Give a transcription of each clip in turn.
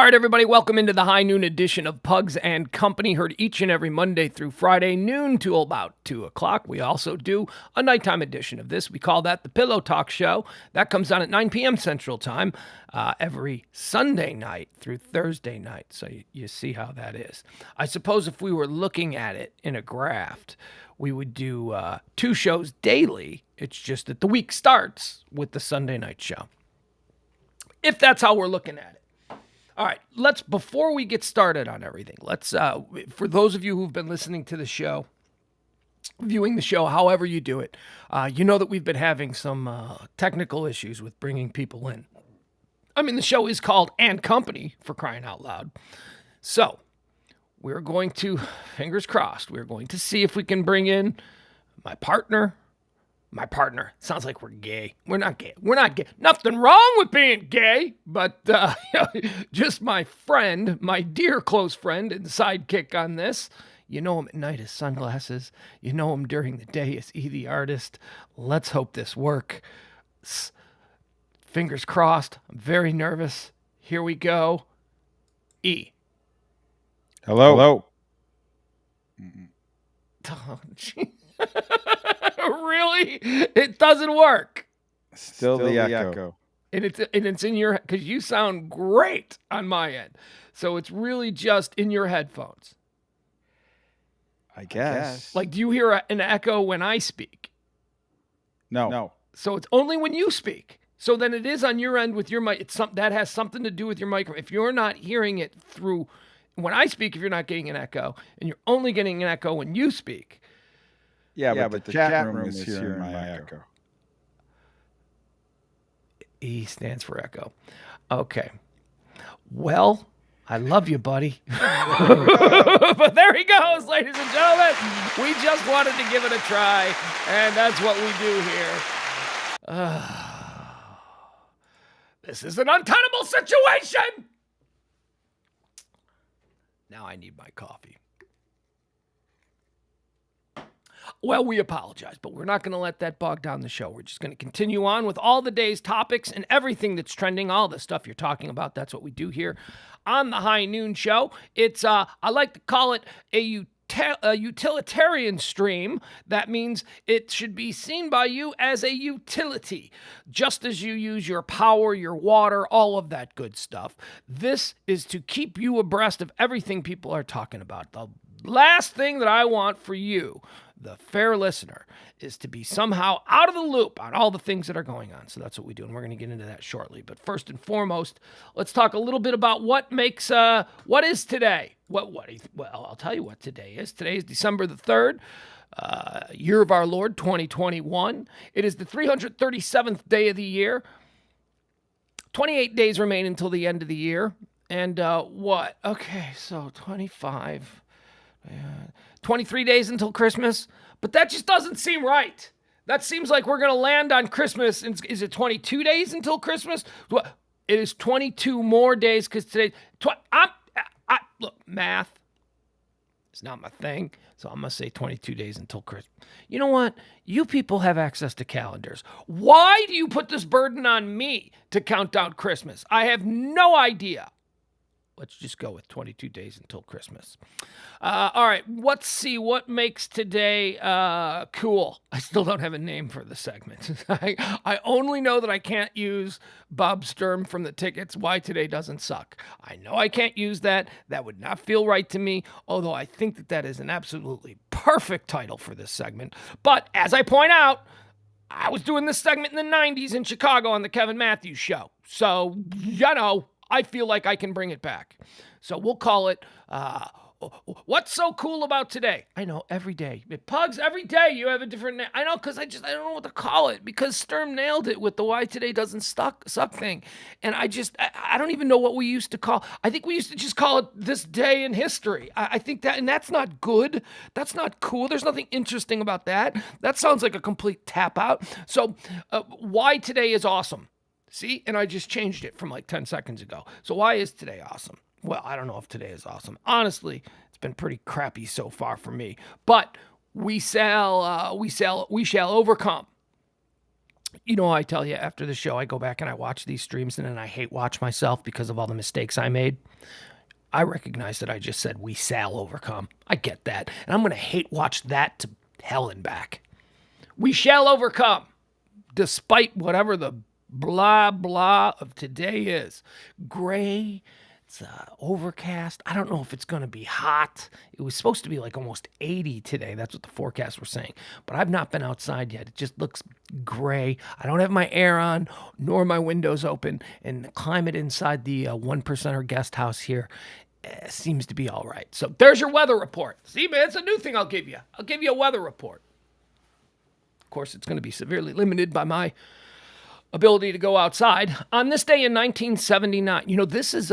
All right, everybody, welcome into the high noon edition of Pugs Company, heard each and every Monday through Friday, noon to about 2 o'clock. We also do a nighttime edition of this. We call that the Pillow Talk Show. That comes on at 9 p.m. Central Time every Sunday night through Thursday night. So you see how that is. I suppose if we were looking at it in a graph, we would do 2 shows daily. It's just that the week starts with the Sunday night show, if that's how we're looking at it. All right, before we get started on everything, for those of you who've been listening to the show, viewing the show, however you do it, you know that we've been having some technical issues with bringing people in. I mean, the show is called And Company, for crying out loud. So, we're going to, fingers crossed, we're going to see if we can bring in my partner. Sounds like we're gay. We're not gay. Nothing wrong with being gay, but just my friend, my dear close friend and sidekick on this. You know him at night as Sunglasses. You know him during the day as E the Artist. Let's hope this works. Fingers crossed. I'm very nervous. Here we go. E. Hello. Oh, geez. Really? It doesn't work. Still the echo. And it's in your, because you sound great on my end. So it's really just in your headphones. I guess. Like, do you hear an echo when I speak? No. So it's only when you speak. So then it is on your end with your mic. That has something to do with your microphone. If you're not hearing it through, when I speak, if you're not getting an echo, and you're only getting an echo when you speak. Yeah, but the chat room is hearing my echo. E stands for echo. Okay. Well, I love you, buddy. But there he goes, ladies and gentlemen. We just wanted to give it a try, and that's what we do here. This is an untenable situation. Now I need my coffee. Well, we apologize, but we're not going to let that bog down the show. We're just going to continue on with all the day's topics and everything that's trending, all the stuff you're talking about. That's what we do here on the High Noon Show. It's, I like to call it a utilitarian stream. That means it should be seen by you as a utility, just as you use your power, your water, all of that good stuff. This is to keep you abreast of everything people are talking about. The last thing that I want for you, the fair listener, is to be somehow out of the loop on all the things that are going on. So that's what we do, and we're going to get into that shortly. But first and foremost, let's talk a little bit about what is today. Well, I'll tell you what today is. Today is December the 3rd, year of our Lord, 2021. It is the 337th day of the year. 28 days remain until the end of the year. And what? Okay, so 25... 23 days until Christmas, but that just doesn't seem right. That seems like we're going to land on Christmas. Is it 22 days until Christmas? It is 22 more days because today, look, math is not my thing, so I'm going to say 22 days until Christmas. You know what? You people have access to calendars. Why do you put this burden on me to count down Christmas? I have no idea. Let's just go with 22 days until Christmas. All right, let's see what makes today cool. I still don't have a name for the segment. I only know that I can't use Bob Sturm from the Tickets, Why Today Doesn't Suck. I know I can't use that. That would not feel right to me, although I think that is an absolutely perfect title for this segment. But as I point out, I was doing this segment in the 90s in Chicago on the Kevin Matthews Show. So, I feel like I can bring it back. So we'll call it, What's So Cool About Today? I know, every day. Pugs, every day you have a different name. I know, because I don't know what to call it, because Sturm nailed it with the Why Today Doesn't Suck thing. And I don't even know what we used to call. I think we used to just call it This Day in History. I think that, and that's not good. That's not cool. There's nothing interesting about that. That sounds like a complete tap out. So Why Today is awesome. See? And I just changed it from like 10 seconds ago. So why is today awesome? Well, I don't know if today is awesome. Honestly, it's been pretty crappy so far for me. But we shall overcome. You know, I tell you, after the show, I go back and I watch these streams, and then I hate watch myself because of all the mistakes I made. I recognize that I just said we shall overcome. I get that. And I'm going to hate watch that to hell and back. We shall overcome, despite whatever the blah, blah of today is. Gray, it's overcast. I don't know if it's going to be hot. It was supposed to be like almost 80 today. That's what the forecast were saying. But I've not been outside yet. It just looks gray. I don't have my air on, nor my windows open. And the climate inside the 1%er guest house here seems to be all right. So there's your weather report. See, man, it's a new thing I'll give you. I'll give you a weather report. Of course, it's going to be severely limited by my ability to go outside. On this day in 1979, you know, this is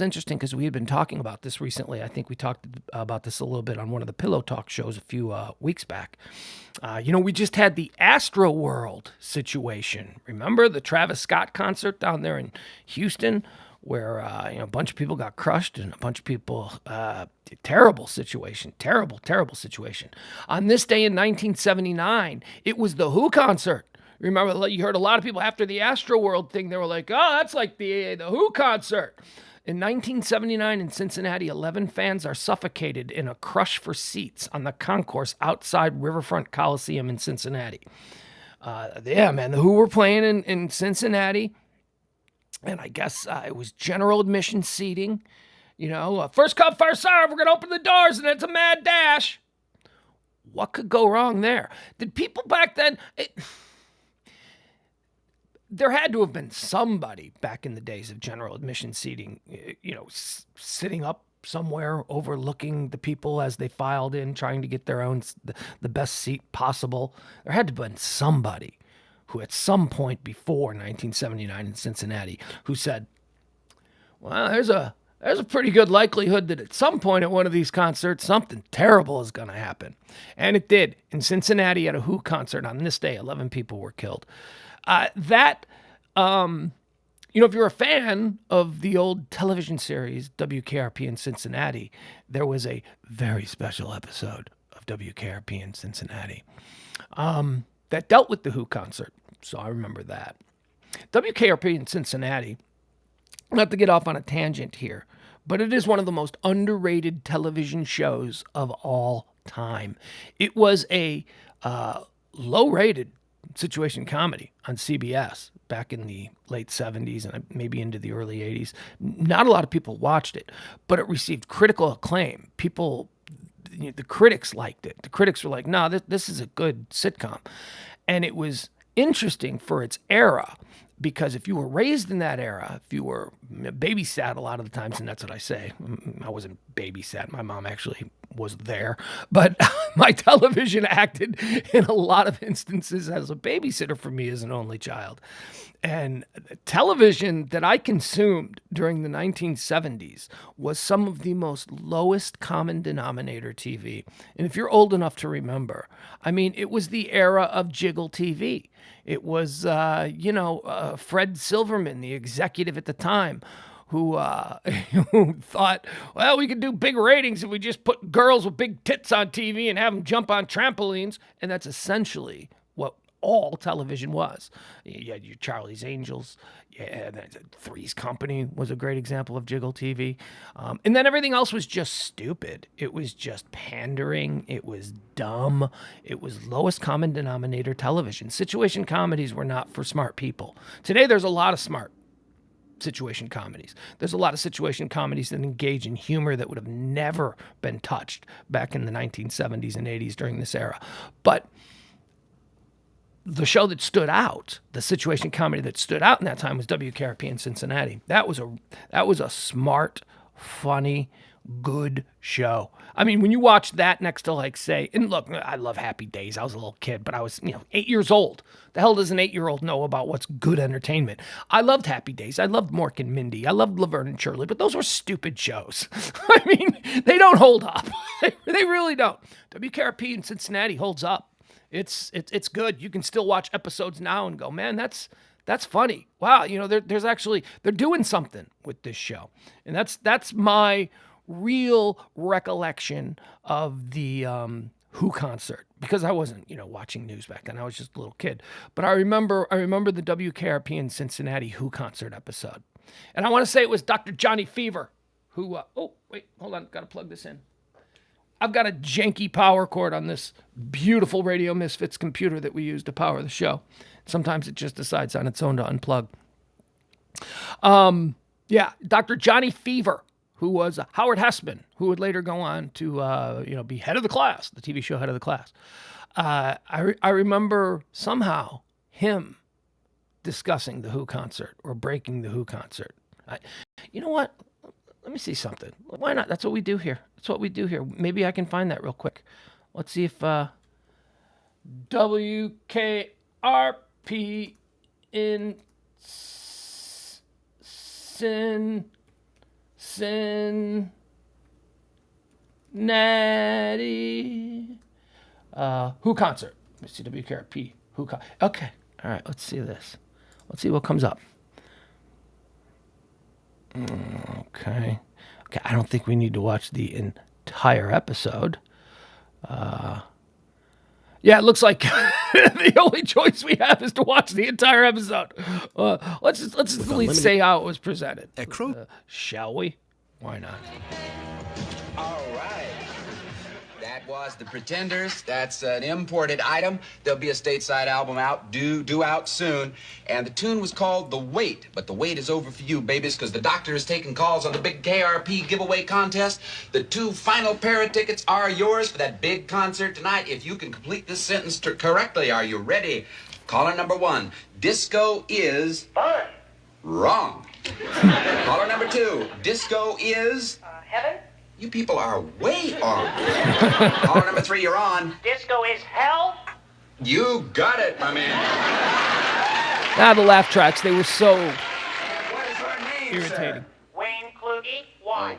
interesting because we had been talking about this recently. I think we talked about this a little bit on one of the Pillow Talk shows a few weeks back. You know, we just had the Astroworld situation. Remember the Travis Scott concert down there in Houston where, you know, a bunch of people got crushed and a bunch of people, terrible situation. On this day in 1979, it was the Who concert. Remember, you heard a lot of people after the Astroworld thing, they were like, oh, that's like the Who concert. In 1979 in Cincinnati, 11 fans are suffocated in a crush for seats on the concourse outside Riverfront Coliseum in Cincinnati. Yeah, man, the Who were playing in Cincinnati, and I guess it was general admission seating. You know, first come, first serve, we're going to open the doors, and it's a mad dash. What could go wrong there? Did people back then... There had to have been somebody back in the days of general admission seating, you know, sitting up somewhere overlooking the people as they filed in, trying to get their own, the best seat possible. There had to have been somebody who at some point before 1979 in Cincinnati who said, well, there's a pretty good likelihood that at some point at one of these concerts, something terrible is going to happen. And it did. In Cincinnati at a Who concert on this day, 11 people were killed. You know, if you're a fan of the old television series WKRP in Cincinnati, there was a very special episode of WKRP in Cincinnati that dealt with the Who concert. So I remember that. WKRP in Cincinnati, not to get off on a tangent here, but it is one of the most underrated television shows of all time. It was a low-rated situation comedy on CBS back in the late 70s and maybe into the early 80s. Not a lot of people watched it, but it received critical acclaim. People, you know, the critics liked it. The critics were like, no, this is a good sitcom. And it was interesting for its era because if you were raised in that era, if you were babysat a lot of the times, and that's what I say, I wasn't babysat. My mom actually was there, but my television acted in a lot of instances as a babysitter for me as an only child. And television that I consumed during the 1970s was some of the most lowest common denominator TV. And if you're old enough to remember, I mean, it was the era of Jiggle TV. It was, Fred Silverman, the executive at the time, who thought, well, we could do big ratings if we just put girls with big tits on TV and have them jump on trampolines. And that's essentially what all television was. You had your Charlie's Angels. Yeah, Three's Company was a great example of Jiggle TV. And then everything else was just stupid. It was just pandering. It was dumb. It was lowest common denominator television. Situation comedies were not for smart people. Today, there's a lot of smart situation comedies. There's a lot of situation comedies that engage in humor that would have never been touched back in the 1970s and 80s during this era. But the show that stood out, the situation comedy that stood out in that time was WKRP in Cincinnati. That was a smart, funny, good show. I mean, when you watch that next to, like, say, and look, I love Happy Days. I was a little kid, but I was, 8 years old. The hell does an 8-year-old know about what's good entertainment? I loved Happy Days. I loved Mork and Mindy. I loved Laverne and Shirley, but those were stupid shows. I mean, they don't hold up. They really don't. WKRP in Cincinnati holds up. It's good. You can still watch episodes now and go, man, that's funny. Wow, there's actually, they're doing something with this show. And that's my real recollection of the Who concert, because I wasn't, watching news back then. I was just a little kid. But I remember the WKRP in Cincinnati Who concert episode. And I want to say it was Dr. Johnny Fever who, oh, wait, hold on. Got to plug this in. I've got a janky power cord on this beautiful Radio Misfits computer that we use to power the show. Sometimes it just decides on its own to unplug. Yeah, Dr. Johnny Fever, who was Howard Hessman, who would later go on to, be head of the class, the TV show Head of the Class. I remember somehow him discussing the Who concert or breaking the Who concert. You know what? Let me see something. Why not? That's what we do here. That's what we do here. Maybe I can find that real quick. Let's see if WKRP in Cincinnati. Who concert? Let's see, WKRP. Who concert? Okay. All right, let's see this. Let's see what comes up. Okay. I don't think we need to watch the entire episode. Yeah, it looks like the only choice we have is to watch the entire episode. Let's just at least say how it was presented. Shall we? Why not? All right. That was The Pretenders. That's an imported item. There'll be a stateside album out, due out soon. And the tune was called The Wait. But the wait is over for you, babies, because the doctor is taking calls on the big KRP giveaway contest. The 2 final pair of tickets are yours for that big concert tonight. If you can complete this sentence correctly, are you ready? Caller number 1, disco is... fun. Wrong. Caller number 2, disco is... heaven. You people are way off. Caller number 3, you're on. Disco is hell. You got it, my man. The laugh tracks, they were so What is her name, irritating. sir? Wayne Kluge. Why?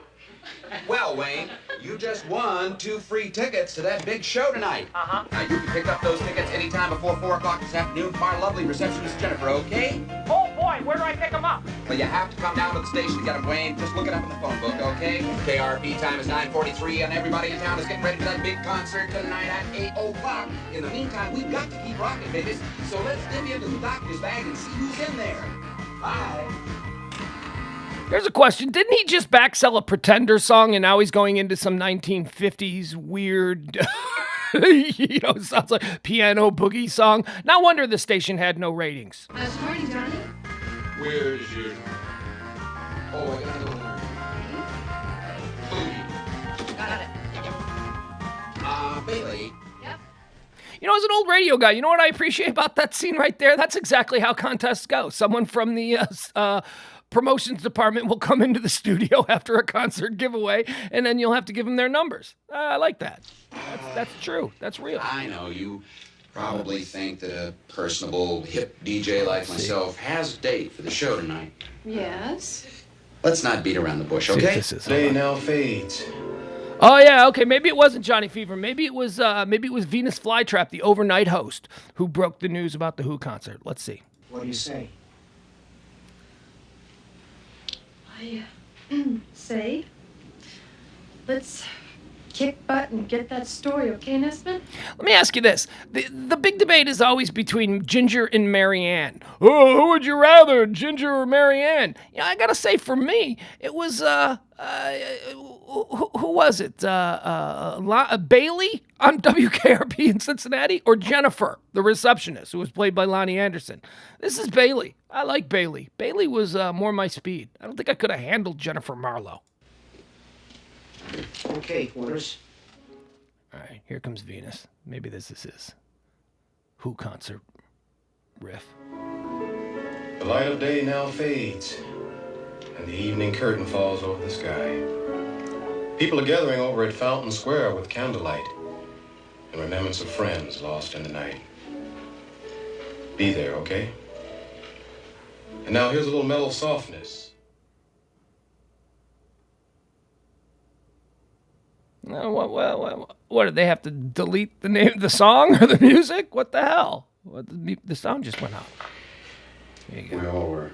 Well, Wayne, you just won 2 free tickets to that big show tonight. Uh-huh. Now, you can pick up those tickets anytime before 4 o'clock this afternoon from our lovely receptionist, Jennifer, okay? Oh, boy, where do I pick them up? Well, you have to come down to the station to get them, Wayne. Just look it up in the phone book, okay? KRP time is 9:43, and everybody in town is getting ready for that big concert tonight at 8 o'clock. In the meantime, we've got to keep rocking, babies. So let's dip into the doctor's bag and see who's in there. Bye. There's a question. Didn't he just back sell a Pretender song and now he's going into some 1950s weird, sounds like piano boogie song? No wonder the station had no ratings. Morning, Johnny. Where is your... Oh, I got another one. Got it. Bailey. Yep. As an old radio guy, you know what I appreciate about that scene right there? That's exactly how contests go. Someone from the promotions department will come into the studio after a concert giveaway, and then you'll have to give them their numbers. I like that. That's true. That's real. I know you probably think that a personable, hip DJ like myself has a date for the show tonight. Yes. Let's not beat around the bush, See what okay? this is. Day now fades. Oh yeah, okay. Maybe it wasn't Johnny Fever. Maybe it was Venus Flytrap, the overnight host, who broke the news about the Who concert. Let's see. What do you say? I say, let's kick butt and get that story, okay, Nesbitt? Let me ask you this. The big debate is always between Ginger and Marianne. Oh, who would you rather, Ginger or Marianne? I gotta say, for me, it was, who was it? Bailey on WKRP in Cincinnati, or Jennifer, the receptionist, who was played by Lonnie Anderson? This is Bailey. I like Bailey. Bailey was more my speed. I don't think I could have handled Jennifer Marlowe. Okay, Waters. All right, here comes Venus. Maybe this is his Who concert riff. The light of day now fades, and the evening curtain falls over the sky. People are gathering over at Fountain Square with candlelight in remembrance of friends lost in the night. Be there, okay? And now here's a little mellow softness. What did they have to delete the name of the song or the music? What the hell? The sound just went out. There you go. We all were.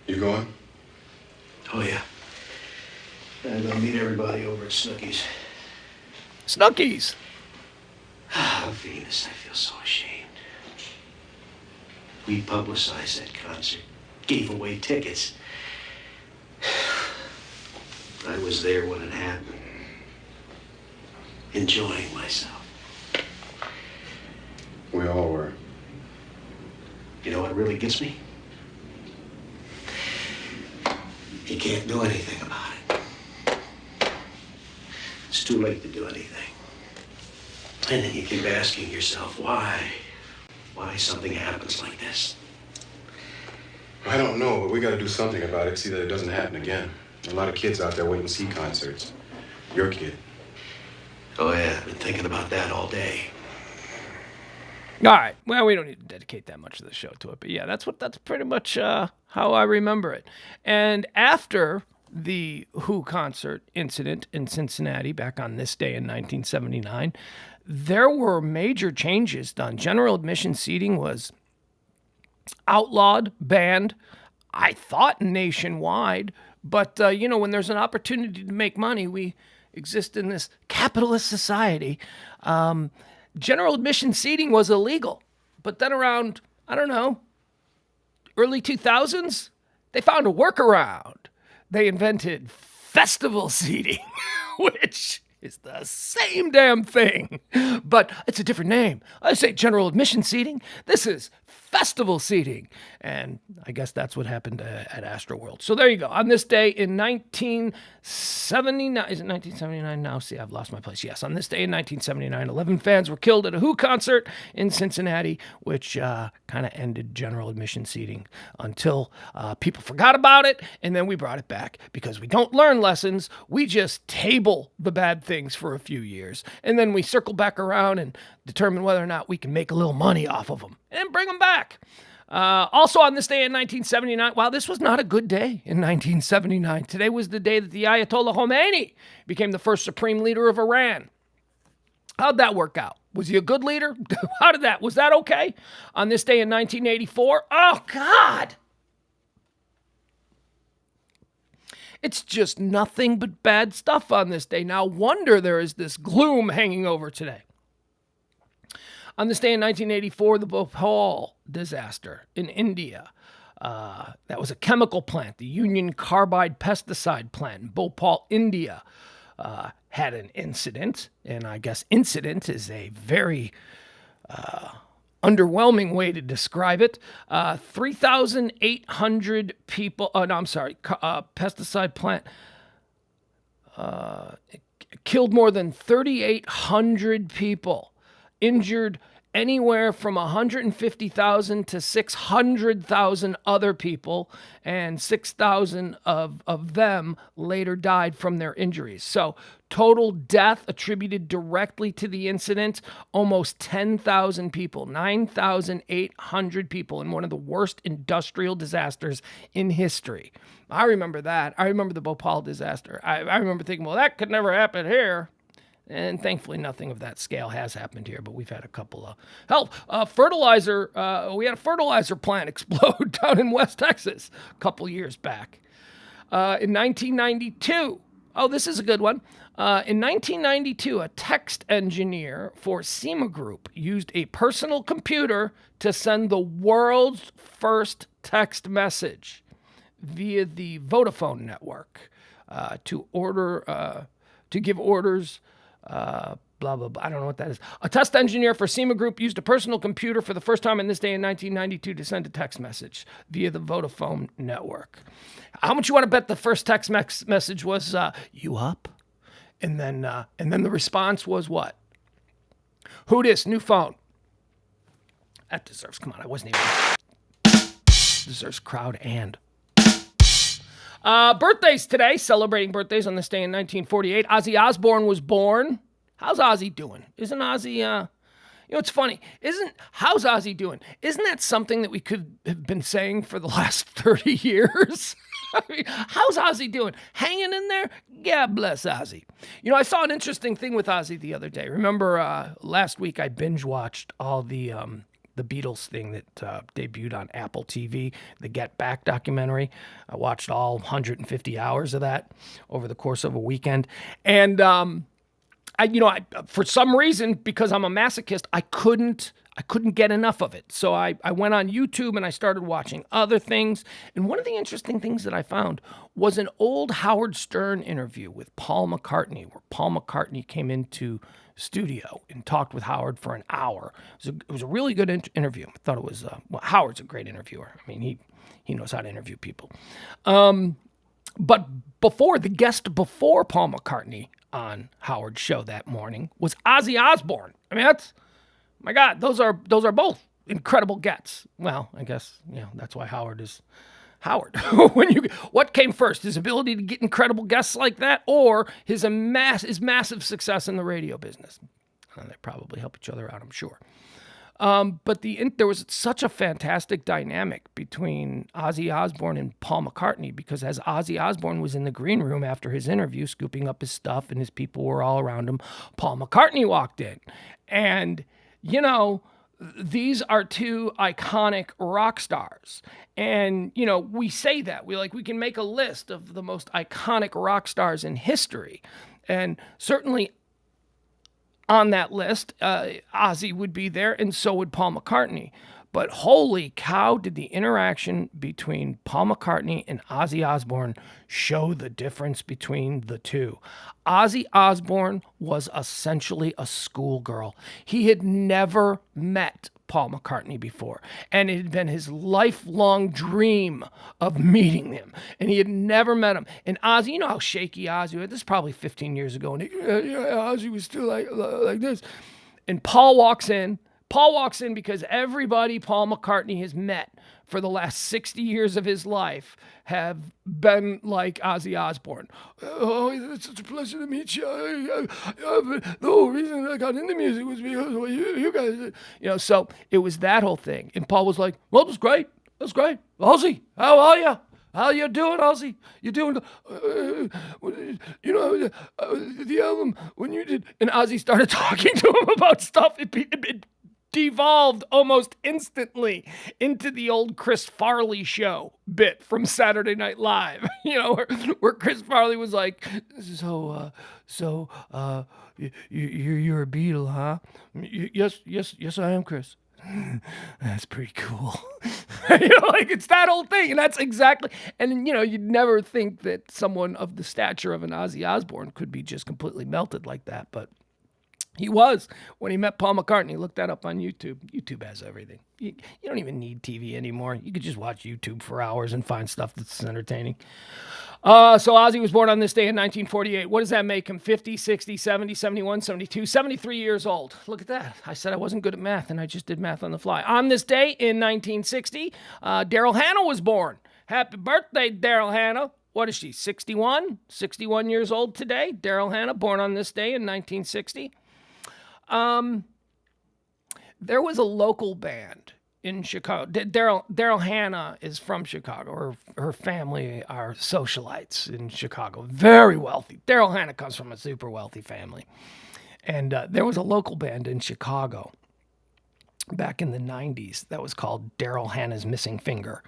You going? Oh, yeah. I'm gonna meet everybody over at Snooki's. Snookies. Ah, Venus, I feel so ashamed. We publicized that concert, gave away tickets. I was there when it happened, enjoying myself. We all were. You know what really gets me? You can't do anything about it. It's too late to do anything. And then you keep asking yourself, why? Why something happens like this? I don't know, but we got to do something about it, see that it doesn't happen again. A lot of kids out there waiting to see concerts. Your kid. Oh yeah, I've been thinking about that all day. All right. Well, we don't need to dedicate that much of the show to it, but yeah, that's pretty much how I remember it. And after the Who concert incident in Cincinnati back on this day in 1979, there were major changes done. General admission seating was outlawed, banned, I thought nationwide, but when there's an opportunity to make money, we exist in this capitalist society. General admission seating was illegal. But then around, early 2000s, they found a workaround. They invented festival seating, which is the same damn thing, but it's a different name. I say general admission seating. This is festival seating. And I guess that's what happened at Astroworld. So there you go. On this day in 1979, is it 1979 now? See, I've lost my place. Yes, on this day in 1979, 11 fans were killed at a Who concert in Cincinnati, which kind of ended general admission seating until people forgot about it, and then we brought it back because we don't learn lessons. We just table the bad things for a few years, and then we circle back around and determine whether or not we can make a little money off of them and bring them back. Also on this day in 1979, wow, this was not a good day in 1979. Today was the day that the Ayatollah Khomeini became the first supreme leader of Iran. How'd that work out? Was he a good leader? Was that okay? On this day in 1984, oh God! It's just nothing but bad stuff on this day. No wonder there is this gloom hanging over today. On this day in 1984, the Bhopal disaster in India. That was a chemical plant, the Union Carbide pesticide plant in Bhopal, India, had an incident. And I guess incident is a very underwhelming way to describe it. 3,800 people, pesticide plant killed more than 3,800 people. Injured anywhere from 150,000 to 600,000 other people, and 6,000 of them later died from their injuries. So total death attributed directly to the incident, almost 10,000 people, 9,800 people in one of the worst industrial disasters in history. I remember that. I remember the Bhopal disaster. I remember thinking, well, that could never happen here. And thankfully, nothing of that scale has happened here, but we've had a couple of... fertilizer... we had a fertilizer plant explode down in West Texas a couple years back. In 1992... Oh, this is a good one. In 1992, a text engineer for SEMA Group used a personal computer to send the world's first text message via the Vodafone network to give orders... blah, blah, blah. I don't know what that is. A test engineer for SEMA Group used a personal computer for the first time in this day in 1992 to send a text message via the Vodafone network. How much you want to bet the first text message was, you up? And then the response was what? Who dis? New phone. That deserves, come on, I wasn't even. Deserves crowd and. Birthdays today, celebrating birthdays on this day in 1948. Ozzy Osbourne was born. How's Ozzy doing? Isn't Ozzy, it's funny. How's Ozzy doing? Isn't that something that we could have been saying for the last 30 years? I mean, how's Ozzy doing? Hanging in there? God bless Ozzy. I saw an interesting thing with Ozzy the other day. Remember, last week I binge watched all the Beatles thing that debuted on Apple TV, the Get Back documentary. I watched all 150 hours of that over the course of a weekend. And for some reason, because I'm a masochist, I couldn't get enough of it. So I went on YouTube and I started watching other things. And one of the interesting things that I found was an old Howard Stern interview with Paul McCartney, where Paul McCartney came into studio and talked with Howard for an hour. It was a really good interview. I thought it was, Howard's a great interviewer. I mean, he knows how to interview people. But the guest before Paul McCartney on Howard's show that morning was Ozzy Osbourne. I mean, my God, those are both incredible gets. Well, I guess, that's why Howard is Howard. What came first, his ability to get incredible guests like that, or his massive success in the radio business? They probably help each other out, I'm sure. But there was such a fantastic dynamic between Ozzy Osbourne and Paul McCartney, because as Ozzy Osbourne was in the green room after his interview, scooping up his stuff, and his people were all around him, Paul McCartney walked in. And, these are two iconic rock stars. And, we say that. We can make a list of the most iconic rock stars in history. And certainly on that list, Ozzy would be there, and so would Paul McCartney. But holy cow, did the interaction between Paul McCartney and Ozzy Osbourne show the difference between the two. Ozzy Osbourne was essentially a schoolgirl. He had never met Paul McCartney before, and it had been his lifelong dream of meeting him, and he had never met him. And Ozzy, you know how shaky Ozzy was. This is probably 15 years ago, and Ozzy was still like this. And Paul walks in because everybody Paul McCartney has met for the last 60 years of his life have been like Ozzy Osbourne. Oh, it's such a pleasure to meet you. The whole reason I got into music was because of what you guys did. So it was that whole thing. And Paul was like, well, it was great. It was great. Ozzy, how are you? How you doing, Ozzy? You doing, the album when you did, and Ozzy started talking to him about stuff. It devolved almost instantly into the old Chris Farley show bit from Saturday Night Live, where Chris Farley was like, you're a Beatle, huh? Yes, I am, Chris. That's pretty cool. It's that old thing. And that's exactly, and you'd never think that someone of the stature of an Ozzy Osbourne could be just completely melted like that. But he was when he met Paul McCartney. Look that up on YouTube. YouTube has everything. You don't even need TV anymore. You could just watch YouTube for hours and find stuff that's entertaining. So Ozzy was born on this day in 1948. What does that make him? 50, 60, 70, 71, 72, 73 years old. Look at that. I said I wasn't good at math, and I just did math on the fly. On this day in 1960, Daryl Hannah was born. Happy birthday, Daryl Hannah. What is she, 61? 61 years old today. Daryl Hannah, born on this day in 1960. There was a local band in Chicago. Daryl Hannah is from Chicago, or her family are socialites in Chicago. Very wealthy. Daryl Hannah comes from a super wealthy family. And there was a local band in Chicago back in the 90s that was called Daryl Hannah's Missing Finger.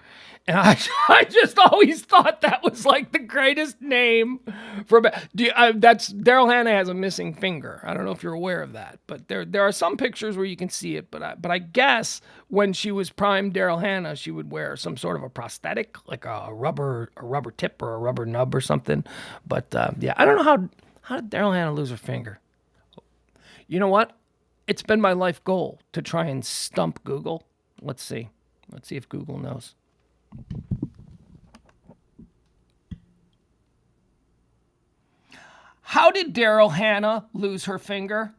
And I just always thought that was like the greatest name for that's Daryl Hannah has a missing finger. I don't know if you're aware of that, but there are some pictures where you can see it, but I guess when she was prime Daryl Hannah, she would wear some sort of a prosthetic, like a rubber tip or a rubber nub or something. But yeah, I don't know how did Daryl Hannah lose her finger? You know what? It's been my life goal to try and stump Google. Let's see if Google knows. How did Daryl Hannah lose her finger?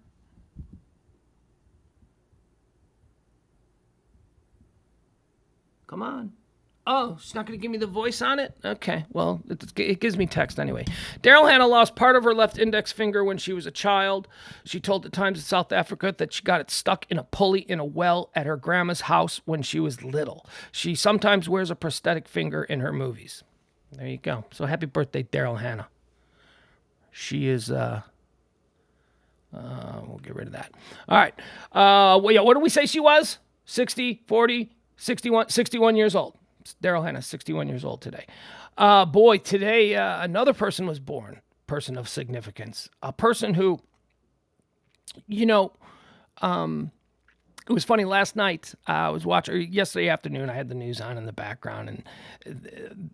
Come on. Oh, she's not going to give me the voice on it? Okay, well, it gives me text anyway. Daryl Hannah lost part of her left index finger when she was a child. She told the Times of South Africa that she got it stuck in a pulley in a well at her grandma's house when she was little. She sometimes wears a prosthetic finger in her movies. There you go. So happy birthday, Daryl Hannah. She is, we'll get rid of that. All right. What did we say she was? 60, 40, 61 years old. Daryl Hannah, 61 years old today. Today another person was born, person of significance, a person who You know, it was funny last night. I was watching, or yesterday afternoon, I had the news on in the background, and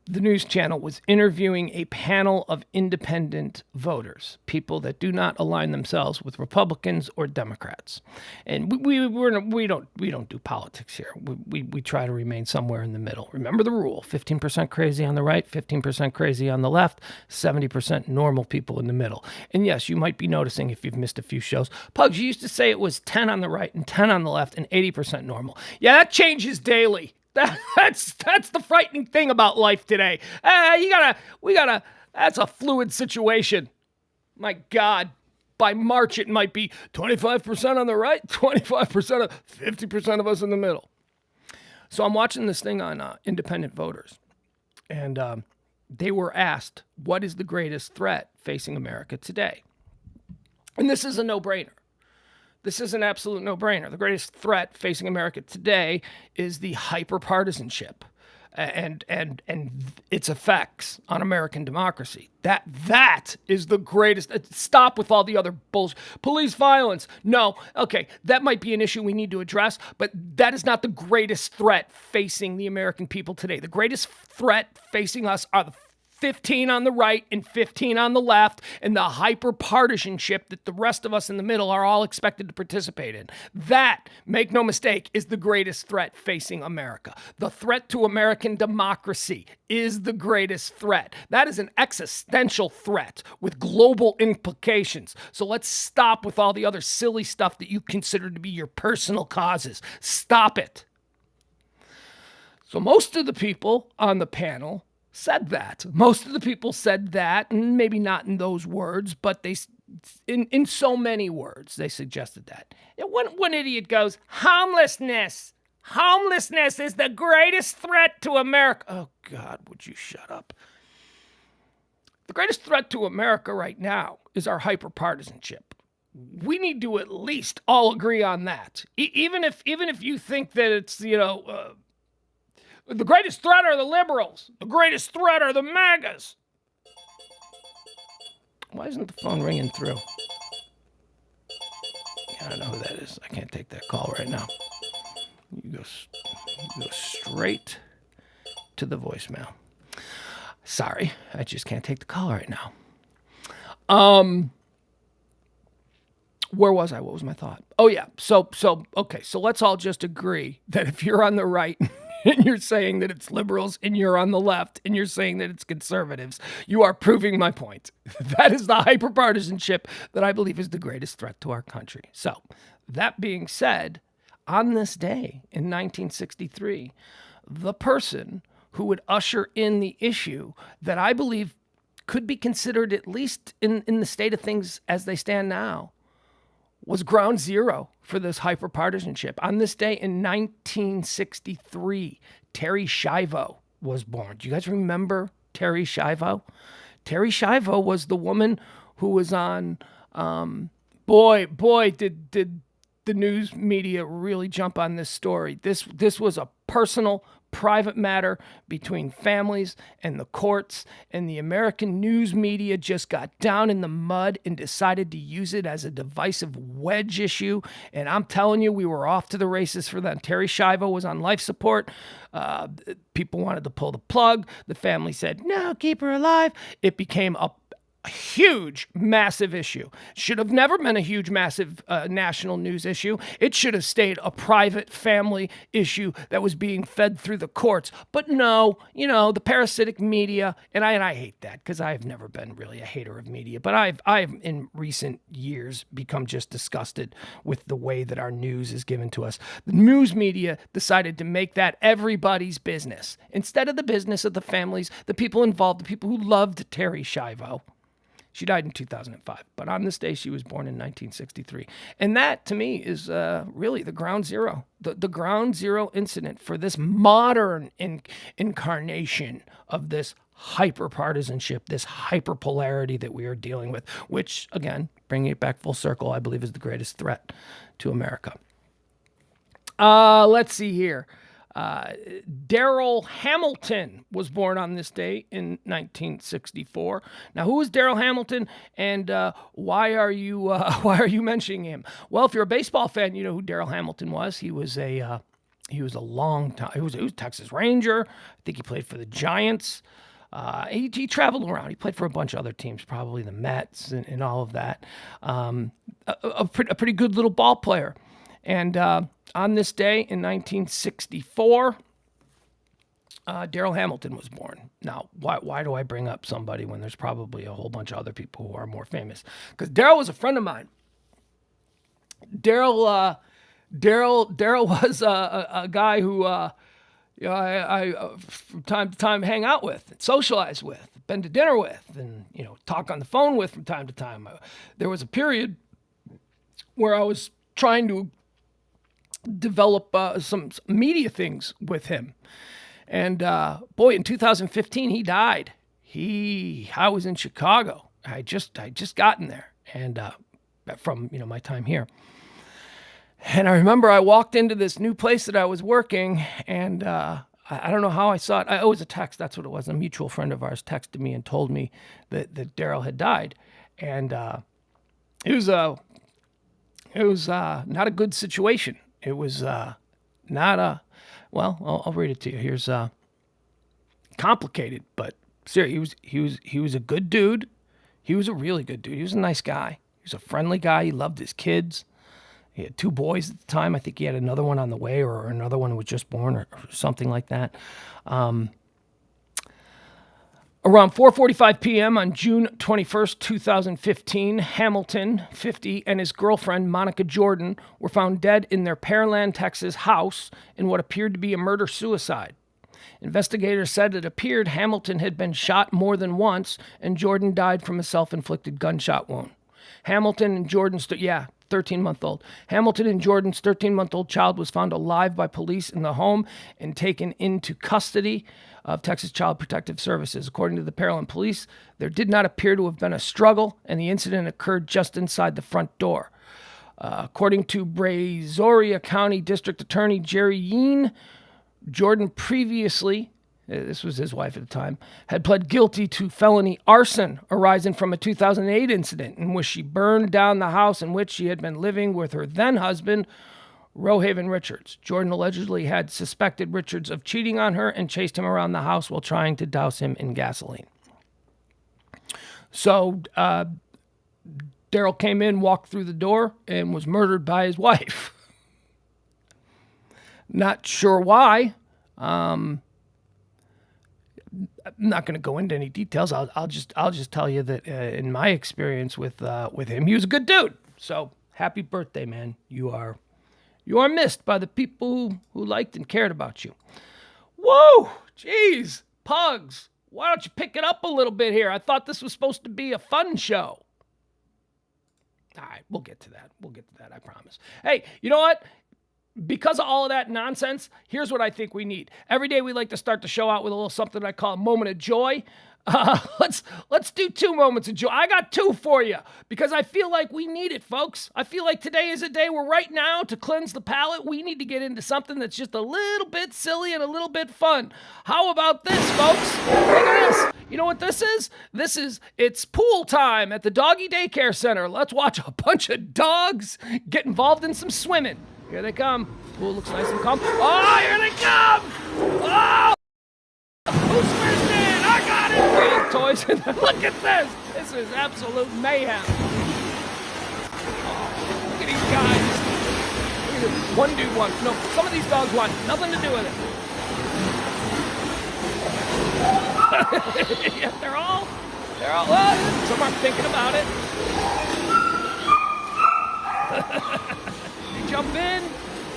the news channel was interviewing a panel of independent voters, people that do not align themselves with Republicans or Democrats. And we don't do politics here. We try to remain somewhere in the middle. Remember the rule: 15% crazy on the right, 15% crazy on the left, 70% normal people in the middle. And yes, you might be noticing if you've missed a few shows, Pugs, you used to say it was 10 on the right and 10 on the left and 80% normal. Yeah, that changes daily. That's the frightening thing about life today. That's a fluid situation. My God, by March it might be 25% on the right, 25% 50% of us in the middle. So I'm watching this thing on independent voters, and they were asked, what is the greatest threat facing America today? And this is a no-brainer. This is an absolute no-brainer. The greatest threat facing America today is the hyper-partisanship and its effects on American democracy. That is the greatest. Stop with all the other bullshit. Police violence. No. Okay, that might be an issue we need to address, but that is not the greatest threat facing the American people today. The greatest threat facing us are the 15 on the right and 15 on the left, and the hyper-partisanship that the rest of us in the middle are all expected to participate in. That, make no mistake, is the greatest threat facing America. The threat to American democracy is the greatest threat. That is an existential threat with global implications. So let's stop with all the other silly stuff that you consider to be your personal causes. Stop it. So most of the people on the panel said that. Most of the people said that, and maybe not in those words, but they, in so many words, they suggested that. And one idiot goes, homelessness. Homelessness is the greatest threat to America. Oh, God, would you shut up? The greatest threat to America right now is our hyperpartisanship. We need to at least all agree on that. Even if you think that it's, the greatest threat are the liberals. The greatest threat are the MAGAs. Why isn't the phone ringing through? I don't know who that is. I can't take that call right now. You go straight to the voicemail. Sorry, I just can't take the call right now. Where was I? What was my thought? Oh yeah. So let's all just agree that if you're on the right and you're saying that it's liberals, and you're on the left, and you're saying that it's conservatives, you are proving my point. That is the hyperpartisanship that I believe is the greatest threat to our country. So, that being said, on this day in 1963, the person who would usher in the issue that I believe could be considered, at least in the state of things as they stand now, was ground zero for this hyperpartisanship. On this day in 1963, Terri Schiavo was born. Do you guys remember Terri Schiavo? Terri Schiavo was the woman who was on, boy, did the news media really jump on this story. This was a personal, private matter between families and the courts, and the American news media just got down in the mud and decided to use it as a divisive wedge issue. And I'm telling you, we were off to the races for that. Terri Schiavo was on life support. People wanted to pull the plug. The family said, no, keep her alive. It became a huge, massive issue. Should have never been a huge, massive national news issue. It should have stayed a private family issue that was being fed through the courts. But no, the parasitic media, and I hate that because I've never been really a hater of media, but I've in recent years become just disgusted with the way that our news is given to us. The news media decided to make that everybody's business instead of the business of the families, the people involved, the people who loved Terri Schiavo. She died in 2005, but on this day, she was born in 1963. And that, to me, is really the ground zero, the ground zero incident for this modern incarnation of this hyperpartisanship, this hyperpolarity that we are dealing with, which, again, bringing it back full circle, I believe is the greatest threat to America. Let's see here. Daryl Hamilton was born on this day in 1964. Now, who is Daryl Hamilton, and why are you mentioning him? Well, if you're a baseball fan, you know who Daryl Hamilton was. He was a long time. He was a Texas Ranger. I think he played for the Giants. He traveled around. He played for a bunch of other teams, probably the Mets and all of that. A pretty good little ball player. And on this day in 1964, Daryl Hamilton was born. Now, why do I bring up somebody when there's probably a whole bunch of other people who are more famous? Because Daryl was a friend of mine. Daryl was a guy who I from time to time hang out with, and socialize with, been to dinner with, and talk on the phone with from time to time. There was a period where I was trying to develop some media things with him. And boy, in 2015, he died. I was in Chicago. I just gotten there, and from my time here. And I remember I walked into this new place that I was working, and I don't know how I saw it. It was a text. That's what it was. A mutual friend of ours texted me and told me that Daryl had died, and it was not a good situation. It was not a, well, I'll read it to you. Here's complicated, but seriously, he was a good dude. He was a really good dude. He was a nice guy. He was a friendly guy. He loved his kids. He had 2 boys at the time. I think he had another one on the way, or another one was just born, or something like that. Around 4:45 p.m. on June 21st, 2015, Hamilton, 50, and his girlfriend, Monica Jordan, were found dead in their Pearland, Texas house in what appeared to be a murder-suicide. Investigators said it appeared Hamilton had been shot more than once, and Jordan died from a self-inflicted gunshot wound. Hamilton and Jordan's 13-month-old. Hamilton and Jordan's 13-month-old child was found alive by police in the home and taken into custody of Texas Child Protective Services. According to the Pearland police, there did not appear to have been a struggle, and the incident occurred just inside the front door. According to Brazoria County District Attorney Jerry Yeen, Jordan previously, this was his wife at the time, had pled guilty to felony arson arising from a 2008 incident in which she burned down the house in which she had been living with her then-husband, Rohaven Richards. Jordan allegedly had suspected Richards of cheating on her and chased him around the house while trying to douse him in gasoline. So Daryl came in, walked through the door, and was murdered by his wife. Not sure why. I'm not going to go into any details. I'll just tell you that in my experience with him, he was a good dude. So happy birthday, man! You are missed by the people who liked and cared about you. Whoa, jeez, Pugs, why don't you pick it up a little bit here? I thought this was supposed to be a fun show. All right, we'll get to that. I promise. Hey, you know what? Because of all of that nonsense, here's what I think we need. Every day we like to start the show out with a little something I call a moment of joy. Let's do 2 moments of joy. I got 2 for you because I feel like we need it, folks. I feel like today is a day where right now, to cleanse the palate, we need to get into something that's just a little bit silly and a little bit fun. How about this, folks? Look at this. You know what this is? It's pool time at the doggy daycare center. Let's watch a bunch of dogs get involved in some swimming. Here they come. Pool looks nice and calm. Oh, here they come! Oh! Who's first in? I got it! Big toys. Look at this! This is absolute mayhem. Oh, look at these guys. Look at this. One dude won. No, some of these dogs want nothing to do with it. Yeah, they're all, well, some aren't thinking about it. They jump in,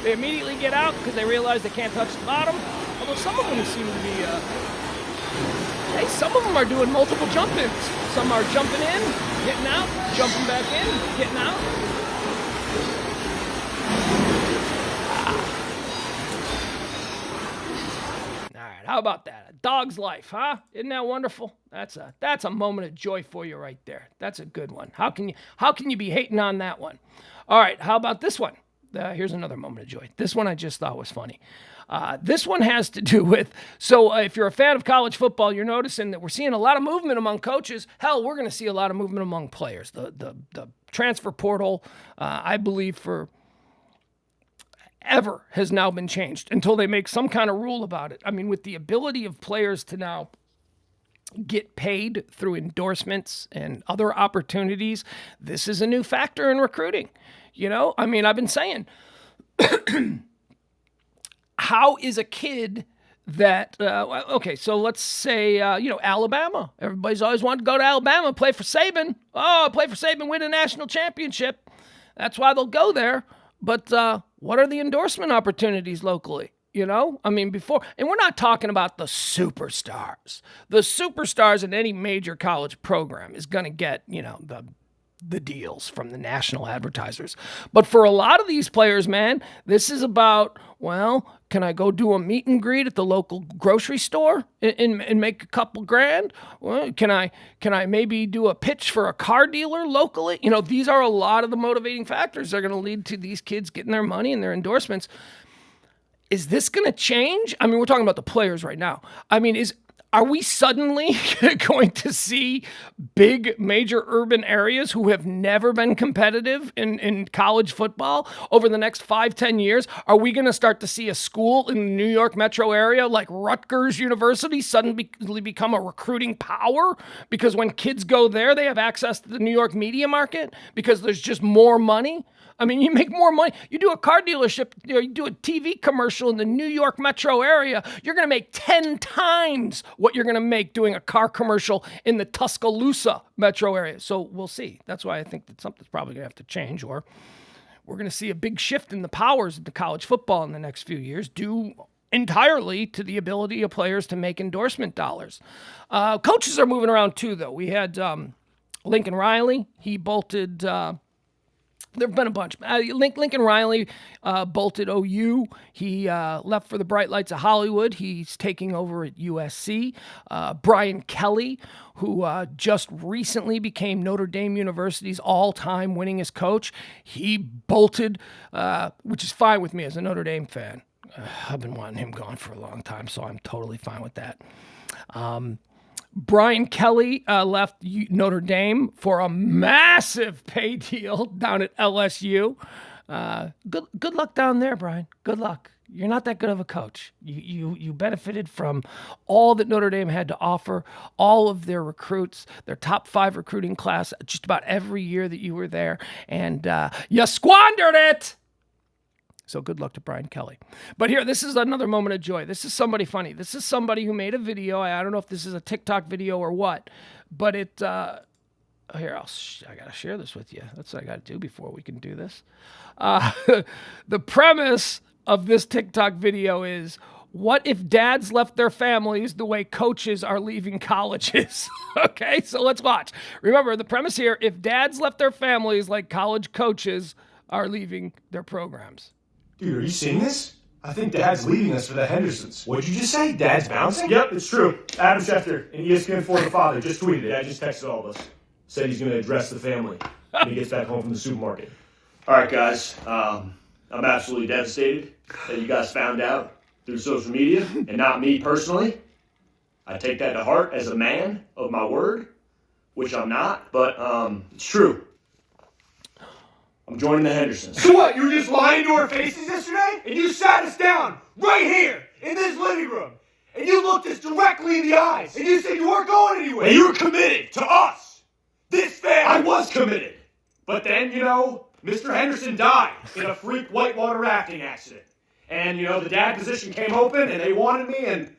they immediately get out because they realize they can't touch the bottom. Although some of them seem to be, some of them are doing multiple jump-ins. Some are jumping in, getting out, jumping back in, getting out. All right, how about that? A dog's life, huh? Isn't that wonderful? That's a moment of joy for you right there. That's a good one. How can you be hating on that one? All right, how about this one? Here's another moment of joy. This one I just thought was funny. This one has to do with, so if you're a fan of college football, you're noticing that we're seeing a lot of movement among coaches. Hell, we're going to see a lot of movement among players. The transfer portal, I believe, for ever has now been changed until they make some kind of rule about it. I mean, with the ability of players to now get paid through endorsements and other opportunities, this is a new factor in recruiting. You know, I mean, I've been saying, how is a kid that, okay, so let's say, Alabama. Everybody's always wanted to go to Alabama, play for Saban. Oh, play for Saban, win a national championship. That's why they'll go there. But what are the endorsement opportunities locally? You know, I mean, before, and we're not talking about the superstars. The superstars in any major college program is going to get, the deals from the national advertisers. But for a lot of these players, man, this is about, well, can I go do a meet and greet at the local grocery store and make a couple grand? Well, can I maybe do a pitch for a car dealer locally? You know, these are a lot of the motivating factors that are going to lead to these kids getting their money and their endorsements. Is this going to change? I mean, we're talking about the players right now. I mean, are we suddenly going to see big major urban areas who have never been competitive in college football over the next 5-10 years? Are we going to start to see a school in the New York metro area like Rutgers University suddenly become a recruiting power? Because when kids go there, they have access to the New York media market because there's just more money. I mean, you make more money. You do a car dealership, you do a TV commercial in the New York metro area, you're going to make 10 times what you're going to make doing a car commercial in the Tuscaloosa metro area. So we'll see. That's why I think that something's probably going to have to change, or we're going to see a big shift in the powers of the college football in the next few years, due entirely to the ability of players to make endorsement dollars. Coaches are moving around too, though. We had Lincoln Riley. He bolted... There have been a bunch. Lincoln Riley bolted OU. He left for the bright lights of Hollywood. He's taking over at USC. Brian Kelly, who just recently became Notre Dame University's all-time winningest coach, he bolted, which is fine with me as a Notre Dame fan. I've been wanting him gone for a long time, so I'm totally fine with that. Brian Kelly left Notre Dame for a massive pay deal down at LSU. Good luck down there, Brian. Good luck. You're not that good of a coach. You benefited from all that Notre Dame had to offer, all of their recruits, their top 5 recruiting class, just about every year that you were there, and you squandered it. So good luck to Brian Kelly. But here, this is another moment of joy. This is somebody funny. This is somebody who made a video. I don't know if this is a TikTok video or what, but it, here, I got to share this with you. That's what I got to do before we can do this. The premise of this TikTok video is, what if dads left their families the way coaches are leaving colleges? Okay, so let's watch. Remember, the premise here, if dads left their families like college coaches are leaving their programs. Dude, are you seeing this? I think Dad's leaving us for the Hendersons. What'd you just say? Dad's bouncing? Yep, it's true. Adam Schefter and ESPN4 The Father just tweeted it. I just texted all of us. Said he's going to address the family when he gets back home from the supermarket. All right, guys. I'm absolutely devastated that you guys found out through social media and not me personally. I take that to heart as a man of my word, which I'm not, but it's true. I'm joining the Hendersons. So what, you were just lying to our faces yesterday? And you sat us down right here in this living room. And you looked us directly in the eyes. And you said you weren't going anywhere. And you were committed to us. This family. I was committed. But then, Mr. Henderson died in a freak whitewater rafting accident. And, the dad position came open and they wanted me, and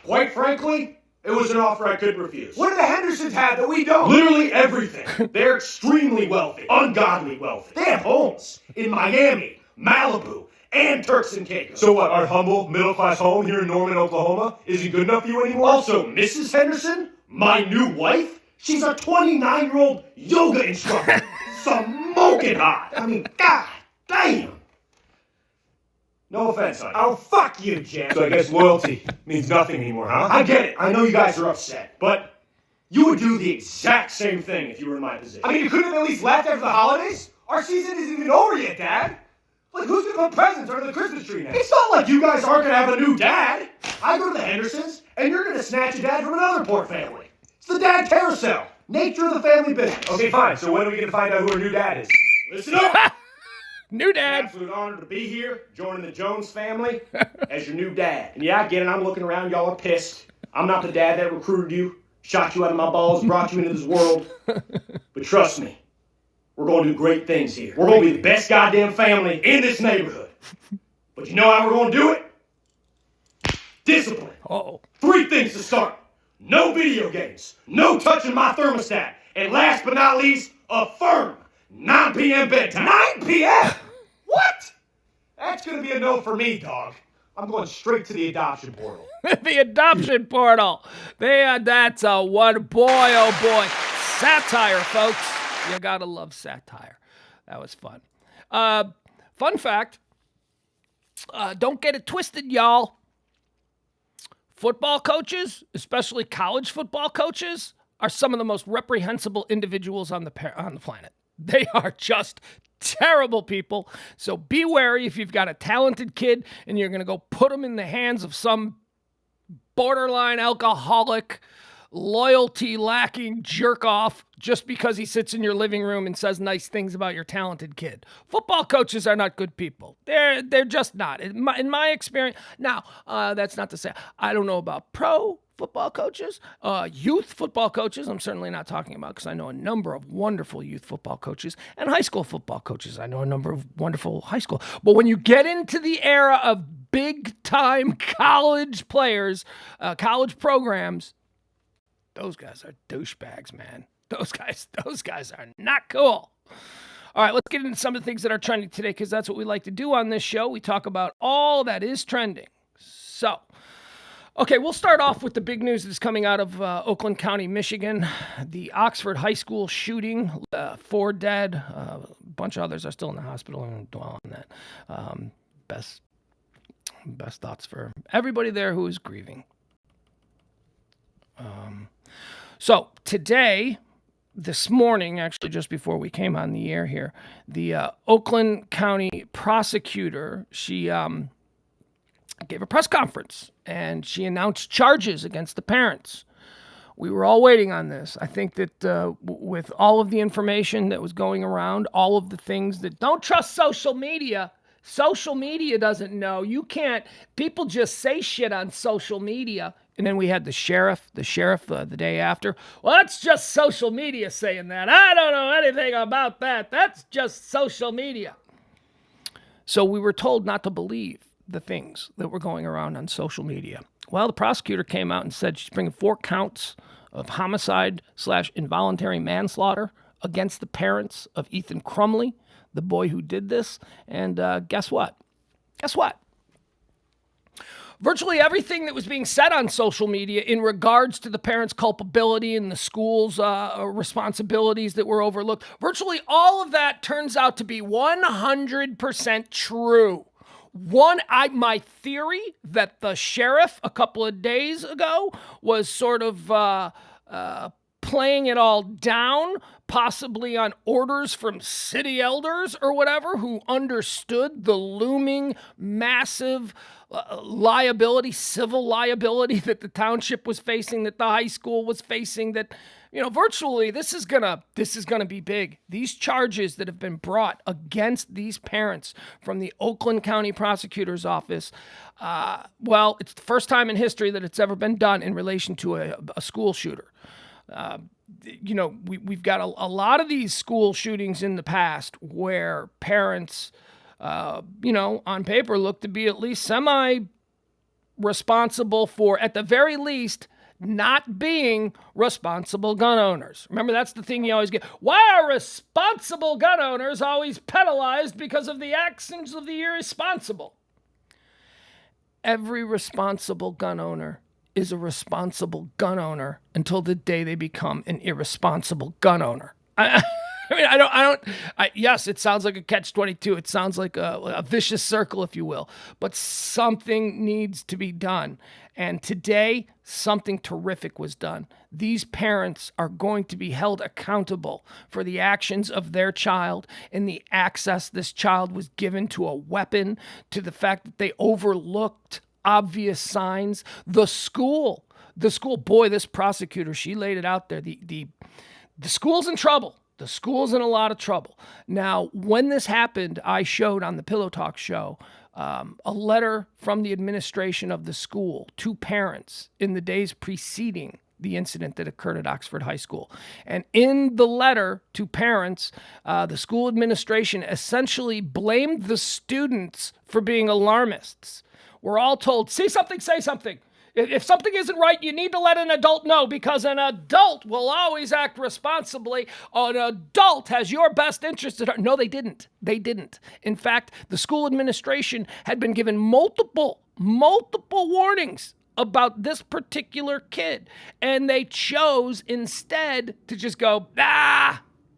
quite frankly, it was an offer I couldn't refuse. What do the Hendersons have that we don't? Literally everything. They're extremely wealthy, ungodly wealthy. They have homes in Miami, Malibu, and Turks and Caicos. So what, our humble middle-class home here in Norman, Oklahoma isn't good enough for you anymore? Also, Mrs. Henderson, my new wife, she's a 29-year-old yoga instructor. Smoking hot. I mean, god damn. No offense, honey. Oh, fuck you, Jen. So I guess loyalty means nothing anymore, huh? I get it. I know you guys are upset, but you would do the exact same thing if you were in my position. I mean, you couldn't have at least left after the holidays? Our season isn't even over yet, Dad. Like, who's gonna put presents under the Christmas tree now? It's not like you guys aren't gonna have a new dad. I go to the Hendersons, and you're gonna snatch a dad from another poor family. It's the dad carousel. Nature of the family business. Okay, fine. So when are we gonna find out who our new dad is? Listen up! New dad. Absolute honor to be here, joining the Jones family as your new dad. And yeah, I get it. I'm looking around. Y'all are pissed. I'm not the dad that recruited you, shot you out of my balls, brought you into this world. But trust me, we're going to do great things here. We're going to be the best goddamn family in this neighborhood. But you know how we're going to do it? Discipline. Uh-oh. 3 things to start. No video games. No touching my thermostat. And last but not least, a firm 9 p.m. bedtime. 9 p.m.? What? That's going to be a no for me, dog. I'm going straight to the adoption portal. The adoption portal. That's a one boy, oh boy. Satire, folks. You gotta love satire. That was fun. Fun fact. Don't get it twisted, y'all. Football coaches, especially college football coaches, are some of the most reprehensible individuals on the planet. They are just terrible people. So be wary if you've got a talented kid and you're going to go put him in the hands of some borderline alcoholic, loyalty-lacking jerk-off just because he sits in your living room and says nice things about your talented kid. Football coaches are not good people. They're just not. In my experience, now, that's not to say, I don't know about pro football coaches, youth football coaches, I'm certainly not talking about because I know a number of wonderful youth football coaches, and high school football coaches. I know a number of wonderful high school. But when you get into the era of big-time college players, college programs, those guys are douchebags, man. Those guys are not cool. All right, let's get into some of the things that are trending today because that's what we like to do on this show. We talk about all that is trending. So, okay, we'll start off with the big news that's coming out of Oakland County, Michigan. The Oxford High School shooting, 4 dead. A bunch of others are still in the hospital. I won't dwell on that. Best thoughts for everybody there who is grieving. So today, this morning, actually just before we came on the air here, the Oakland County prosecutor, she gave a press conference and she announced charges against the parents. We were all waiting on this. I think that with all of the information that was going around, all of the things that don't trust social media. Social media doesn't know. You can't. People just say shit on social media. And then we had the sheriff the day after. Well, that's just social media saying that. I don't know anything about that. That's just social media. So we were told not to believe the things that were going around on social media. Well, the prosecutor came out and said she's bringing 4 counts of homicide/involuntary manslaughter against the parents of Ethan Crumley, the boy who did this. And guess what? Virtually everything that was being said on social media in regards to the parents' culpability and the school's responsibilities that were overlooked, virtually all of that turns out to be 100% true. My theory that the sheriff a couple of days ago was sort of playing it all down, possibly on orders from city elders or whatever, who understood the looming massive liability, civil liability that the township was facing, that the high school was facing, that, virtually this is gonna be big. These charges that have been brought against these parents from the Oakland County Prosecutor's Office, it's the first time in history that it's ever been done in relation to a school shooter. We've got a lot of these school shootings in the past where parents, on paper look to be at least semi-responsible for, at the very least, not being responsible gun owners. Remember, that's the thing you always get. Why are responsible gun owners always penalized because of the actions of the irresponsible? Every responsible gun owner is a responsible gun owner until the day they become an irresponsible gun owner. I mean, yes, it sounds like a catch-22. It sounds like a vicious circle, if you will. But something needs to be done. And today, something terrific was done. These parents are going to be held accountable for the actions of their child and the access this child was given to a weapon, to the fact that they overlooked obvious signs. The school, boy, this prosecutor, she laid it out there. The school's in trouble. The school's in a lot of trouble. Now, when this happened, I showed on the Pillow Talk show a letter from the administration of the school to parents in the days preceding the incident that occurred at Oxford High School. And in the letter to parents, the school administration essentially blamed the students for being alarmists. We're all told, see something, say something. If something isn't right, you need to let an adult know, because an adult will always act responsibly. An adult has your best interest at heart. No, they didn't. They didn't. In fact, the school administration had been given multiple warnings about this particular kid. And they chose instead to just go,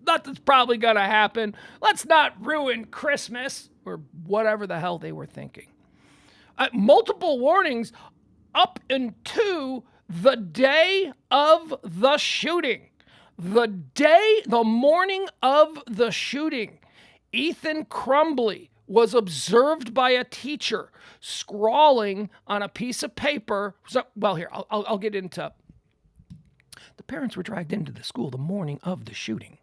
nothing's probably going to happen. Let's not ruin Christmas, or whatever the hell they were thinking. Multiple warnings up into the day of the shooting. The morning of the shooting, Ethan Crumbley was observed by a teacher scrawling on a piece of paper. I'll get into. The parents were dragged into the school the morning of the shooting.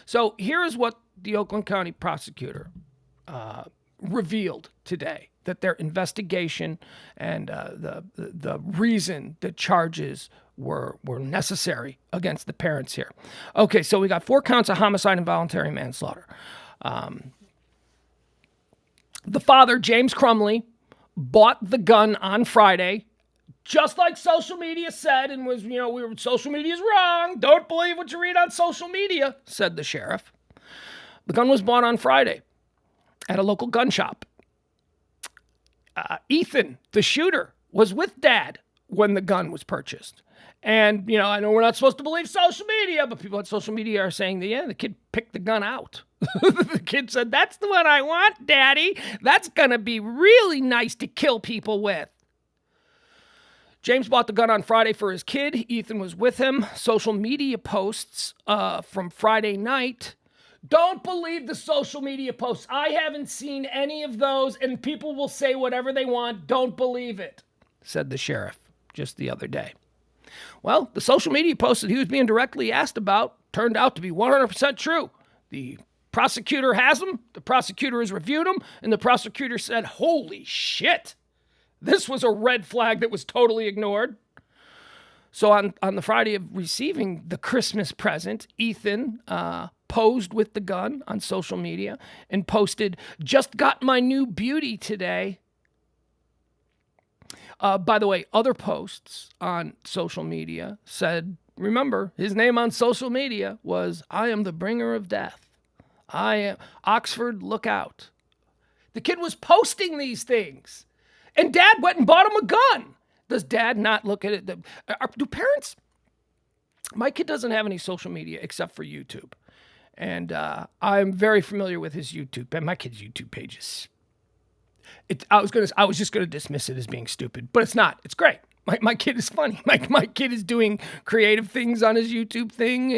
So here is what the Oakland County prosecutor revealed today, that their investigation and the reason the charges were necessary against the parents here. Okay, so we got 4 counts of homicide and voluntary manslaughter. The father, James Crumbley, bought the gun on Friday, just like social media said, and was, social media is wrong. Don't believe what you read on social media, said the sheriff. The gun was bought on Friday at a local gun shop. Ethan, the shooter, was with Dad when the gun was purchased. And, I know we're not supposed to believe social media, but people on social media are saying that, the kid picked the gun out. The kid said, that's the one I want, Daddy. That's going to be really nice to kill people with. James bought the gun on Friday for his kid. Ethan was with him. Social media posts from Friday night. Don't believe the social media posts. I haven't seen any of those, and people will say whatever they want. Don't believe it, said the sheriff just the other day. Well, the social media posts that he was being directly asked about turned out to be 100% true. The prosecutor has them, the prosecutor has reviewed them, and the prosecutor said, holy shit, this was a red flag that was totally ignored. So on the Friday of receiving the Christmas present, Ethan posed with the gun on social media and posted, just got my new beauty today. By the way, other posts on social media said, remember, his name on social media was, I am the bringer of death. I am Oxford, look out. The kid was posting these things, and Dad went and bought him a gun. Does Dad not look at it? Do parents? My kid doesn't have any social media except for YouTube. And I'm very familiar with his YouTube. And my kid's YouTube page is... I was just gonna dismiss it as being stupid, but it's not. It's great. My kid is funny. My kid is doing creative things on his YouTube thing.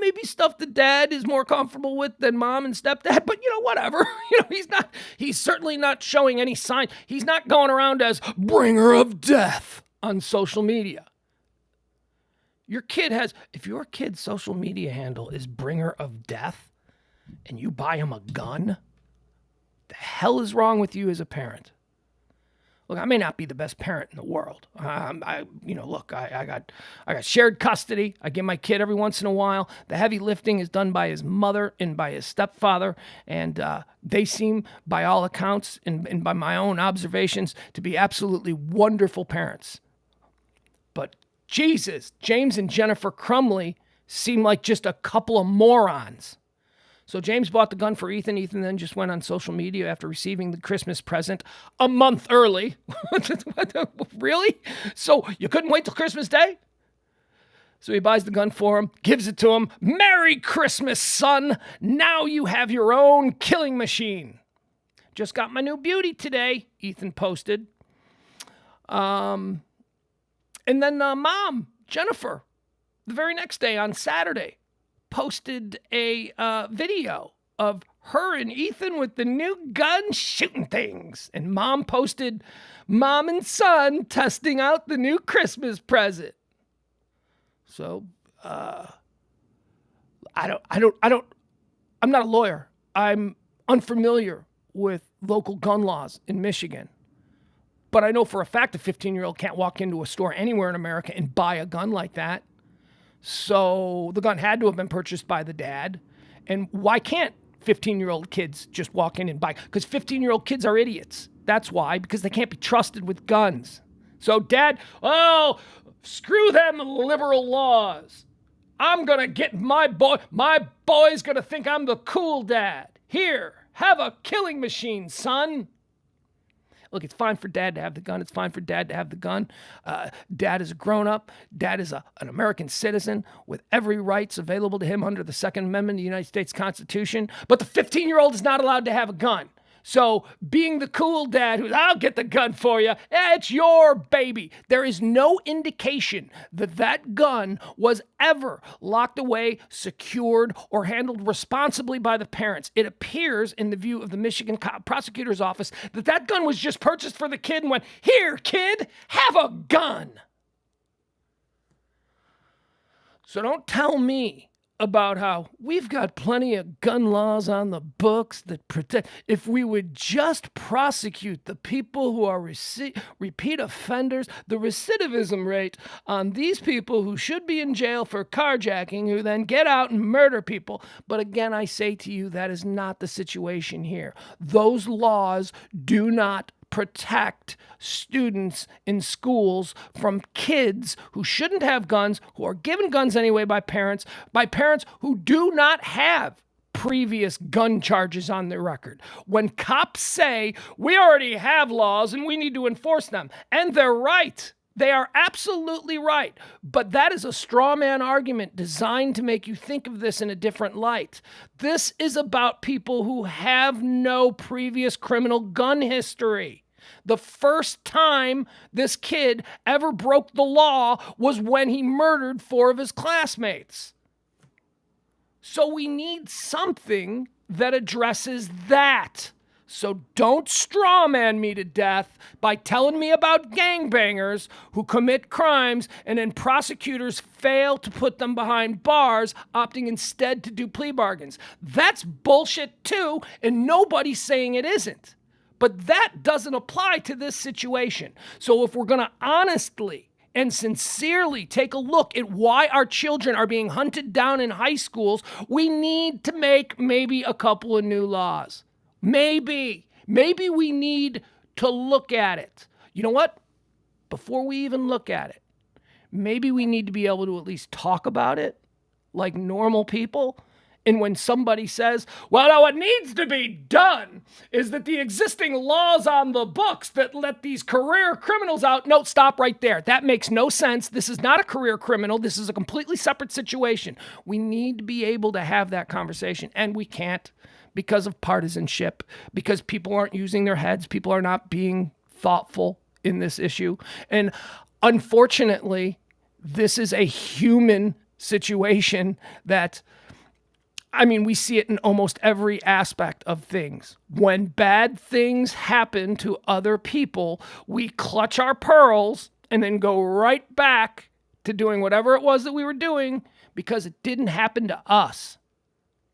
Maybe stuff that Dad is more comfortable with than Mom and Stepdad. But whatever. He's certainly not showing any sign. He's not going around as bringer of death on social media. If your kid's social media handle is bringer of death, and you buy him a gun, the hell is wrong with you as a parent? Look, I may not be the best parent in the world. I got shared custody. I give my kid every once in a while. The heavy lifting is done by his mother and by his stepfather, and they seem, by all accounts and by my own observations, to be absolutely wonderful parents. But Jesus, James and Jennifer Crumbley seem like just a couple of morons. So James bought the gun for Ethan. Ethan then just went on social media after receiving the Christmas present a month early. Really? So you couldn't wait till Christmas Day? So he buys the gun for him, gives it to him. Merry Christmas, son. Now you have your own killing machine. Just got my new beauty today, Ethan posted. And then mom, Jennifer, the very next day on Saturday, posted a video of her and Ethan with the new gun shooting things. And mom posted mom and son testing out the new Christmas present. So, I'm not a lawyer. I'm unfamiliar with local gun laws in Michigan. But I know for a fact a 15-year-old can't walk into a store anywhere in America and buy a gun like that. So the gun had to have been purchased by the dad. And why can't 15-year-old kids just walk in and buy? Because 15-year-old kids are idiots. That's why, because they can't be trusted with guns. So dad, screw them liberal laws. I'm going to get my boy's going to think I'm the cool dad. Here, have a killing machine, son. Look, it's fine for dad to have the gun. It's fine for dad to have the gun. Dad is a grown-up. Dad is an American citizen with every rights available to him under the Second Amendment of the United States Constitution. But the 15-year-old is not allowed to have a gun. So being the cool dad who's, I'll get the gun for you, it's your baby. There is no indication that that gun was ever locked away, secured, or handled responsibly by the parents. It appears in the view of the Michigan prosecutor's office that that gun was just purchased for the kid and went, here, kid, have a gun. So don't tell me about how we've got plenty of gun laws on the books that protect. If we would just prosecute the people who are repeat offenders, the recidivism rate on these people who should be in jail for carjacking, who then get out and murder people. But again, I say to you, that is not the situation here. Those laws do not protect students in schools from kids who shouldn't have guns, who are given guns anyway by parents who do not have previous gun charges on their record. When cops say, we already have laws and we need to enforce them, and they're right. They are absolutely right. But that is a straw man argument designed to make you think of this in a different light. This is about people who have no previous criminal gun history. The first time this kid ever broke the law was when he murdered 4 of his classmates. So we need something that addresses that. So don't strawman me to death by telling me about gangbangers who commit crimes and then prosecutors fail to put them behind bars, opting instead to do plea bargains. That's bullshit too, and nobody's saying it isn't. But that doesn't apply to this situation. So if we're going to honestly and sincerely take a look at why our children are being hunted down in high schools, we need to make maybe a couple of new laws. Maybe we need to look at it. You know what? Before we even look at it, maybe we need to be able to at least talk about it like normal people. And when somebody says, well, now what needs to be done is that the existing laws on the books that let these career criminals out, no, stop right there. That makes no sense. This is not a career criminal. This is a completely separate situation. We need to be able to have that conversation, and we can't because of partisanship, because people aren't using their heads. People are not being thoughtful in this issue. And unfortunately, this is a human situation that, we see it in almost every aspect of things. When bad things happen to other people, we clutch our pearls and then go right back to doing whatever it was that we were doing because it didn't happen to us.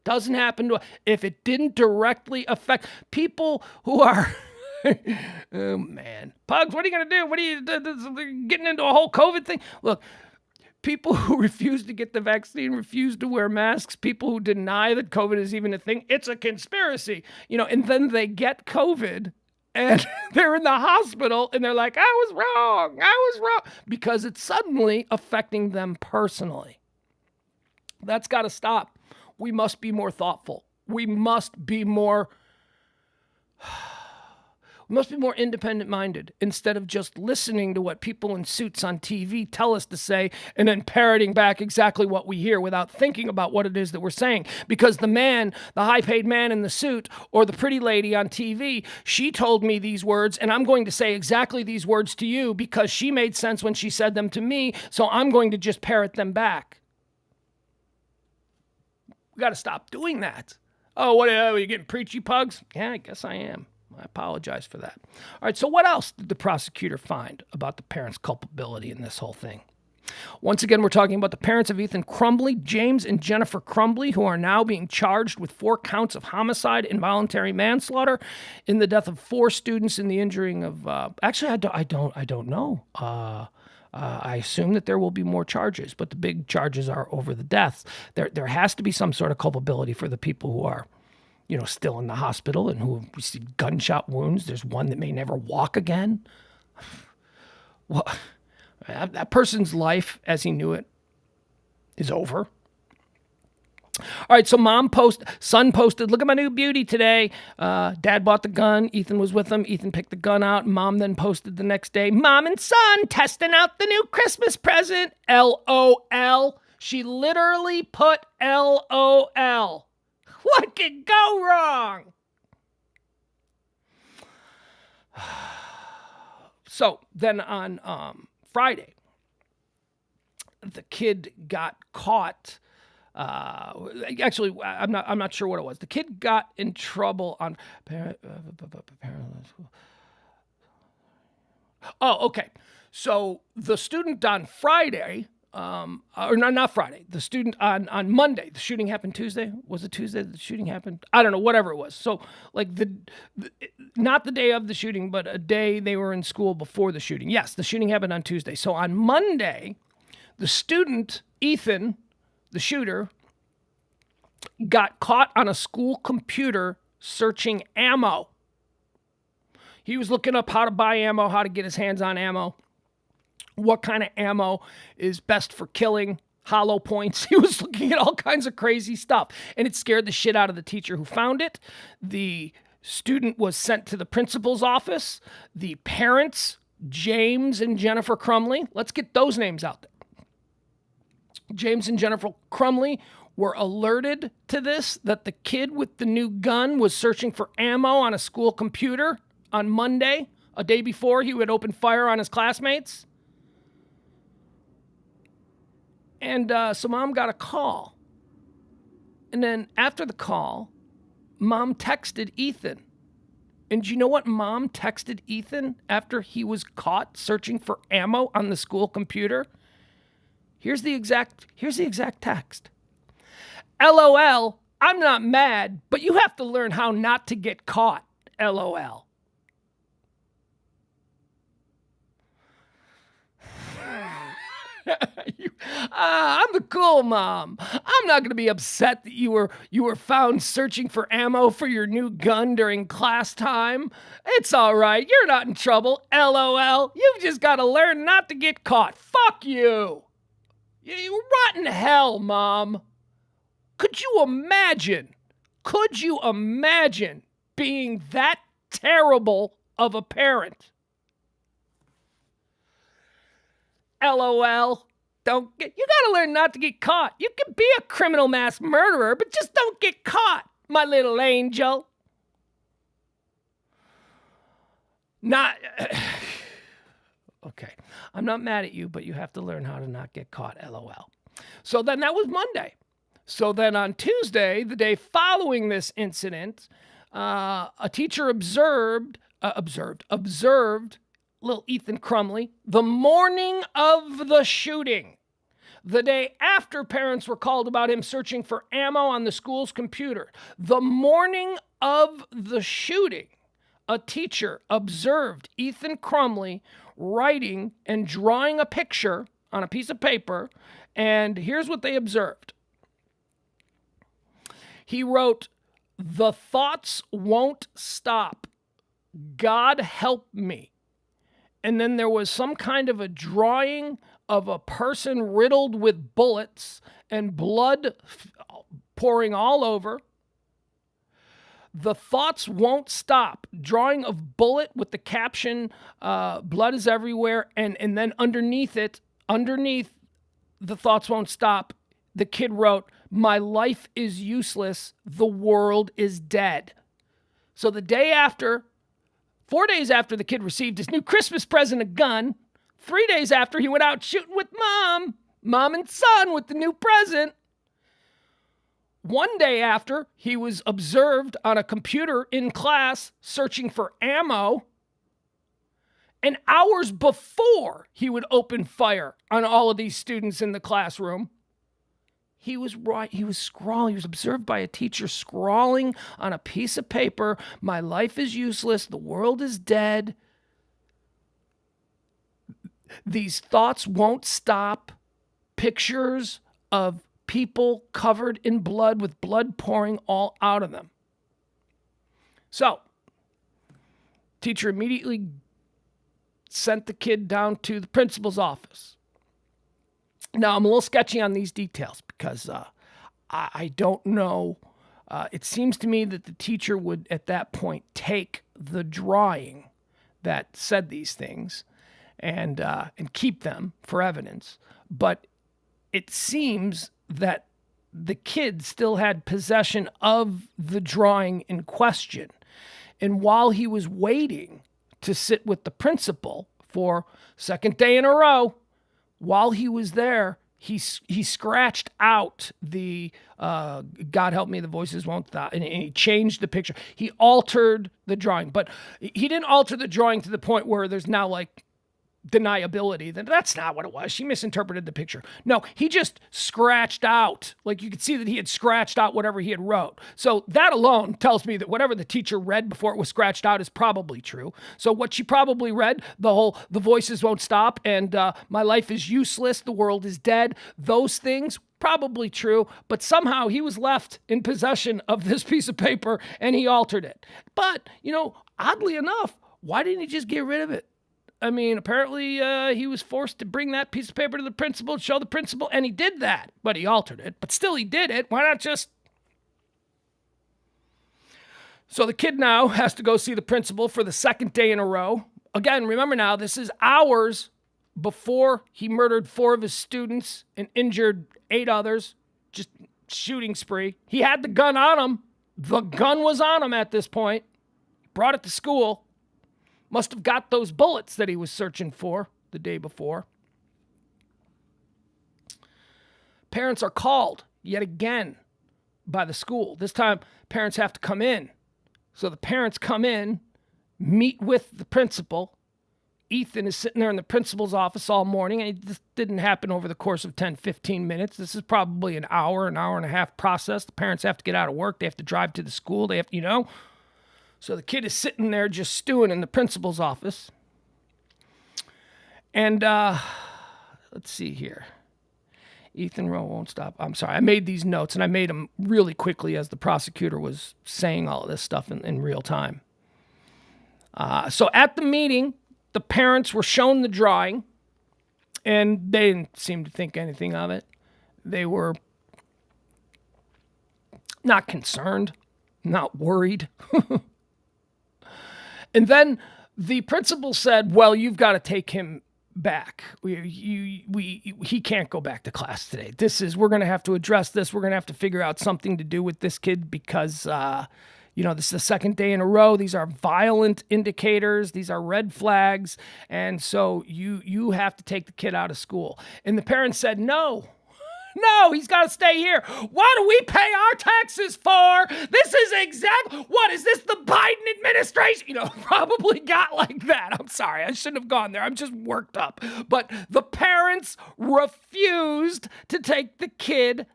Doesn't happen to us. If it didn't directly affect people who are... oh, man. Pugs, what are you going to do? What are you getting into a whole COVID thing? Look, people who refuse to get the vaccine, refuse to wear masks, people who deny that COVID is even a thing, it's a conspiracy. And then they get COVID and they're in the hospital and they're like, I was wrong, because it's suddenly affecting them personally. That's got to stop. We must be more thoughtful. We must be more We must be more independent-minded instead of just listening to what people in suits on TV tell us to say and then parroting back exactly what we hear without thinking about what it is that we're saying. Because the man, the high-paid man in the suit, or the pretty lady on TV, she told me these words, and I'm going to say exactly these words to you because she made sense when she said them to me, so I'm going to just parrot them back. We got to stop doing that. Oh, what are you getting preachy, Pugs? Yeah, I guess I am. I apologize for that. All right, so what else did the prosecutor find about the parents' culpability in this whole thing? Once again, we're talking about the parents of Ethan Crumbley, James and Jennifer Crumbley, who are now being charged with 4 counts of homicide, involuntary manslaughter, in the death of 4 students and the injuring of. Actually, I don't know. I assume that there will be more charges, but the big charges are over the deaths. There has to be some sort of culpability for the people who are, still in the hospital and who have received gunshot wounds. There's one that may never walk again. Well, that person's life, as he knew it, is over. All right, so son posted, look at my new beauty today. Dad bought the gun. Ethan was with him. Ethan picked the gun out. Mom then posted the next day, Mom and son testing out the new Christmas present. LOL. She literally put LOL. What could go wrong? So then on Friday, the kid got caught. Actually, I'm not sure what it was. The kid got in trouble on. Oh, okay. So the student on Friday. Or not Friday, the student on Monday, the shooting happened Tuesday. Was it Tuesday that the shooting happened? I don't know, whatever it was. So like not the day of the shooting, but a day they were in school before the shooting. Yes, the shooting happened on Tuesday. So on Monday, the student, Ethan, the shooter, got caught on a school computer searching ammo. He was looking up how to buy ammo, how to get his hands on ammo. What kind of ammo is best for killing hollow points. He was looking at all kinds of crazy stuff, and it scared the shit out of the teacher who found it. The student was sent to the principal's office. The parents, James and Jennifer Crumbley, let's get those names out there. James and Jennifer Crumbley were alerted to this, that the kid with the new gun was searching for ammo on a school computer on Monday, a day before he would open fire on his classmates. And so Mom got a call. And then after the call, Mom texted Ethan. And do you know what Mom texted Ethan after he was caught searching for ammo on the school computer? Here's the exact text. LOL, I'm not mad, but you have to learn how not to get caught. LOL. I'm the cool mom. I'm not going to be upset that you were found searching for ammo for your new gun during class time. It's all right. You're not in trouble. LOL. You've just got to learn not to get caught. Fuck you. You rot in hell, Mom. Could you imagine being that terrible of a parent? LOL. You gotta learn not to get caught. You can be a criminal mass murderer, but just don't get caught, my little angel. Okay. I'm not mad at you, but you have to learn how to not get caught, LOL. So then that was Monday. So then on Tuesday, the day following this incident, a teacher observed little Ethan Crumbley the morning of the shooting. The day after parents were called about him searching for ammo on the school's computer. The morning of the shooting, a teacher observed Ethan Crumbley writing and drawing a picture on a piece of paper, and here's what they observed. He wrote, "The thoughts won't stop. God help me." And then there was some kind of a drawing of a person riddled with bullets and blood pouring all over. The thoughts won't stop. Drawing of bullet with the caption, blood is everywhere. And then underneath the thoughts won't stop, the kid wrote, my life is useless. The world is dead. So the day after, 4 days after the kid received his new Christmas present, a gun, 3 days after he went out shooting with mom and son with the new present. 1 day after, he was observed on a computer in class searching for ammo. And hours before he would open fire on all of these students in the classroom, he was scrawling. He was observed by a teacher scrawling on a piece of paper, my life is useless, the world is dead. These thoughts won't stop. Pictures of people covered in blood with blood pouring all out of them. So, teacher immediately sent the kid down to the principal's office. Now, I'm a little sketchy on these details because I don't know. It seems to me that the teacher would, at that point, take the drawing that said these things and keep them for evidence. But it seems that the kid still had possession of the drawing in question. And while he was waiting to sit with the principal for second day in a row, while he was there, he scratched out the, God help me, the voices won't stop, and he changed the picture. He altered the drawing, but he didn't alter the drawing to the point where there's now like deniability. That's not what it was. She misinterpreted the picture. No, he just scratched out. Like you could see that he had scratched out whatever he had wrote. So that alone tells me that whatever the teacher read before it was scratched out is probably true. So what she probably read, the voices won't stop and my life is useless, the world is dead, those things, probably true, but somehow he was left in possession of this piece of paper and he altered it. But, oddly enough, why didn't he just get rid of it? I mean, apparently he was forced to bring that piece of paper to the principal, show the principal, and he did that. But he altered it. But still, he did it. Why not just... So the kid now has to go see the principal for the second day in a row. Again, remember now, this is hours before he murdered 4 of his students and injured 8 others. Just shooting spree. He had the gun on him. The gun was on him at this point. Brought it to school. Must have got those bullets that he was searching for the day before. Parents are called yet again by the school. This time, parents have to come in. So the parents come in, meet with the principal. Ethan is sitting there in the principal's office all morning, and this didn't happen over the course of 10, 15 minutes. This is probably an hour and a half process. The parents have to get out of work. They have to drive to the school. They have to, So the kid is sitting there just stewing in the principal's office. And let's see here. Ethan Rowe won't stop. I'm sorry. I made these notes, and I made them really quickly as the prosecutor was saying all of this stuff in real time. So at the meeting, the parents were shown the drawing, and they didn't seem to think anything of it. They were not concerned, not worried. And then the principal said, well, you've got to take him back. He can't go back to class today. We're going to have to address this. We're going to have to figure out something to do with this kid because, this is the second day in a row. These are violent indicators. These are red flags. And so you have to take the kid out of school. And the parents said, no, he's got to stay here. What do we pay our taxes for? This is what is this, the Biden administration? Probably got like that. I'm sorry, I shouldn't have gone there. I'm just worked up. But the parents refused to take the kid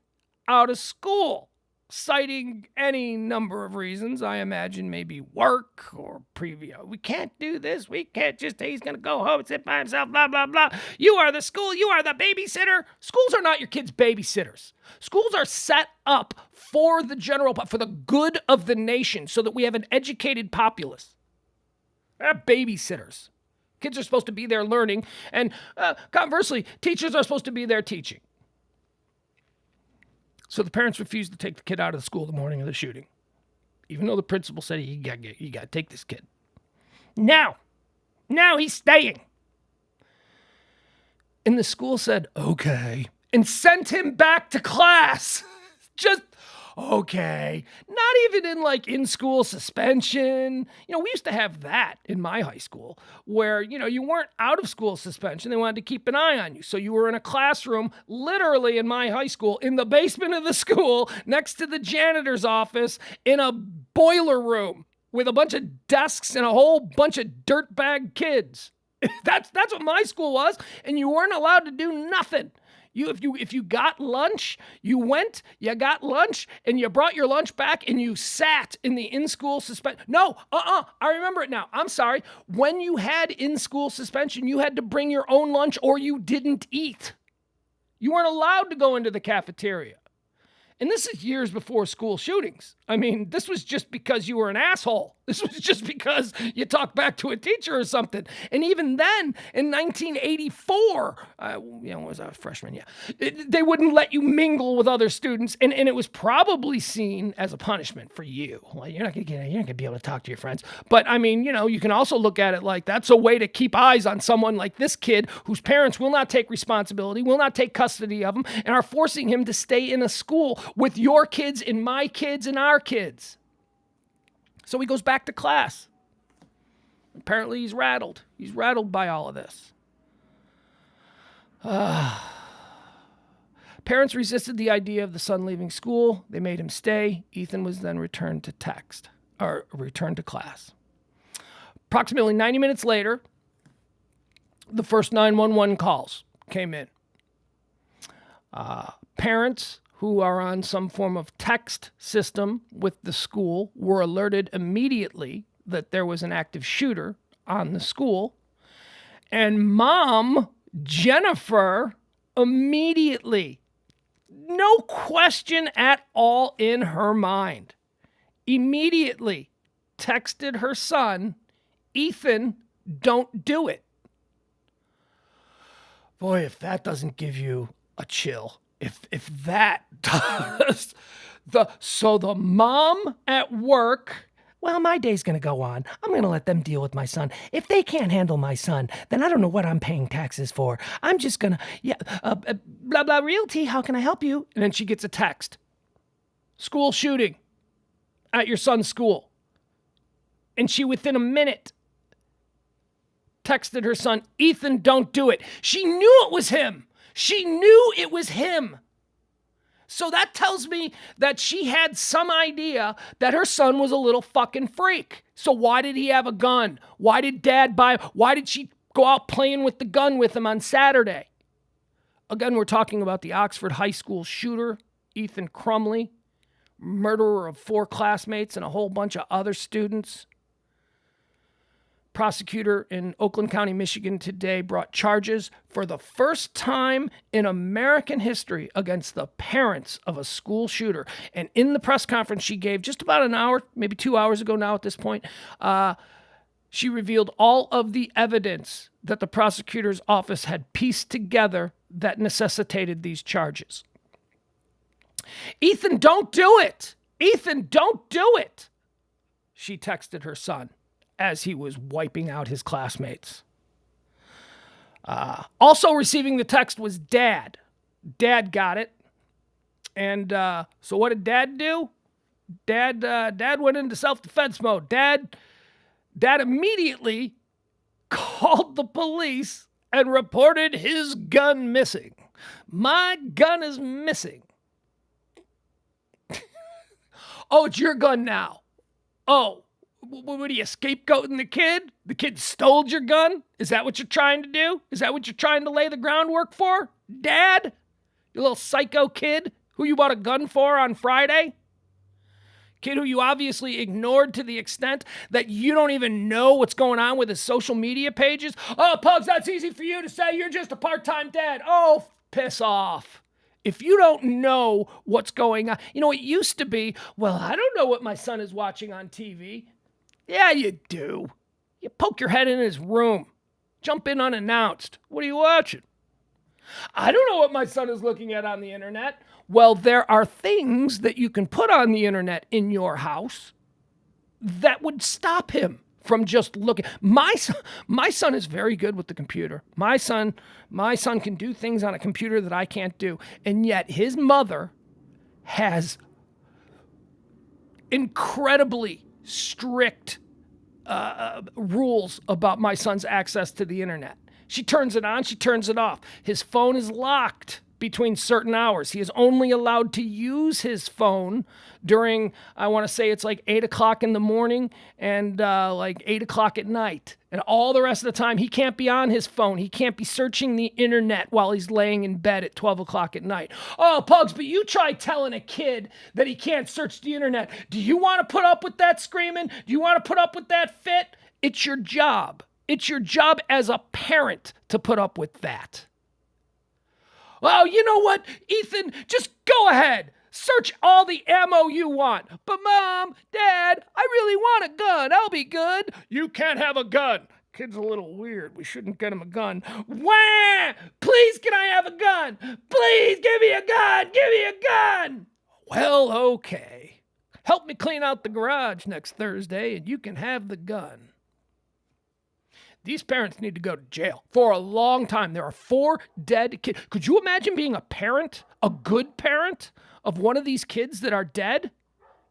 out of school, citing any number of reasons. I imagine maybe work or previous. We can't do this. We can't just, he's going to go home and sit by himself, blah, blah, blah. You are the school. You are the babysitter. Schools are not your kids' babysitters. Schools are set up for for the good of the nation so that we have an educated populace. They're not babysitters. Kids are supposed to be there learning. And conversely, teachers are supposed to be there teaching. So the parents refused to take the kid out of the school the morning of the shooting. even though the principal said you got to take this kid. Now he's staying. And the school said, okay, and sent him back to class. Just, okay. Not even in like in-school suspension. We used to have that in my high school where, you weren't out of school suspension. They wanted to keep an eye on you. So you were in a classroom, literally in my high school, in the basement of the school, next to the janitor's office, in a boiler room with a bunch of desks and a whole bunch of dirtbag kids. That's what my school was, and you weren't allowed to do nothing. If you got lunch, you went, you got lunch, and you brought your lunch back, and you sat in the in-school suspension. No, I remember it now. I'm sorry. When you had in-school suspension, you had to bring your own lunch or you didn't eat. You weren't allowed to go into the cafeteria. And this is years before school shootings. I mean, this was just because you were an asshole. This was just because you talked back to a teacher or something. And even then, in 1984, was I a freshman? Yeah. They wouldn't let you mingle with other students. And it was probably seen as a punishment for you. Like, you're not going to be able to talk to your friends. But I mean, you can also look at it like that's a way to keep eyes on someone like this kid whose parents will not take responsibility, will not take custody of him, and are forcing him to stay in a school with your kids and my kids and our kids. So he goes back to class. Apparently he's rattled. He's rattled by all of this. Parents resisted the idea of the son leaving school. They made him stay. Ethan was then returned to class. Approximately 90 minutes later, the first 911 calls came in. Parents who are on some form of text system with the school were alerted immediately that there was an active shooter on the school. And mom, Jennifer, immediately, no question at all in her mind, immediately texted her son, Ethan, don't do it. Boy, if that doesn't give you a chill. If that does, the mom at work, well, my day's going to go on. I'm going to let them deal with my son. If they can't handle my son, then I don't know what I'm paying taxes for. I'm just going to, blah, blah, realty, how can I help you? And then she gets a text. School shooting at your son's school. And she, within a minute, texted her son, Ethan, don't do it. She knew it was him. She knew it was him. So that tells me that she had some idea that her son was a little fucking freak. So why did he have a gun? Why did she go out playing with the gun with him on Saturday? Again, we're talking about the Oxford High School shooter, Ethan Crumley, murderer of 4 classmates and a whole bunch of other students. Prosecutor in Oakland County, Michigan today brought charges for the first time in American history against the parents of a school shooter. And in the press conference she gave just about an hour, maybe 2 hours ago now at this point, she revealed all of the evidence that the prosecutor's office had pieced together that necessitated these charges. Ethan, don't do it. Ethan, don't do it. She texted her son as he was wiping out his classmates. Also receiving the text was Dad. Dad got it. And so what did Dad do? Dad went into self-defense mode. Dad immediately called the police and reported his gun missing. My gun is missing. Oh, it's your gun now. Oh. What are you, scapegoating the kid? The kid stole your gun? Is that what you're trying to do? Is that what you're trying to lay the groundwork for? Dad? You little psycho kid who you bought a gun for on Friday? Kid who you obviously ignored to the extent that you don't even know what's going on with his social media pages? Oh, Pugs, that's easy for you to say. You're just a part-time dad. Oh, piss off. If you don't know what's going on, it used to be, well, I don't know what my son is watching on TV. Yeah, you do. You poke your head in his room. Jump in unannounced. What are you watching? I don't know what my son is looking at on the internet. Well, there are things that you can put on the internet in your house that would stop him from just looking. My son is very good with the computer. My son can do things on a computer that I can't do. And yet his mother has incredibly strict rules about my son's access to the internet. She turns it on, she turns it off. His phone is locked between certain hours. He is only allowed to use his phone during, I want to say it's like 8 o'clock in the morning and like 8 o'clock at night. And all the rest of the time, he can't be on his phone. He can't be searching the internet while he's laying in bed at 12 o'clock at night. Oh, Pugs, but you try telling a kid that he can't search the internet. Do you want to put up with that screaming? Do you want to put up with that fit? It's your job. It's your job as a parent to put up with that. Well, you know what, Ethan? Just go ahead. Search all the ammo you want. But Mom, Dad, I really want a gun. I'll be good. You can't have a gun. Kid's a little weird. We shouldn't get him a gun. Wah! Please, can I have a gun? Please, give me a gun. Give me a gun. Well, okay. Help me clean out the garage next Thursday and you can have the gun. These parents need to go to jail for a long time. There are 4 dead kids. Could you imagine being a parent, a good parent of one of these kids that are dead?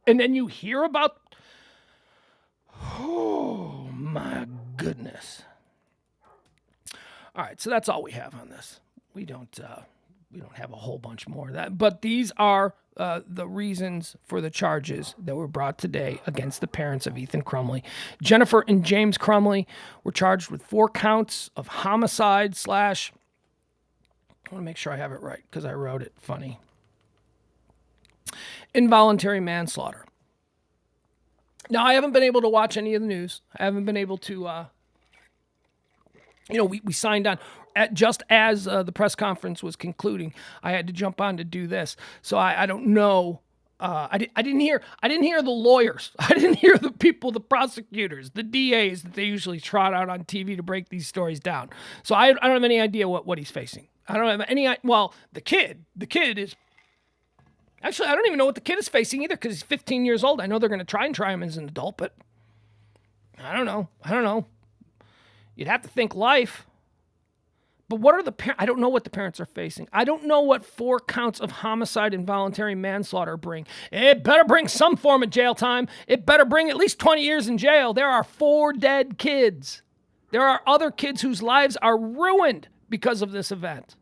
And then you hear about, oh my goodness. All right, so that's all we have on this. We don't have a whole bunch more of that, but these are the reasons for the charges that were brought today against the parents of Ethan Crumley. Jennifer and James Crumley were charged with 4 counts of homicide / I want to make sure I have it right because I wrote it funny. Involuntary manslaughter. Now, I haven't been able to watch any of the news. I haven't been able to, we signed on. Just as the press conference was concluding, I had to jump on to do this. So I don't know. I didn't hear the lawyers. I didn't hear the people, the prosecutors, the DAs that they usually trot out on TV to break these stories down. So I don't have any idea what he's facing. I don't have any. Well, the kid is. Actually, I don't even know what the kid is facing either because he's 15 years old. I know they're going to try him as an adult, but I don't know. You'd have to think life. But what are the parents? I don't know what the parents are facing. I don't know what 4 counts of homicide and voluntary manslaughter bring. It better bring some form of jail time. It better bring at least 20 years in jail. There are 4 dead kids. There are other kids whose lives are ruined because of this event.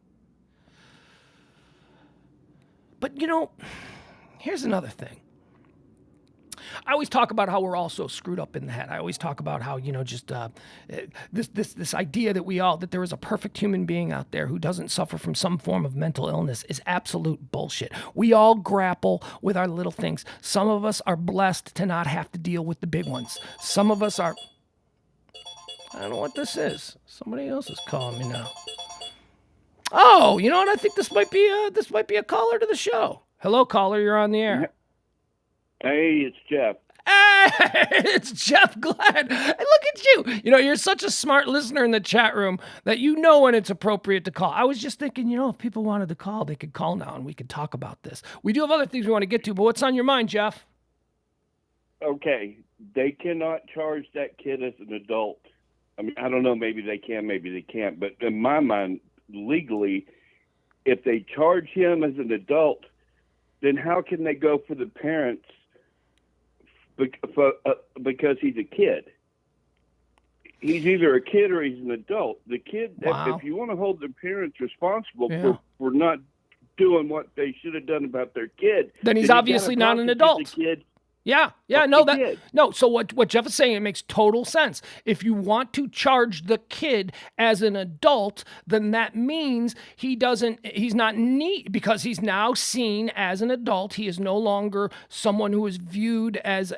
But, here's another thing. I always talk about how we're all so screwed up in the head. I always talk about how, this idea that there is a perfect human being out there who doesn't suffer from some form of mental illness is absolute bullshit. We all grapple with our little things. Some of us are blessed to not have to deal with the big ones. Some of us are, I don't know what this is. Somebody else is calling me now. Oh, you know what? I think this might be a caller to the show. Hello, caller. You're on the air. Hey, it's Jeff. Hey, it's Jeff Glad. Hey, look at you. You're such a smart listener in the chat room that you know when it's appropriate to call. I was just thinking, if people wanted to call, they could call now and we could talk about this. We do have other things we want to get to, but what's on your mind, Jeff? Okay, they cannot charge that kid as an adult. I mean, I don't know, maybe they can, maybe they can't, but in my mind, legally, if they charge him as an adult, then how can they go for the parents because he's a kid? He's either a kid or he's an adult. The kid, wow. If you want to hold the parents responsible for not doing what they should have done about their kid, then he's obviously not an adult. Kid. Yeah, so what Jeff is saying, it makes total sense. If you want to charge the kid as an adult, then that means he's not neat because he's now seen as an adult. He is no longer someone who is viewed as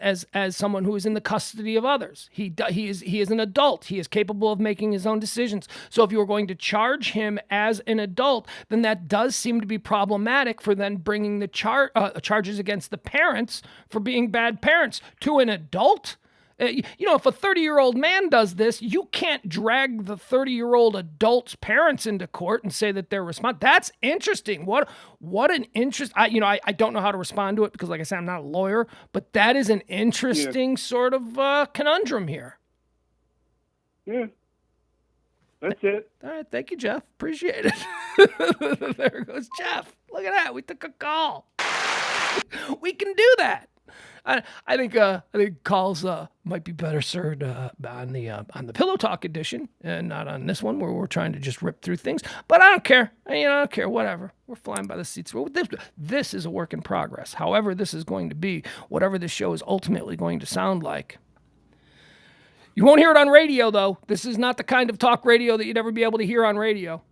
someone who is in the custody of others. He is an adult. He is capable of making his own decisions. So if you were going to charge him as an adult, then that does seem to be problematic for then bringing the charges against the parents for being bad parents to an adult. If a 30-year-oold man does this, you can't drag the 30-year-old adult's parents into court and say that they're responsible. That's interesting. What an interest. I don't know how to respond to it because, like I said, I'm not a lawyer, but that is an interesting sort of conundrum here. Yeah. That's it. All right. Thank you, Jeff. Appreciate it. There goes Jeff. Look at that. We took a call. We can do that. I think calls might be better served on the Pillow Talk edition and not on this one where we're trying to just rip through things. But I don't care. I don't care. Whatever. We're flying by the seats. This is a work in progress. However this is going to be, whatever this show is ultimately going to sound like. You won't hear it on radio, though. This is not the kind of talk radio that you'd ever be able to hear on radio.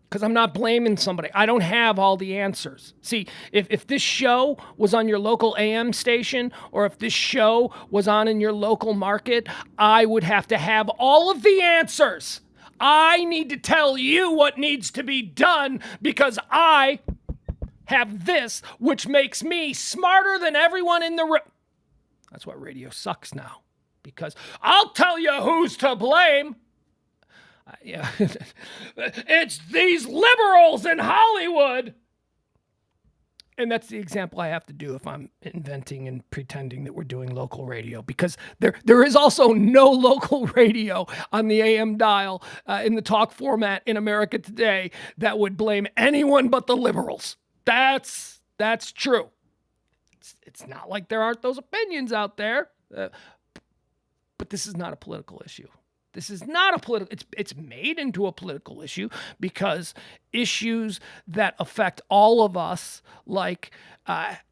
Because I'm not blaming somebody. I don't have all the answers. See, if this show was on your local AM station or if this show was on in your local market, I would have to have all of the answers. I need to tell you what needs to be done because I have this, which makes me smarter than everyone in the room. That's why radio sucks now. Because I'll tell you who's to blame. Yeah, it's these liberals in Hollywood. And that's the example I have to do if I'm inventing and pretending that we're doing local radio, because there is also no local radio on the AM dial in the talk format in America today that would blame anyone but the liberals. That's true. It's not like there aren't those opinions out there, but this is not a political issue. This is not a political, it's made into a political issue because issues that affect all of us, like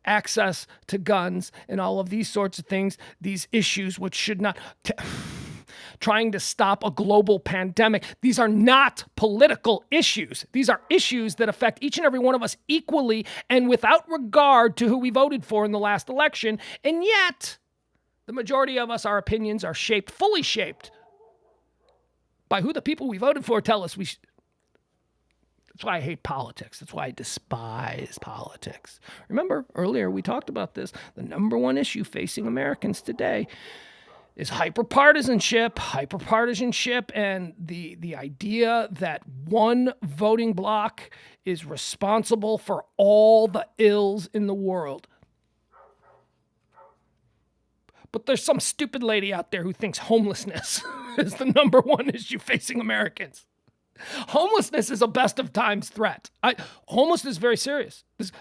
access to guns and all of these sorts of things, these issues which should not, trying to stop a global pandemic, these are not political issues. These are issues that affect each and every one of us equally and without regard to who we voted for in the last election. And yet, the majority of us, our opinions are fully shaped by who the people we voted for tell us That's why I hate politics. That's why I despise politics. Remember, earlier we talked about this. The number one issue facing Americans today is hyperpartisanship, and the idea that one voting bloc is responsible for all the ills in the world. But there's some stupid lady out there who thinks homelessness is the number one issue facing Americans. Homelessness is a best of times threat. Homelessness is very serious. This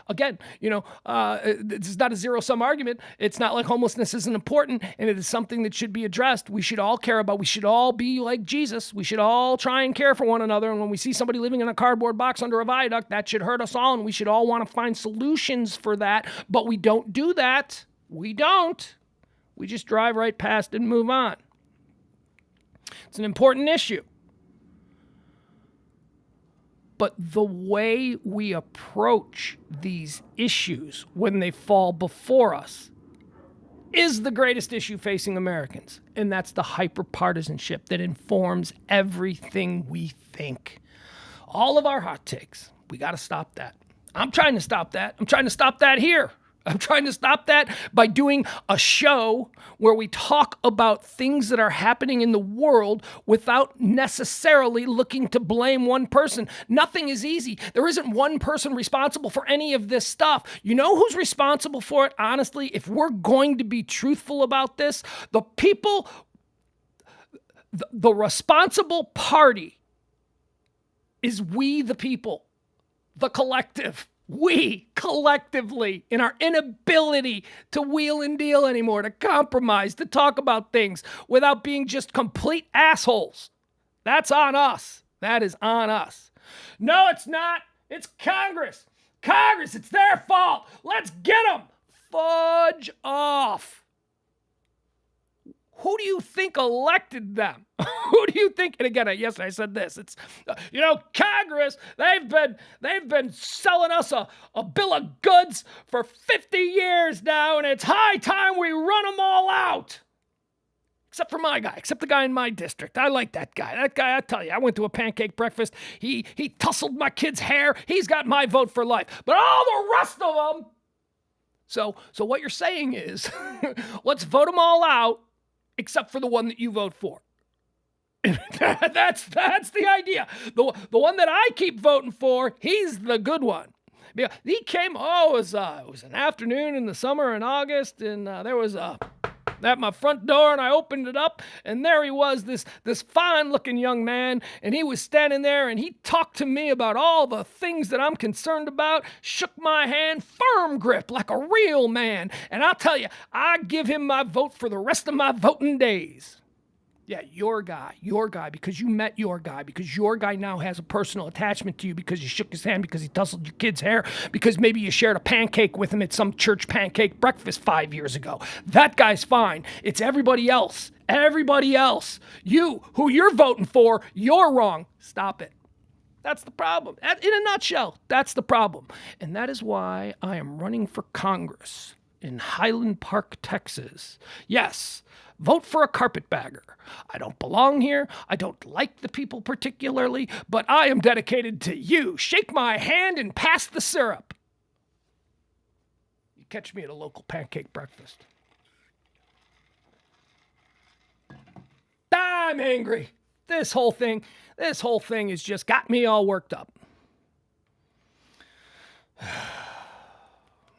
is not a zero-sum argument. It's not like homelessness isn't important, and it is something that should be addressed. We should all care about. We should all be like Jesus. We should all try and care for one another. And when we see somebody living in a cardboard box under a viaduct, that should hurt us all, and we should all want to find solutions for that. But we don't do that. We don't. We just drive right past and move on. It's an important issue. But the way we approach these issues when they fall before us is the greatest issue facing Americans. And that's the hyperpartisanship that informs everything we think. All of our hot takes. We got to stop that. I'm trying to stop that. I'm trying to stop that here. I'm trying to stop that by doing a show where we talk about things that are happening in the world without necessarily looking to blame one person. Nothing is easy. There isn't one person responsible for any of this stuff. You know who's responsible for it? Honestly, if we're going to be truthful about this, the people, the responsible party is we the people, the collective. We collectively, in our inability to wheel and deal anymore, to compromise, to talk about things without being just complete assholes. That's on us. That is on us. No, it's not. It's Congress. Congress, it's their fault. Let's get them. Fudge off. Who do you think elected them? Who do you think? And again, yes, I said this. It's, Congress, they've been selling us a bill of goods for 50 years now, and it's high time we run them all out. Except for my guy, except the guy in my district. I like that guy. That guy, I tell you, I went to a pancake breakfast. He tousled my kid's hair. He's got my vote for life. But all the rest of them So what you're saying is, let's vote them all out, except for the one that you vote for. That's the idea. The one that I keep voting for, he's the good one. He came. It was an afternoon in the summer in August, and there was at my front door, and I opened it up, and there he was, this fine-looking young man, and he was standing there, and he talked to me about all the things that I'm concerned about, shook my hand, firm grip, like a real man, and I'll tell you, I give him my vote for the rest of my voting days. Yeah, your guy, because you met your guy, because your guy now has a personal attachment to you, because you shook his hand, because he tousled your kid's hair, because maybe you shared a pancake with him at some church pancake breakfast 5 years ago. That guy's fine. It's everybody else. Everybody else. You, who you're voting for, you're wrong. Stop it. That's the problem. In a nutshell, that's the problem. And that is why I am running for Congress in Highland Park, Texas. Yes. Vote for a carpetbagger. I don't belong here. I don't like the people particularly, but I am dedicated to you. Shake my hand and pass the syrup. You catch me at a local pancake breakfast. I'm angry. This whole thing has just got me all worked up.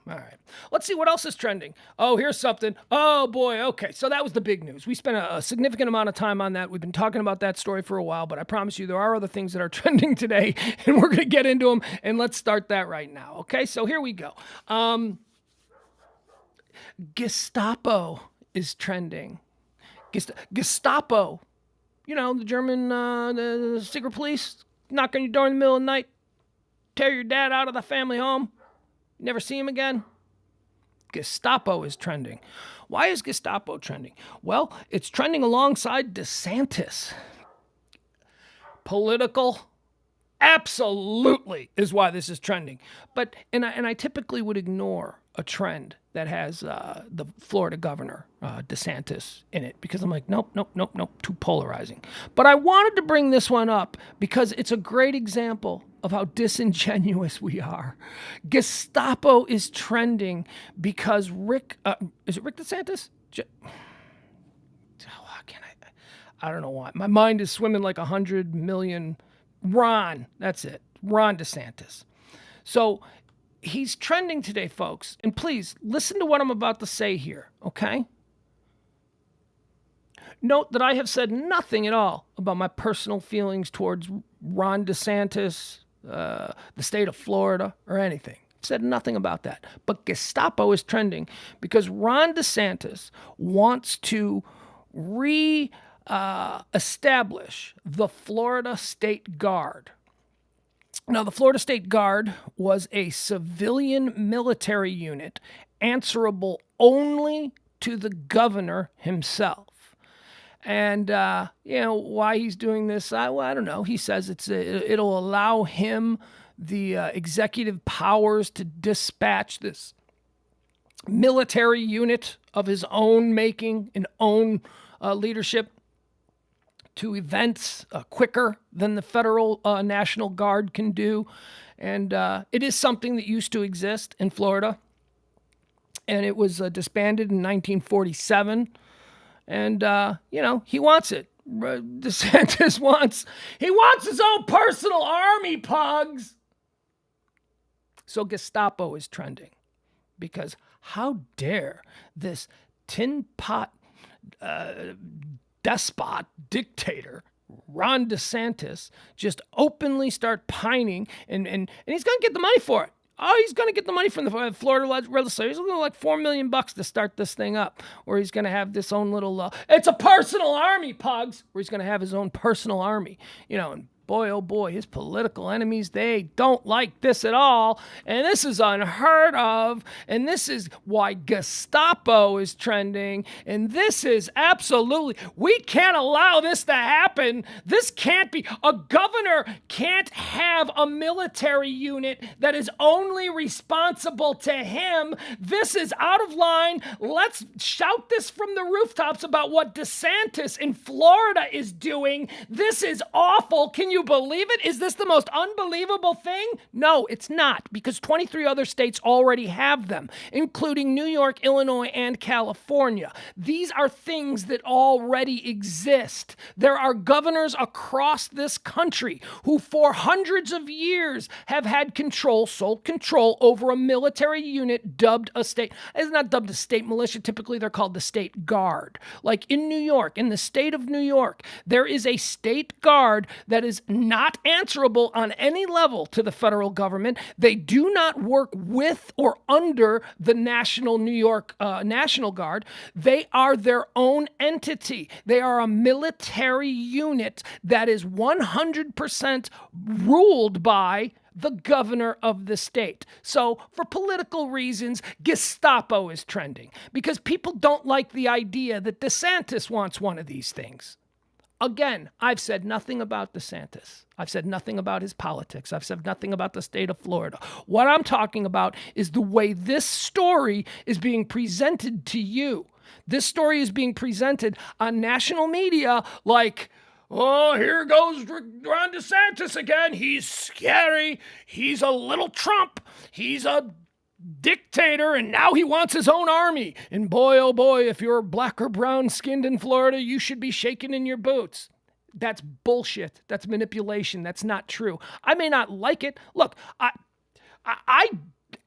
All right. Let's see what else is trending. Oh, here's something. Oh, boy. Okay, so that was the big news. We spent a significant amount of time on that. We've been talking about that story for a while, but I promise you there are other things that are trending today, and we're going to get into them, and let's start that right now. Okay, so here we go. Gestapo is trending. Gestapo, you know, the German the secret police, knock on your door in the middle of the night, tear your dad out of the family home. Never see him again? Gestapo is trending. Why is Gestapo trending? Well, it's trending alongside DeSantis. Political? Absolutely is why this is trending. But, and I typically would ignore a trend that has the Florida governor, DeSantis, in it, because I'm like, nope, too polarizing. But I wanted to bring this one up because it's a great example of how disingenuous we are. Gestapo is trending because is it Rick DeSantis? How can I don't know why. My mind is swimming like 100 million. Ron, that's it. Ron DeSantis. So he's trending today, folks. And please, listen to what I'm about to say here, okay? Note that I have said nothing at all about my personal feelings towards Ron DeSantis, the state of Florida, or anything. I've said nothing about that. But Gestapo is trending because Ron DeSantis wants to establish the Florida State Guard. Now, the Florida State Guard was a civilian military unit answerable only to the governor himself. And, why he's doing this, I don't know. He says it'll allow him the executive powers to dispatch this military unit of his own making and own leadership to events quicker than the federal National Guard can do. And it is something that used to exist in Florida. And it was disbanded in 1947. And, he wants it. DeSantis wants his own personal army, Pugs. So Gestapo is trending because how dare this tin pot despot, dictator, Ron DeSantis, just openly start pining, and he's going to get the money for it. Oh, he's going to get the money from the Florida legislature. He's going to like $4 million to start this thing up, or he's going to have this own little, it's a personal army, Pugs, where he's going to have his own personal army, and boy, oh boy, his political enemies, they don't like this at all. And this is unheard of. And this is why Gestapo is trending. And this is absolutely, we can't allow this to happen. This can't be, a governor can't have a military unit that is only responsible to him. This is out of line. Let's shout this from the rooftops about what DeSantis in Florida is doing. This is awful. Can you you believe it? Is this the most unbelievable thing? No, it's not, because 23 other states already have them, including New York, Illinois, and California. These are things that already exist. There are governors across this country who for hundreds of years have had sole control over a military unit dubbed a state. It's not dubbed a state militia. Typically, they're called the state guard. Like in New York, in the state of New York, there is a state guard that is not answerable on any level to the federal government. They do not work with or under the national New York National Guard. They are their own entity. They are a military unit that is 100% ruled by the governor of the state. So for political reasons, Gestapo is trending because people don't like the idea that DeSantis wants one of these things. Again, I've said nothing about DeSantis. I've said nothing about his politics. I've said nothing about the state of Florida. What I'm talking about is the way this story is being presented to you. This story is being presented on national media like, oh, here goes Ron DeSantis again. He's scary. He's a little Trump. He's a dictator, and now he wants his own army. And boy, oh boy, if you're black or brown skinned in Florida, you should be shaking in your boots. That's bullshit. That's manipulation. That's not true. I may not like it. Look, I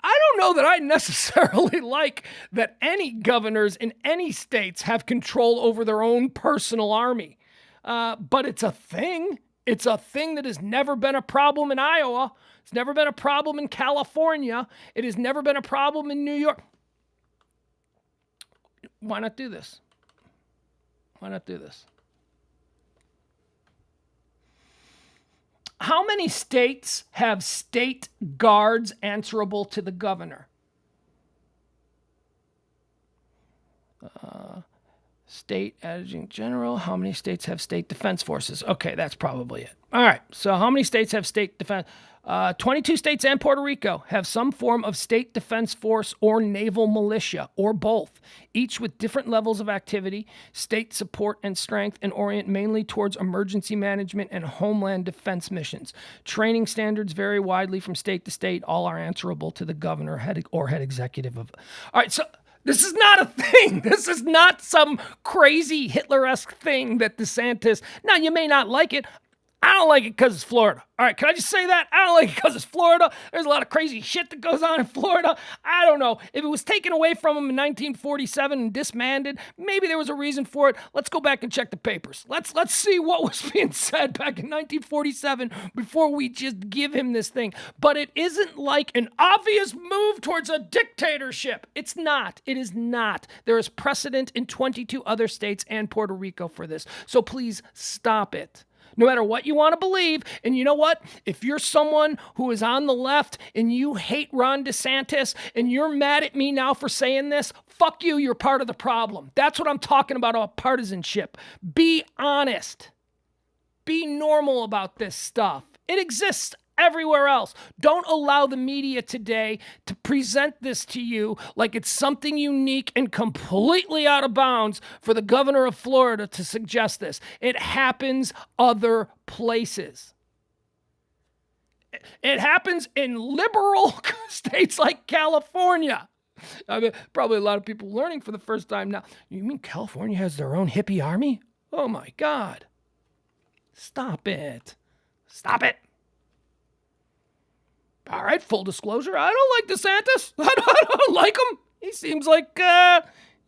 don't know that I necessarily like that any governors in any states have control over their own personal army. But it's a thing. It's a thing that has never been a problem in Iowa. It's never been a problem in California. It has never been a problem in New York. Why not do this? Why not do this? How many states have state guards answerable to the governor? State Adjutant General. How many states have state defense forces? Okay, that's probably it. All right, so how many states have state defense? 22 states and Puerto Rico have some form of state defense force or naval militia, or both, each with different levels of activity, state support and strength, and orient mainly towards emergency management and homeland defense missions. Training standards vary widely from state to state. All are answerable to the governor head executive of. All right, so this is not a thing. This is not some crazy Hitler-esque thing that DeSantis. Now, you may not like it. I don't like it because it's Florida. All right, can I just say that? I don't like it because it's Florida. There's a lot of crazy shit that goes on in Florida. I don't know. If it was taken away from them in 1947 and disbanded, maybe there was a reason for it. Let's go back and check the papers. Let's see what was being said back in 1947 before we just give him this thing. But it isn't like an obvious move towards a dictatorship. It's not. It is not. There is precedent in 22 other states and Puerto Rico for this. So please stop it. No matter what you want to believe, and you know what? If you're someone who is on the left and you hate Ron DeSantis and you're mad at me now for saying this, fuck you, you're part of the problem. That's what I'm talking about partisanship. Be honest. Be normal about this stuff. It exists everywhere else. Don't allow the media today to present this to you like it's something unique and completely out of bounds for the governor of Florida to suggest this. It happens other places. It happens in liberal states like California. I mean, probably a lot of people learning for the first time now. You mean California has their own hippie army? Oh my God. Stop it. Stop it. All right, full disclosure, I don't like DeSantis. I don't like him. He seems like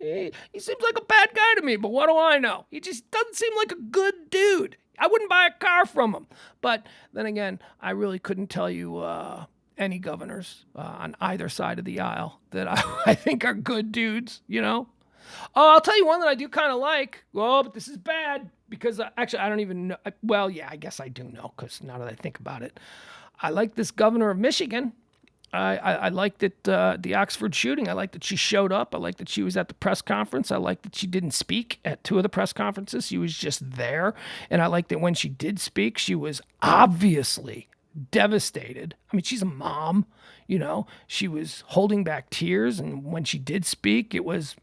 he seems like a bad guy to me, but what do I know? He just doesn't seem like a good dude. I wouldn't buy a car from him. But then again, I really couldn't tell you any governors on either side of the aisle that I think are good dudes, you know? Oh, I'll tell you one that I do kind of like. Well, but this is bad because actually I don't even know. Well, yeah, I guess I do know because now that I think about it. I like this governor of Michigan. I like that the Oxford shooting. I like that she showed up. I like that she was at the press conference. I like that she didn't speak at 2 of the press conferences. She was just there. And I like that when she did speak, she was obviously devastated. I mean, she's a mom, you know. She was holding back tears. And when she did speak, it was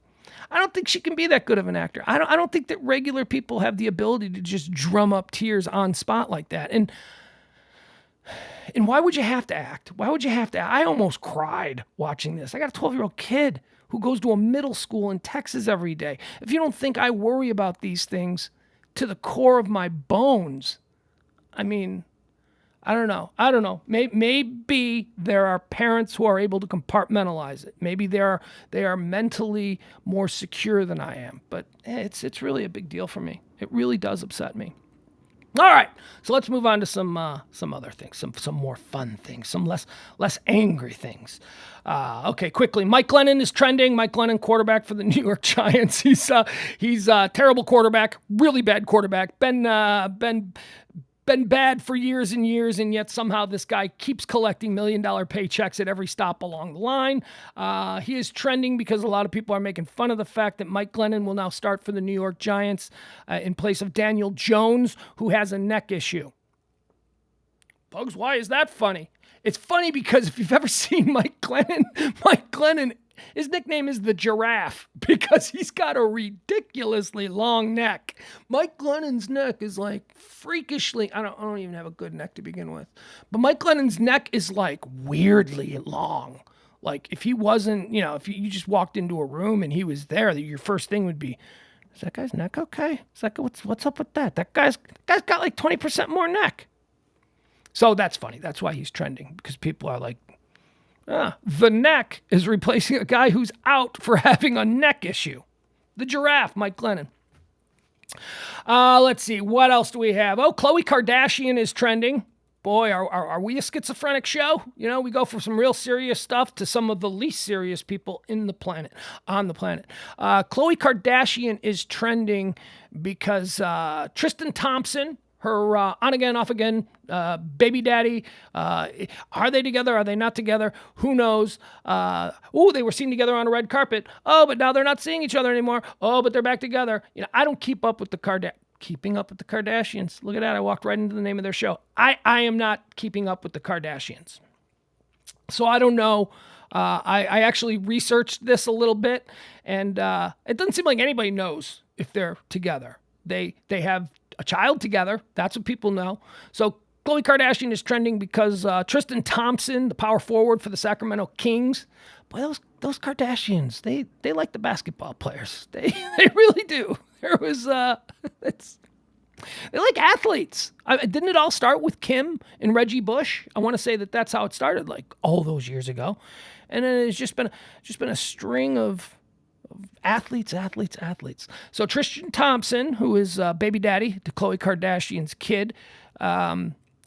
I don't think she can be that good of an actor. I don't think that regular people have the ability to just drum up tears on spot like that. And why would you have to act? Why would you have to? I almost cried watching this. I got a 12-year-old kid who goes to a middle school in Texas every day. If you don't think I worry about these things to the core of my bones, I mean, I don't know. Maybe there are parents who are able to compartmentalize it. Maybe they are mentally more secure than I am. But it's really a big deal for me. It really does upset me. All right, so let's move on to some other things, some more fun things, some less angry things. Okay, quickly, Mike Glennon is trending. Mike Glennon, quarterback for the New York Giants. He's a terrible quarterback, really bad quarterback. Been bad for years and years, and yet somehow this guy keeps collecting $1 million paychecks at every stop along the line. He is trending because a lot of people are making fun of the fact that Mike Glennon will now start for the New York Giants in place of Daniel Jones, who has a neck issue. Pugs, why is that funny? It's funny because if you've ever seen Mike Glennon, his nickname is the Giraffe because he's got a ridiculously long neck. Mike Glennon's neck is like freakishly, I don't even have a good neck to begin with, but Mike Glennon's neck is like weirdly long. Like if he wasn't, if you just walked into a room and he was there, your first thing would be, is that guy's neck okay? It's like, what's up with that? That guy's got like 20% more neck. So that's funny. That's why he's trending, because people are like, the neck is replacing a guy who's out for having a neck issue. The Giraffe, Mike Glennon. Let's see. What else do we have? Oh, Khloe Kardashian is trending. Boy, are we a schizophrenic show? We go from some real serious stuff to some of the least serious people on the planet. Khloe Kardashian is trending because Tristan Thompson, her on-again, off-again baby daddy. Are they together? Are they not together? Who knows? They were seen together on a red carpet. Oh, but now they're not seeing each other anymore. Oh, but they're back together. I don't keep up with keeping up with the Kardashians. Look at that. I walked right into the name of their show. I am not keeping up with the Kardashians. So I don't know. I actually researched this a little bit, and it doesn't seem like anybody knows if they're together. They have a child together. That's what people know. So Khloe Kardashian is trending because Tristan Thompson, the power forward for the Sacramento Kings, boy, those Kardashians, they like the basketball players. They really do. They like athletes. Didn't it all start with Kim and Reggie Bush? I want to say that's how it started, like all those years ago, and then it's just been a string of athletes. So Tristan Thompson, who is baby daddy to Khloe Kardashian's kid,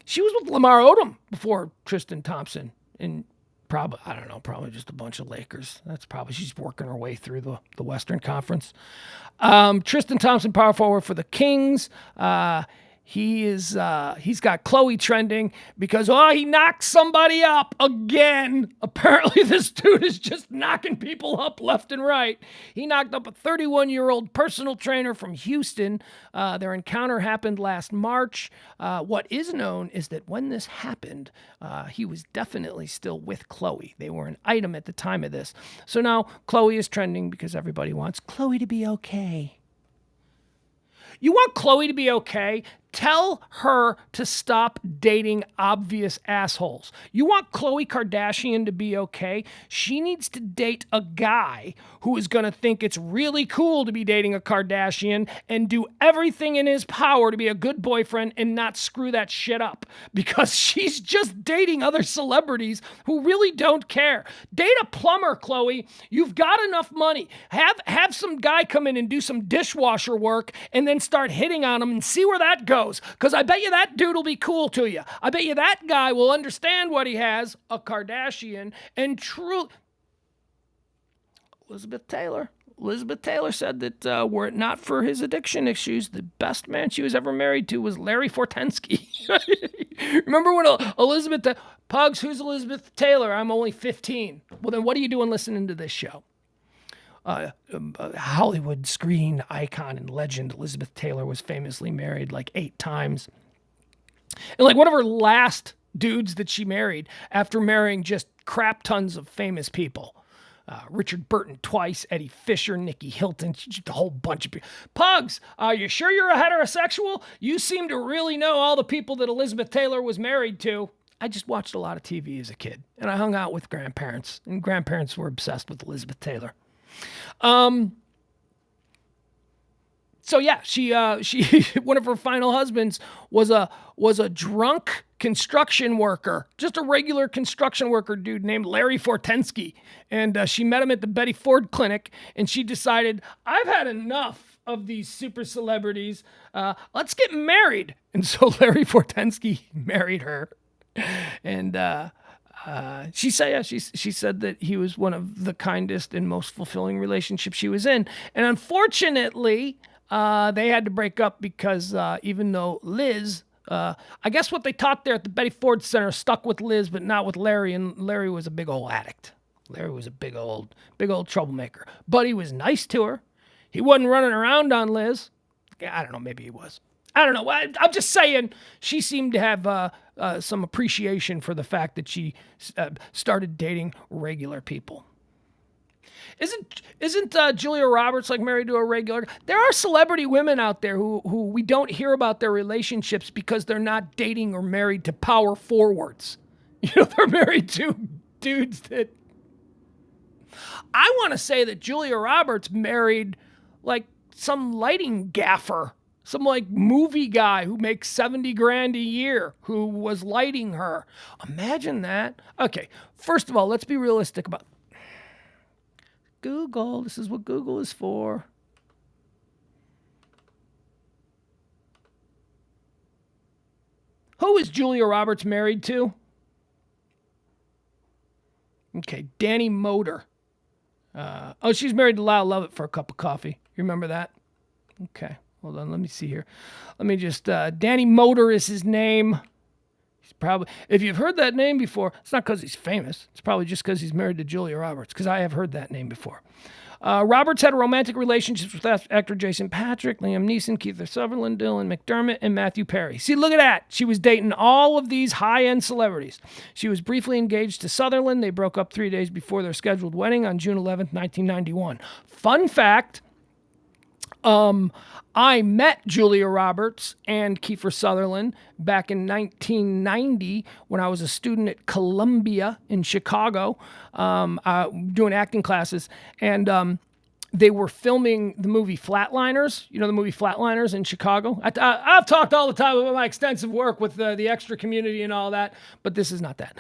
she was with Lamar Odom before Tristan Thompson, and probably just a bunch of Lakers. She's working her way through the Western Conference. Tristan Thompson, power forward for the Kings. He's got Khloe trending because, he knocked somebody up again. Apparently this dude is just knocking people up left and right. He knocked up a 31-year-old personal trainer from Houston. Their encounter happened last March. What is known is that when this happened, he was definitely still with Khloe. They were an item at the time of this. So now Khloe is trending because everybody wants Khloe to be okay. You want Khloe to be okay? Tell her to stop dating obvious assholes. You want Khloe Kardashian to be okay? She needs to date a guy who is going to think it's really cool to be dating a Kardashian and do everything in his power to be a good boyfriend and not screw that shit up, because she's just dating other celebrities who really don't care. Date a plumber, Khloe. You've got enough money. Have some guy come in and do some dishwasher work and then start hitting on him and see where that goes. Because I bet you that dude will be cool to you. I bet you that guy will understand what he has, a Kardashian, and true. Elizabeth Taylor said that were it not for his addiction issues, the best man she was ever married to was Larry Fortensky. Remember when Elizabeth Pugs, who's Elizabeth Taylor? I'm only 15. Well, then what are you doing listening to this show? Hollywood screen icon and legend Elizabeth Taylor was famously married like 8 times. And like one of her last dudes that she married after marrying just crap tons of famous people. Richard Burton twice, Eddie Fisher, Nikki Hilton, just a whole bunch of people. Pugs, you sure you're a heterosexual? You seem to really know all the people that Elizabeth Taylor was married to. I just watched a lot of TV as a kid, and I hung out with grandparents, and grandparents were obsessed with Elizabeth Taylor. So yeah, she one of her final husbands was a drunk construction worker, just a regular construction worker dude named Larry Fortensky. And she met him at the Betty Ford Clinic, and she decided, I've had enough of these super celebrities. Let's get married. And so Larry Fortensky married her. And she said that he was one of the kindest and most fulfilling relationships she was in. And unfortunately, they had to break up because even though Liz, I guess what they taught there at the Betty Ford Center stuck with Liz, but not with Larry. And Larry was a big old addict. Larry was a big old troublemaker. But he was nice to her. He wasn't running around on Liz. I don't know. Maybe he was. I don't know. I'm just saying she seemed to have some appreciation for the fact that she started dating regular people. Isn't Julia Roberts like married to a regular? There are celebrity women out there who we don't hear about their relationships because they're not dating or married to power forwards. You know, they're married to dudes that... I want to say that Julia Roberts married like some lighting gaffer, some like movie guy who makes $70,000 a year who was lighting her. Imagine that. Okay, first of all, let's be realistic about Google. This is what Google is for. Who is Julia Roberts married to? Okay, Danny Moder. She's married to Lyle Lovett for a cup of coffee. You remember that? Okay, hold on. Let me see here. Let me just... Danny Moder is his name. He's probably... If you've heard that name before, it's not because he's famous. It's probably just because he's married to Julia Roberts, because I have heard that name before. Roberts had romantic relationships with actor Jason Patrick, Liam Neeson, Kiefer Sutherland, Dylan McDermott, and Matthew Perry. See, look at that. She was dating all of these high-end celebrities. She was briefly engaged to Sutherland. They broke up 3 days before their scheduled wedding on June 11th, 1991. Fun fact, I met Julia Roberts and Kiefer Sutherland back in 1990 when I was a student at Columbia in Chicago, doing acting classes. And they were filming the movie Flatliners. You know the movie Flatliners in Chicago? I've talked all the time about my extensive work with the extra community and all that, but this is not that.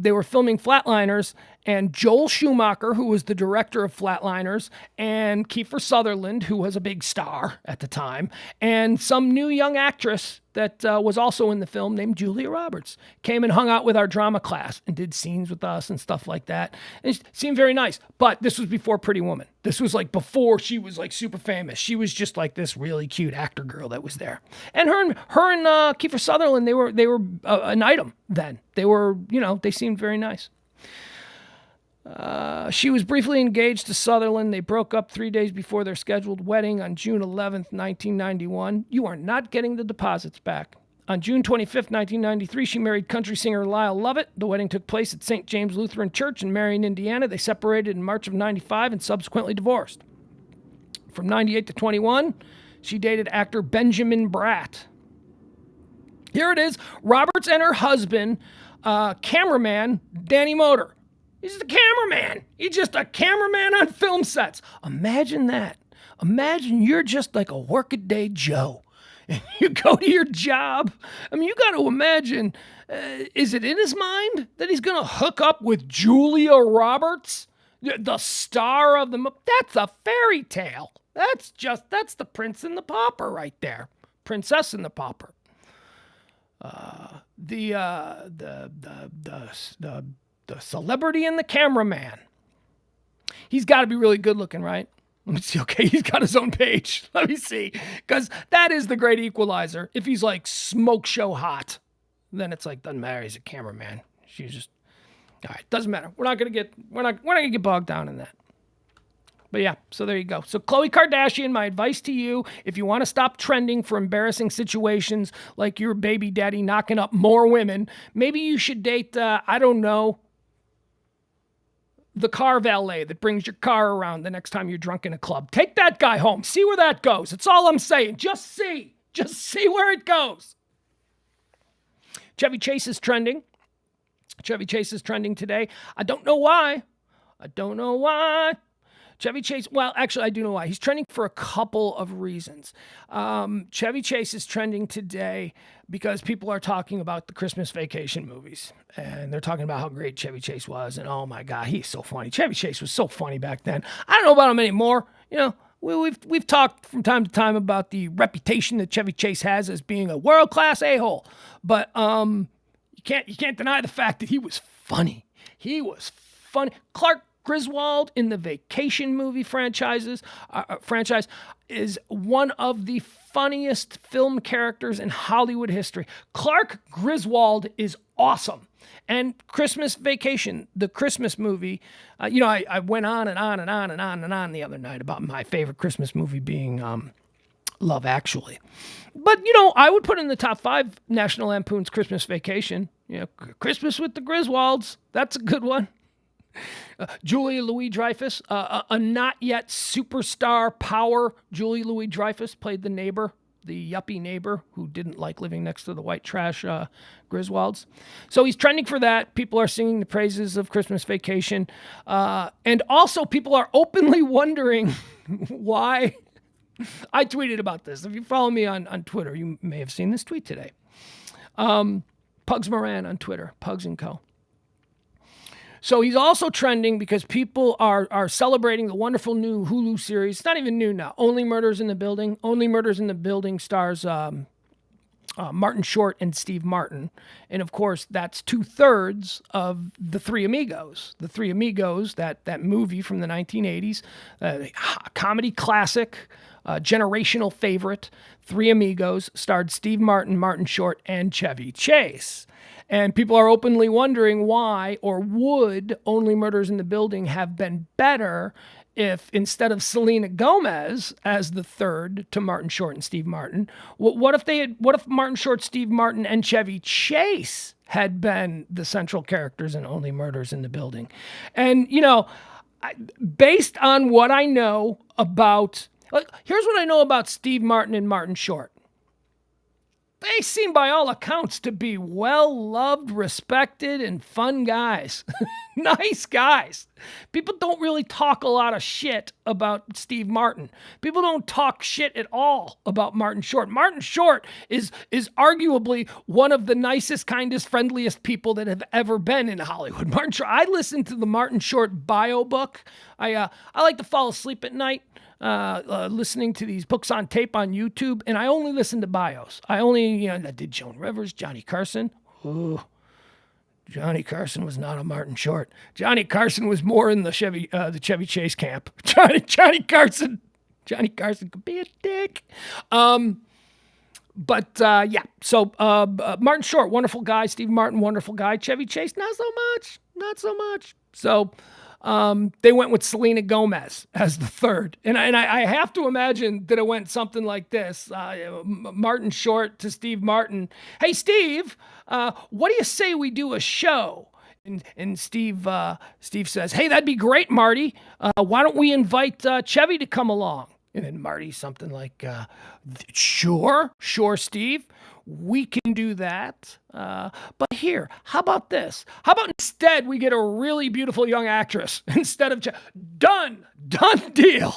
They were filming Flatliners, and Joel Schumacher, who was the director of Flatliners, and Kiefer Sutherland, who was a big star at the time, and some new young actress that was also in the film named Julia Roberts came and hung out with our drama class and did scenes with us and stuff like that. And it seemed very nice. But this was before Pretty Woman. This was like before she was like super famous. She was just like this really cute actor girl that was there. And her and Kiefer Sutherland, they were an item then. They were, they seemed very nice. She was briefly engaged to Sutherland. They broke up 3 days before their scheduled wedding on June 11th, 1991. You are not getting the deposits back. On June 25th, 1993, she married country singer Lyle Lovett. The wedding took place at St. James Lutheran Church in Marion, Indiana. They separated in March of 95 and subsequently divorced. From 98 to 21, she dated actor Benjamin Bratt. Here it is. Roberts and her husband, cameraman Danny Moder. He's the cameraman. He's just a cameraman on film sets. Imagine that. Imagine you're just like a workaday Joe. And you go to your job. I mean, you got to imagine, is it in his mind that he's going to hook up with Julia Roberts, the star of the movie? That's a fairy tale. That's the Prince and the Pauper right there. Princess and the Pauper. The celebrity and the cameraman. He's got to be really good looking, right? Let me see. Okay, he's got his own page. Let me see. Because that is the great equalizer. If he's like smoke show hot, then it's like, doesn't matter. He's a cameraman. She's just, all right, doesn't matter. We're not gonna get bogged down in that. But yeah, so there you go. So Khloe Kardashian, my advice to you, if you want to stop trending for embarrassing situations like your baby daddy knocking up more women, maybe you should date, I don't know, the car valet that brings your car around the next time you're drunk in a club. Take that guy home. See where that goes. That's all I'm saying. Just see where it goes. Chevy Chase is trending. Chevy Chase is trending today. I don't know why. Chevy Chase, well, actually, I do know why. He's trending for a couple of reasons. Chevy Chase is trending today because people are talking about the Christmas Vacation movies. And they're talking about how great Chevy Chase was. And, oh, my God, he's so funny. Chevy Chase was so funny back then. I don't know about him anymore. You know, we've talked from time to time about the reputation that Chevy Chase has as being a world-class a-hole. But you can't deny the fact that he was funny. He was funny. Clark Griswold in the Vacation movie franchise is one of the funniest film characters in Hollywood history. Clark Griswold is awesome. And Christmas Vacation, the Christmas movie, I went on and on and on and on and on the other night about my favorite Christmas movie being Love Actually. But, I would put in the top 5 National Lampoon's Christmas Vacation. Christmas with the Griswolds. That's a good one. Julia Louis-Dreyfus, a not yet superstar power. Julia Louis-Dreyfus played the neighbor, the yuppie neighbor who didn't like living next to the white trash Griswolds. So he's trending for that. People are singing the praises of Christmas Vacation. And also people are openly wondering why. I tweeted about this. If you follow me on Twitter, you may have seen this tweet today. Pugs Moran on Twitter, Pugs & Co. So he's also trending because people are celebrating the wonderful new Hulu series. It's not even new now. Only Murders in the Building. Only Murders in the Building stars Martin Short and Steve Martin. And, of course, that's 2/3 of The Three Amigos. The Three Amigos, that movie from the 1980s, a comedy classic, generational favorite. Three Amigos starred Steve Martin, Martin Short, and Chevy Chase. And people are openly wondering why, or would Only Murders in the Building have been better if instead of Selena Gomez as the third to Martin Short and Steve Martin, what if Martin Short, Steve Martin, and Chevy Chase had been the central characters in Only Murders in the Building? And, based on what I know about, here's what I know about Steve Martin and Martin Short. They seem by all accounts to be well-loved, respected, and fun guys. Nice guys. People don't really talk a lot of shit about Steve Martin. People don't talk shit at all about Martin Short. Martin Short is arguably one of the nicest, kindest, friendliest people that have ever been in Hollywood. Martin Short. I listened to the Martin Short bio book. I like to fall asleep at night. Listening to these books on tape on YouTube, and I only listen to bios. I did Joan Rivers, Johnny Carson. Ooh, Johnny Carson was not a Martin Short. Johnny Carson was more in the Chevy Chase camp. Johnny Carson could be a dick. So Martin Short, wonderful guy. Steve Martin, wonderful guy. Chevy Chase, not so much. So they went with Selena Gomez as the third. And I have to imagine that it went something like this. Martin Short to Steve Martin. Hey, Steve, what do you say we do a show? And Steve says, hey, that'd be great, Marty. Why don't we invite Chevy to come along? And then Marty, something like, sure, Steve. We can do that. But here, how about this? How about instead we get a really beautiful young actress instead of done deal.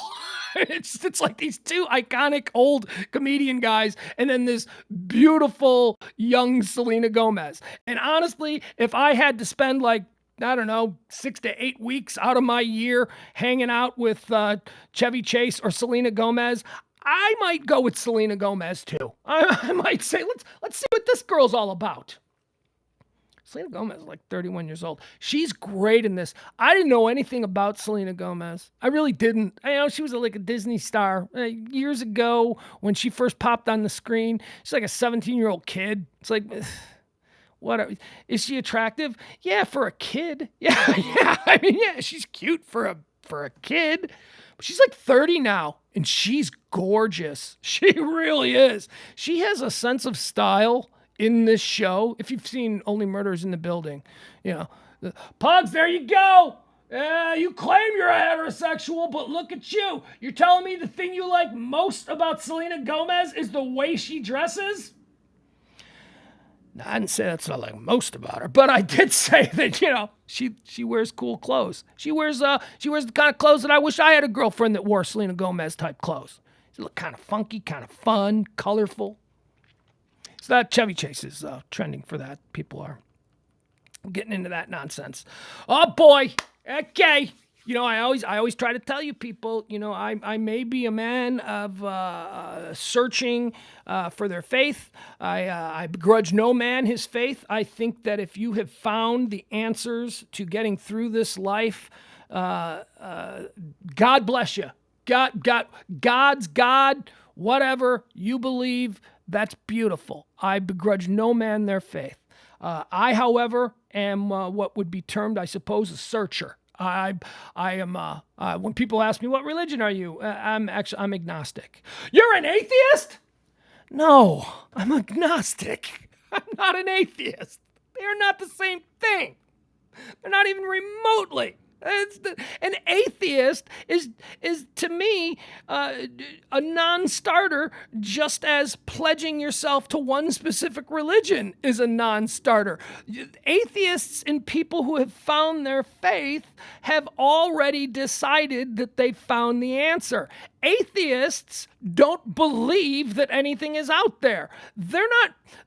It's like these two iconic old comedian guys and then this beautiful young Selena Gomez. And honestly, if I had to spend 6 to 8 weeks out of my year hanging out with Chevy Chase or Selena Gomez, I might go with Selena Gomez too. I might say, let's see what this girl's all about. Selena Gomez is like 31 years old. She's great in this. I didn't know anything about Selena Gomez. I really didn't. I know she was like a Disney star years ago when she first popped on the screen. She's like a 17-year-old kid. It's like, is she attractive? Yeah, for a kid. Yeah. I mean, yeah, she's cute for a kid. But she's like 30 now, and she's gorgeous. She really is. She has a sense of style in this show. If you've seen Only Murders in the Building, Pugs, there you go. You claim you're a heterosexual, but look at you. You're telling me the thing you like most about Selena Gomez is the way she dresses? Now, I didn't say that's what I like most about her, but I did say that, she wears cool clothes. She wears the kind of clothes that I wish I had a girlfriend that wore Selena Gomez type clothes. She look kind of funky, kind of fun, colorful. So that Chevy Chase is trending for that. People are getting into that nonsense. Oh boy. Okay. I always try to tell you people, I may be a man of searching for their faith. I begrudge no man his faith. I think that if you have found the answers to getting through this life, God bless you. God's God, whatever you believe, that's beautiful. I begrudge no man their faith. I, however, am what would be termed, I suppose, a searcher. I am, when people ask me, what religion are you? I'm agnostic. You're an atheist? No, I'm agnostic. I'm not an atheist. They're not the same thing. They're not even remotely. An atheist is to me a non-starter, just as pledging yourself to one specific religion is a non-starter. Atheists and people who have found their faith have already decided that they've found the answer. Atheists don't believe that anything is out there. They're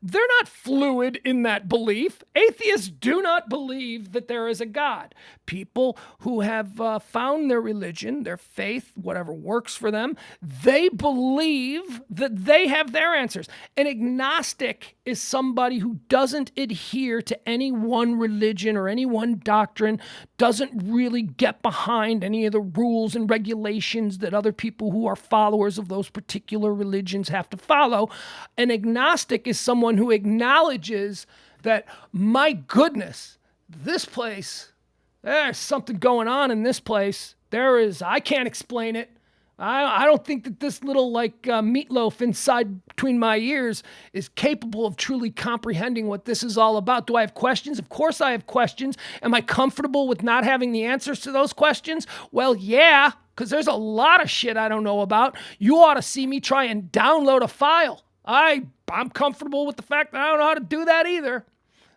not fluid in that belief. Atheists do not believe that there is a God. People who have found their religion, their faith, whatever works for them, they believe that they have their answers. An agnostic is somebody who doesn't adhere to any one religion or any one doctrine, doesn't really get behind any of the rules and regulations that other people who are followers of those particular religions have to follow. An agnostic is someone who acknowledges that, my goodness, this place, there's something going on in this place. I can't explain it. I don't think that this little meatloaf inside between my ears is capable of truly comprehending what this is all about. Do I have questions? Of course I have questions. Am I comfortable with not having the answers to those questions? Well, yeah, because there's a lot of shit I don't know about. You ought to see me try and download a file. I'm comfortable with the fact that I don't know how to do that either.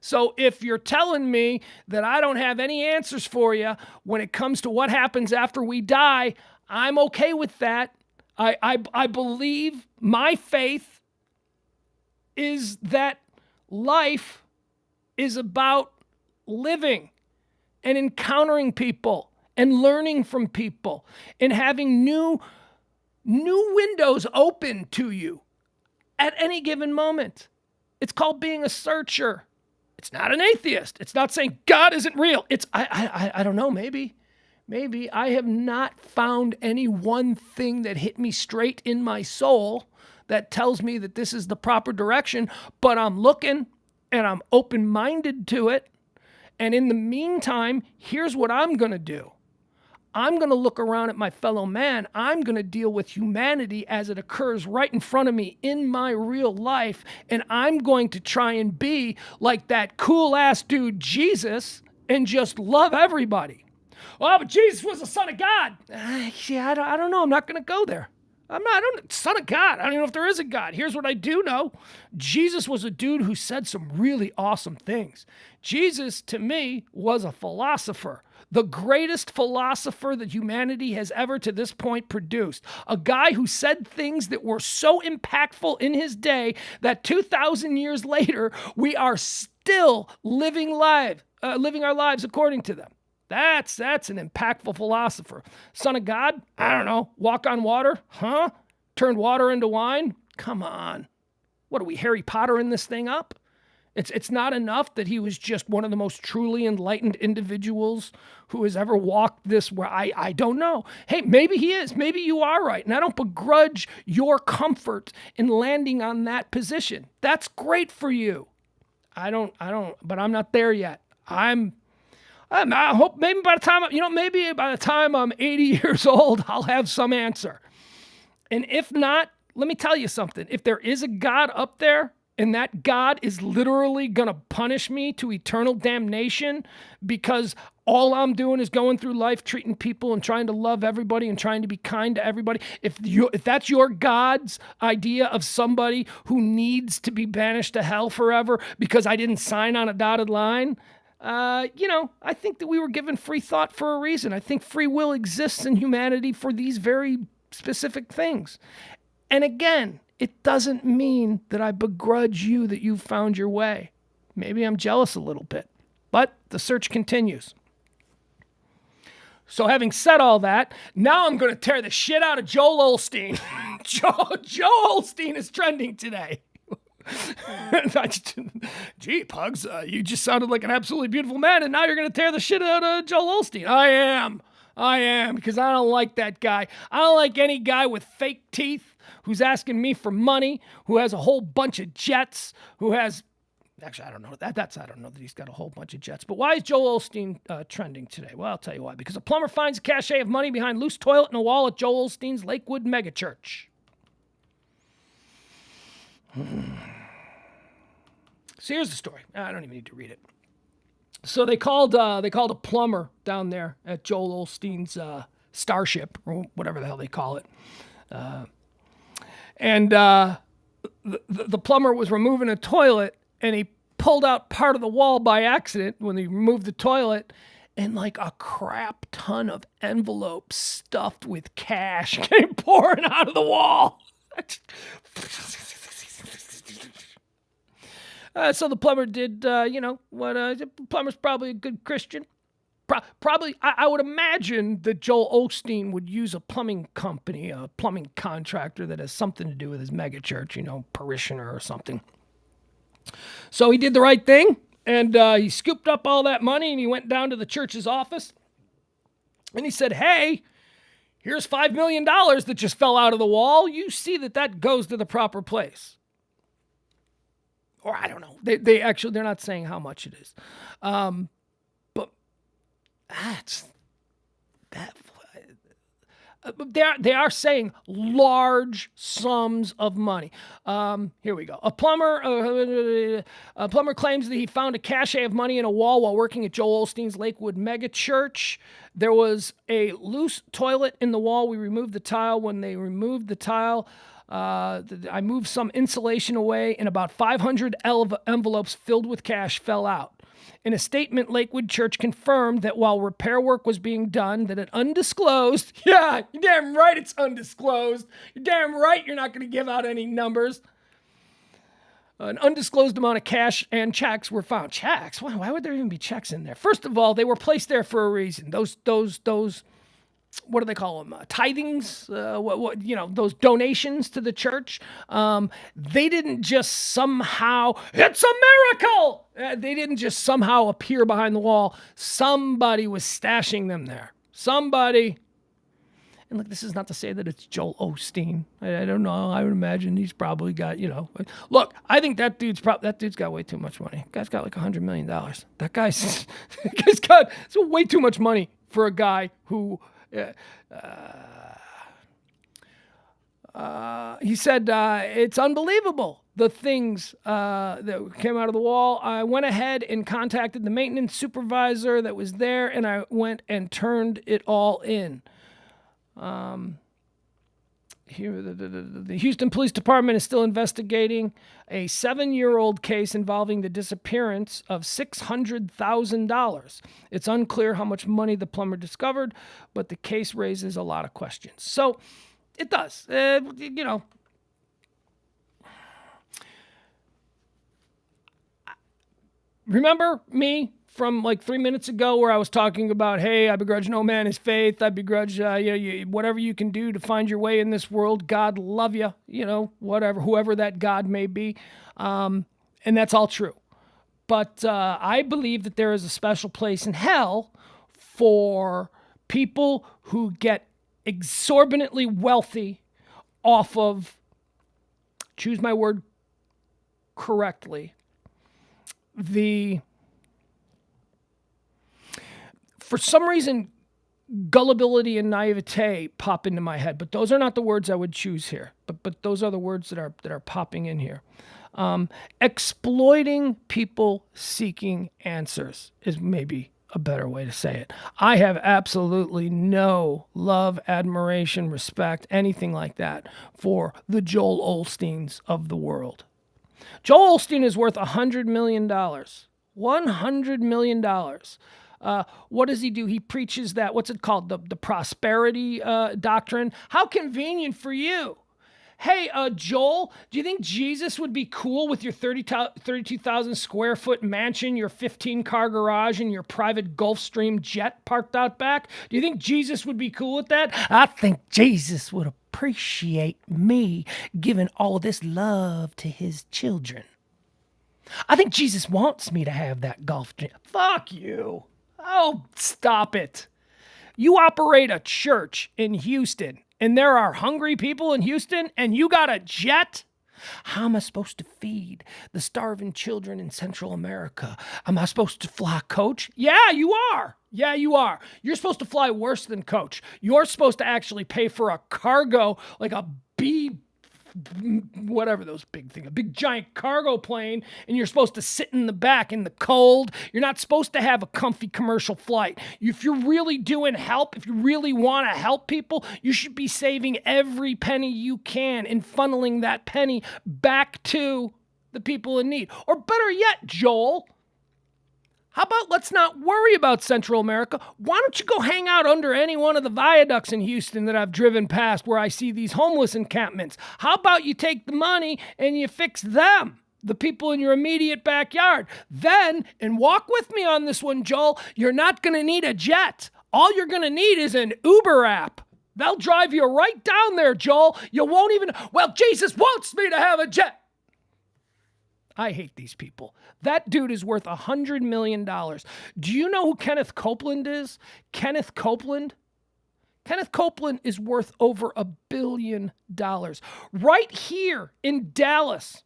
So if you're telling me that I don't have any answers for you when it comes to what happens after we die, I'm okay with that. I believe my faith is that life is about living and encountering people and learning from people and having new windows open to you at any given moment. It's called being a searcher. It's not an atheist. It's not saying God isn't real. I don't know, maybe I have not found any one thing that hit me straight in my soul that tells me that this is the proper direction, but I'm looking and I'm open-minded to it. And in the meantime, here's what I'm going to do. I'm going to look around at my fellow man. I'm going to deal with humanity as it occurs right in front of me in my real life. And I'm going to try and be like that cool-ass dude Jesus and just love everybody. Oh, but Jesus was the Son of God. I don't know. I'm not going to go there. Son of God. I don't even know if there is a God. Here's what I do know. Jesus was a dude who said some really awesome things. Jesus, to me, was a philosopher. The greatest philosopher that humanity has ever to this point produced. A guy who said things that were so impactful in his day that 2,000 years later, we are still living our lives according to them. That's an impactful philosopher. Son of God? I don't know. Walk on water? Huh? Turned water into wine? Come on. What are we, Harry Potter in this thing up? It's not enough that he was just one of the most truly enlightened individuals who has ever walked this way. I don't know. Hey, maybe he is. Maybe you are right. And I don't begrudge your comfort in landing on that position. That's great for you. I don't, but I'm not there yet. I hope maybe by the time I'm 80 years old, I'll have some answer. And if not, let me tell you something. If there is a God up there, and that God is literally going to punish me to eternal damnation because all I'm doing is going through life treating people and trying to love everybody and trying to be kind to everybody. If that's your God's idea of somebody who needs to be banished to hell forever because I didn't sign on a dotted line, I think that we were given free thought for a reason. I think free will exists in humanity for these very specific things. And again, it doesn't mean that I begrudge you that you found your way. Maybe I'm jealous a little bit, but the search continues. So having said all that, now I'm going to tear the shit out of Joel Osteen. Joel Osteen is trending today. Gee, Pugs, you just sounded like an absolutely beautiful man, and now you're going to tear the shit out of Joel Osteen. I am, because I don't like that guy. I don't like any guy with fake teeth who's asking me for money, who has a whole bunch of jets, who has... Actually, I don't know that. I don't know that he's got a whole bunch of jets. But why is Joel Osteen trending today? Well, I'll tell you why. Because a plumber finds a cache of money behind loose toilet in a wall at Joel Osteen's Lakewood megachurch. So here's the story. I don't even need to read it. So they called a plumber down there at Joel Osteen's Starship, or whatever the hell they call it. And the plumber was removing a toilet, and he pulled out part of the wall by accident when he removed the toilet, and like a crap ton of envelopes stuffed with cash came pouring out of the wall. So the plumber did, the plumber's probably a good Christian. Probably, I would imagine that Joel Osteen would use a plumbing company, a plumbing contractor that has something to do with his megachurch, parishioner or something. So he did the right thing, and he scooped up all that money, and he went down to the church's office, and he said, hey, here's $5 million that just fell out of the wall. You see that goes to the proper place. Or I don't know. They're not saying how much it is. But that's that. They are saying large sums of money. Here we go. A plumber claims that he found a cache of money in a wall while working at Joel Osteen's Lakewood megachurch. There was a loose toilet in the wall. We removed the tile. When they removed the tile, I moved some insulation away, and about 500 envelopes filled with cash fell out. In a statement, Lakewood Church confirmed that while repair work was being done, that an undisclosed, yeah, you're damn right it's undisclosed. You're damn right you're not going to give out any numbers. An undisclosed amount of cash and checks were found. Checks? Why would there even be checks in there? First of all, they were placed there for a reason. Those what do they call them? Tithings? Those donations to the church. They didn't just somehow, it's a miracle! They didn't just somehow appear behind the wall. Somebody was stashing them there. Somebody. And look, this is not to say that it's Joel Osteen. I don't know. I would imagine he's probably got, Look, I think that dude's got way too much money. Guy's got like $100 million. That guy's got way too much money for a guy who... he said, it's unbelievable, the things that came out of the wall. I went ahead and contacted the maintenance supervisor that was there, and I went and turned it all in. Here, the Houston Police Department is still investigating a 7-year-old case involving the disappearance of $600,000. It's unclear how much money the plumber discovered, but the case raises a lot of questions. So it does. Remember me from like 3 minutes ago where I was talking about, hey, I begrudge no man his faith. I begrudge, whatever you can do to find your way in this world. God love you, whatever, whoever that God may be. And that's all true. But I believe that there is a special place in hell for people who get exorbitantly wealthy off of, choose my word correctly, for some reason, gullibility and naivete pop into my head, but those are not the words I would choose here. But those are the words that are popping in here. Exploiting people seeking answers is maybe a better way to say it. I have absolutely no love, admiration, respect, anything like that for the Joel Osteens of the world. Joel Osteen is worth $100 million. $100 million. What does he do? He preaches that, what's it called? The prosperity doctrine. How convenient for you. Hey, Joel, do you think Jesus would be cool with your 32,000 square foot mansion, your 15-car garage, and your private Gulfstream jet parked out back? Do you think Jesus would be cool with that? I think Jesus would appreciate me giving all this love to his children. I think Jesus wants me to have that Gulfstream. Fuck you. Oh, stop it. You operate a church in Houston, and there are hungry people in Houston, and you got a jet? How am I supposed to feed the starving children in Central America? Am I supposed to fly coach? Yeah, you are. Yeah, you are. You're supposed to fly worse than coach. You're supposed to actually pay for a cargo, like a whatever those big things, a big giant cargo plane, and you're supposed to sit in the back in the cold. You're not supposed to have a comfy commercial flight. If you're really doing help, if you really want to help people, you should be saving every penny you can and funneling that penny back to the people in need. Or better yet, Joel, how about let's not worry about Central America? Why don't you go hang out under any one of the viaducts in Houston that I've driven past where I see these homeless encampments? How about you take the money and you fix them, the people in your immediate backyard? Then, and walk with me on this one, Joel, you're not going to need a jet. All you're going to need is an Uber app. They'll drive you right down there, Joel. You won't even, well, Jesus wants me to have a jet. I hate these people. That dude is worth $100 million. Do you know who Kenneth Copeland is? Kenneth Copeland? Kenneth Copeland is worth over $1 billion. Right here in Dallas,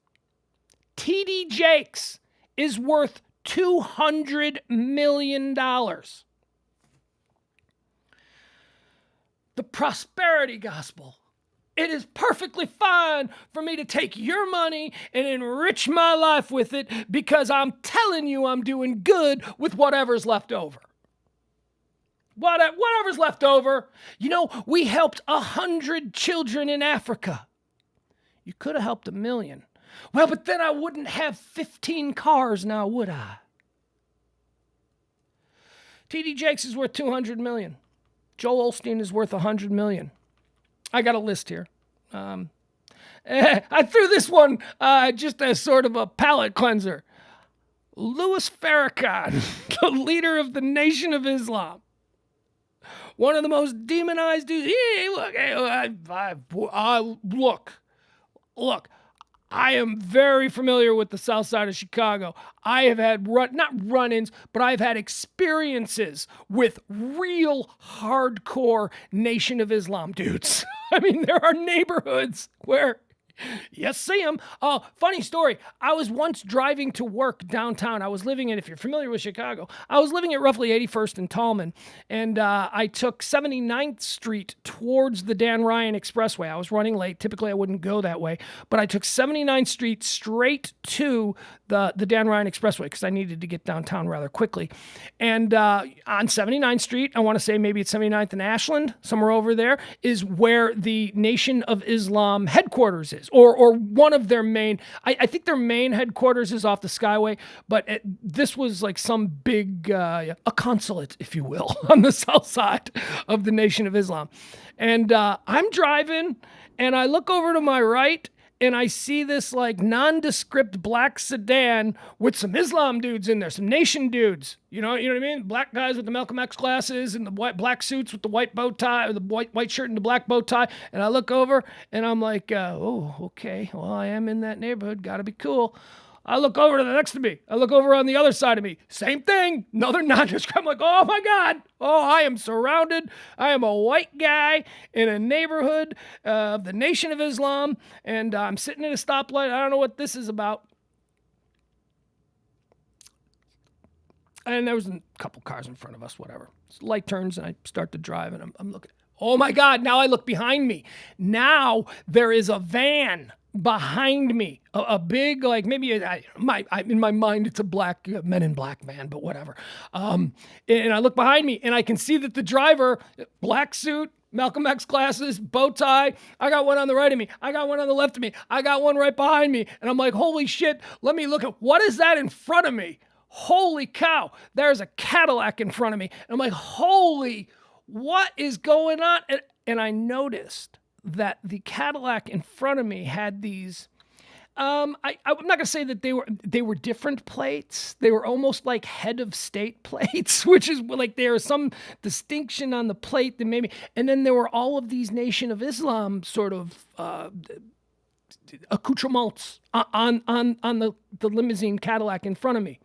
T.D. Jakes is worth $200 million. The prosperity gospel. It is perfectly fine for me to take your money and enrich my life with it because I'm telling you I'm doing good with whatever's left over. Whatever's left over. You know, we helped 100 children in Africa. You could have helped 1 million. Well, but then I wouldn't have 15 cars now, would I? T.D. Jakes is worth $200 million. Joel Osteen is worth $100 million. I got a list here. I threw this one just as sort of a palate cleanser. Louis Farrakhan, the leader of the Nation of Islam. One of the most demonized dudes. Look, I am very familiar with the South Side of Chicago. I have had, not run-ins, but I've had experiences with real hardcore Nation of Islam dudes. I mean, there are neighborhoods where you see them. Oh, funny story. I was once driving to work downtown. I was living in, if you're familiar with Chicago, I was living at roughly 81st and Tallman, and I took 79th Street towards the Dan Ryan Expressway. I was running late. Typically, I wouldn't go that way, but I took 79th Street straight to the Dan Ryan Expressway because I needed to get downtown rather quickly. And on 79th Street, I want to say maybe it's 79th and Ashland, somewhere over there, is where the Nation of Islam headquarters is. Or one of their main, I think their main headquarters is off the Skyway, but this was like some big, a consulate, if you will, on the south side of the Nation of Islam. And I'm driving, and I look over to my right, and I see this like nondescript black sedan with some Islam dudes in there, some Nation dudes. You know what I mean? Black guys with the Malcolm X glasses and the black suits with the white bow tie, or the white shirt and the black bow tie. And I look over and I'm like, oh, okay. Well, I am in that neighborhood. Got to be cool. I look over to the next to me. I look over on the other side of me. Same thing. Another nondescript. I'm like, oh my God. Oh, I am surrounded. I am a white guy in a neighborhood of the Nation of Islam. And I'm sitting at a stoplight. I don't know what this is about. And there was a couple cars in front of us, whatever. So light turns and I start to drive and I'm looking. Oh my God. Now I look behind me. Now there is a van behind me, a big, like maybe in my mind, it's a black Men in Black man, but whatever. And I look behind me and I can see that the driver, black suit, Malcolm X glasses, bow tie. I got one on the right of me. I got one on the left of me. I got one right behind me. And I'm like, holy shit, let me look at what is that in front of me? Holy cow, there's a Cadillac in front of me. And I'm like, holy, what is going on? And I noticed that the Cadillac in front of me had these, I'm not going to say that they were different plates. They were almost like head of state plates, which is like there was some distinction on the plate that maybe, and then there were all of these Nation of Islam sort of accoutrements on the limousine Cadillac in front of me.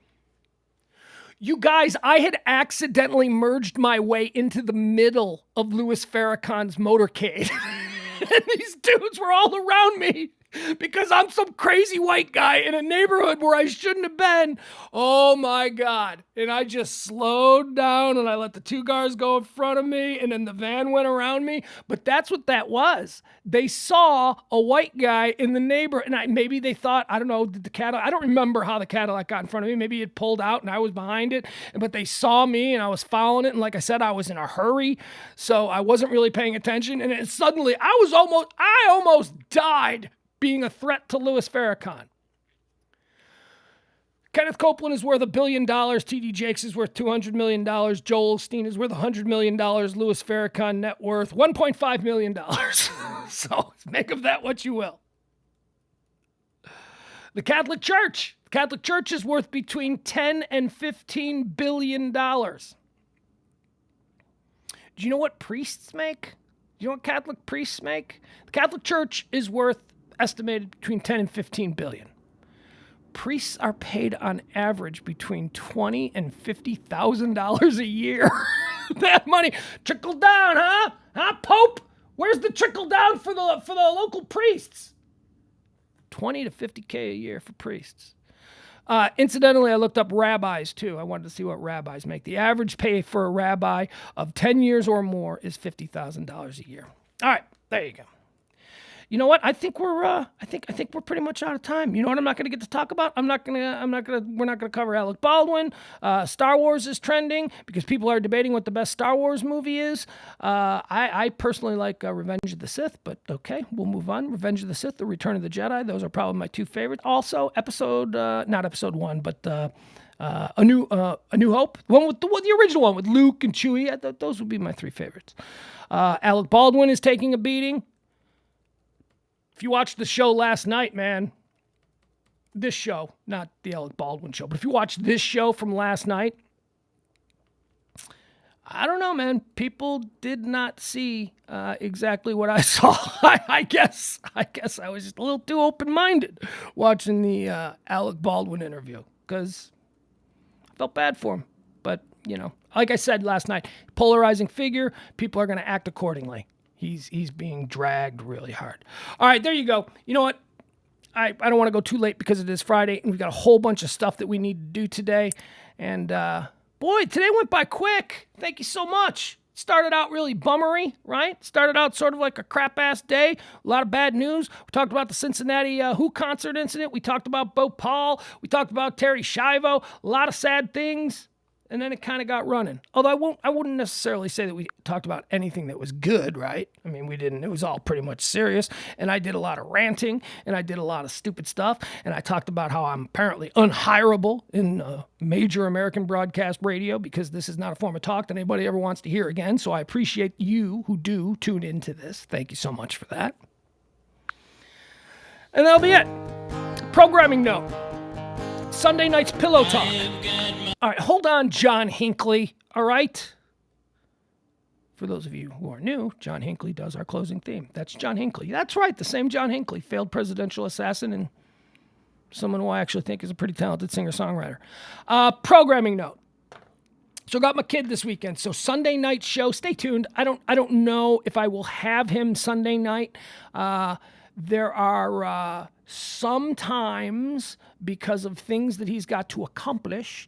You guys, I had accidentally merged my way into the middle of Louis Farrakhan's motorcade. And these dudes were all around me because I'm some crazy white guy in a neighborhood where I shouldn't have been. Oh my God. And I just slowed down and I let the two cars go in front of me and then the van went around me. But that's what that was. They saw a white guy in the neighborhood and maybe they thought, I don't know, did the Cadillac, I don't remember how the Cadillac got in front of me. Maybe it pulled out and I was behind it, but they saw me and I was following it. And like I said, I was in a hurry. So I wasn't really paying attention. And then suddenly I almost died being a threat to Louis Farrakhan. Kenneth Copeland is worth $1 billion. T.D. Jakes is worth $200 million. Joel Osteen is worth $100 million. Louis Farrakhan net worth $1.5 million. So make of that what you will. The Catholic Church. The Catholic Church is worth between $10 and $15 billion. Do you know what priests make? Do you know what Catholic priests make? The Catholic Church is worth estimated between 10 and 15 billion. Priests are paid on average between $20,000 and $50,000 a year. That money trickle down, huh? Huh, Pope? Where's the trickle down for the local priests? 20 to 50K a year for priests. Incidentally, I looked up rabbis too. I wanted to see what rabbis make. The average pay for a rabbi of 10 years or more is $50,000 a year. All right, there you go. You know what? I think we're pretty much out of time. You know what I'm not going to get to talk about? We're not going to cover Alec Baldwin. Star Wars is trending because people are debating what the best Star Wars movie is. I personally like Revenge of the Sith, but okay, we'll move on. Revenge of the Sith, The Return of the Jedi. Those are probably my two favorites. Also, not episode 1, but A New Hope. The original one with Luke and Chewie. Those would be my 3 favorites. Alec Baldwin is taking a beating. If you watched the show last night, man, this show, not the Alec Baldwin show, but if you watched this show from last night, I don't know, man. People did not see exactly what I saw. I guess I was just a little too open-minded watching the Alec Baldwin interview because I felt bad for him. But, you know, like I said last night, polarizing figure, people are going to act accordingly. He's being dragged really hard. All right, there you go. You know what? I don't want to go too late because it is Friday, and we've got a whole bunch of stuff that we need to do today. And, boy, today went by quick. Thank you so much. Started out really bummery, right? Started out sort of like a crap-ass day. A lot of bad news. We talked about the Cincinnati Who concert incident. We talked about Bo Paul. We talked about Terry Schiavo. A lot of sad things. And then it kind of got running. Although I wouldn't necessarily say that we talked about anything that was good, right? I mean, we didn't. It was all pretty much serious. And I did a lot of ranting, and I did a lot of stupid stuff. And I talked about how I'm apparently unhireable in major American broadcast radio because this is not a form of talk that anybody ever wants to hear again. So I appreciate you who do tune into this. Thank you so much for that. And that'll be it. Programming note. Sunday night's Pillow Talk. All right, hold on, John Hinckley, all right? For those of you who are new, John Hinckley does our closing theme. That's John Hinckley. That's right, the same John Hinckley, failed presidential assassin and someone who I actually think is a pretty talented singer-songwriter. Programming note. So I got my kid this weekend, so Sunday night show, stay tuned. I don't know if I will have him Sunday night. There are sometimes, because of things that he's got to accomplish,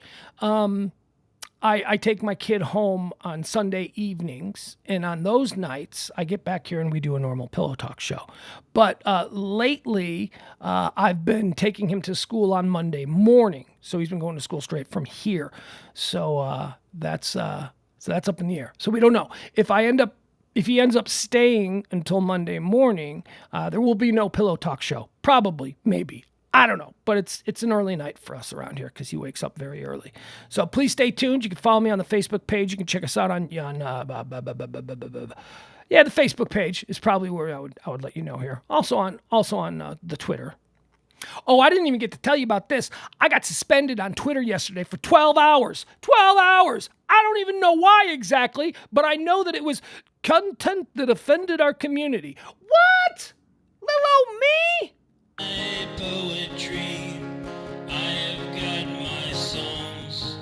I take my kid home on Sunday evenings, and on those nights, I get back here and we do a normal Pillow Talk show. But lately, I've been taking him to school on Monday morning, so he's been going to school straight from here. So that's up in the air. So we don't know if he ends up staying until Monday morning. There will be no Pillow Talk show. Probably, maybe. I don't know, but it's an early night for us around here because he wakes up very early. So please stay tuned. You can follow me on the Facebook page. You can check us out on the Facebook page is probably where I would let you know here. Also on the Twitter. Oh, I didn't even get to tell you about this. I got suspended on Twitter yesterday for 12 hours. 12 hours. I don't even know why exactly, but I know that it was content that offended our community. What? Little me? My poetry, I have got my songs.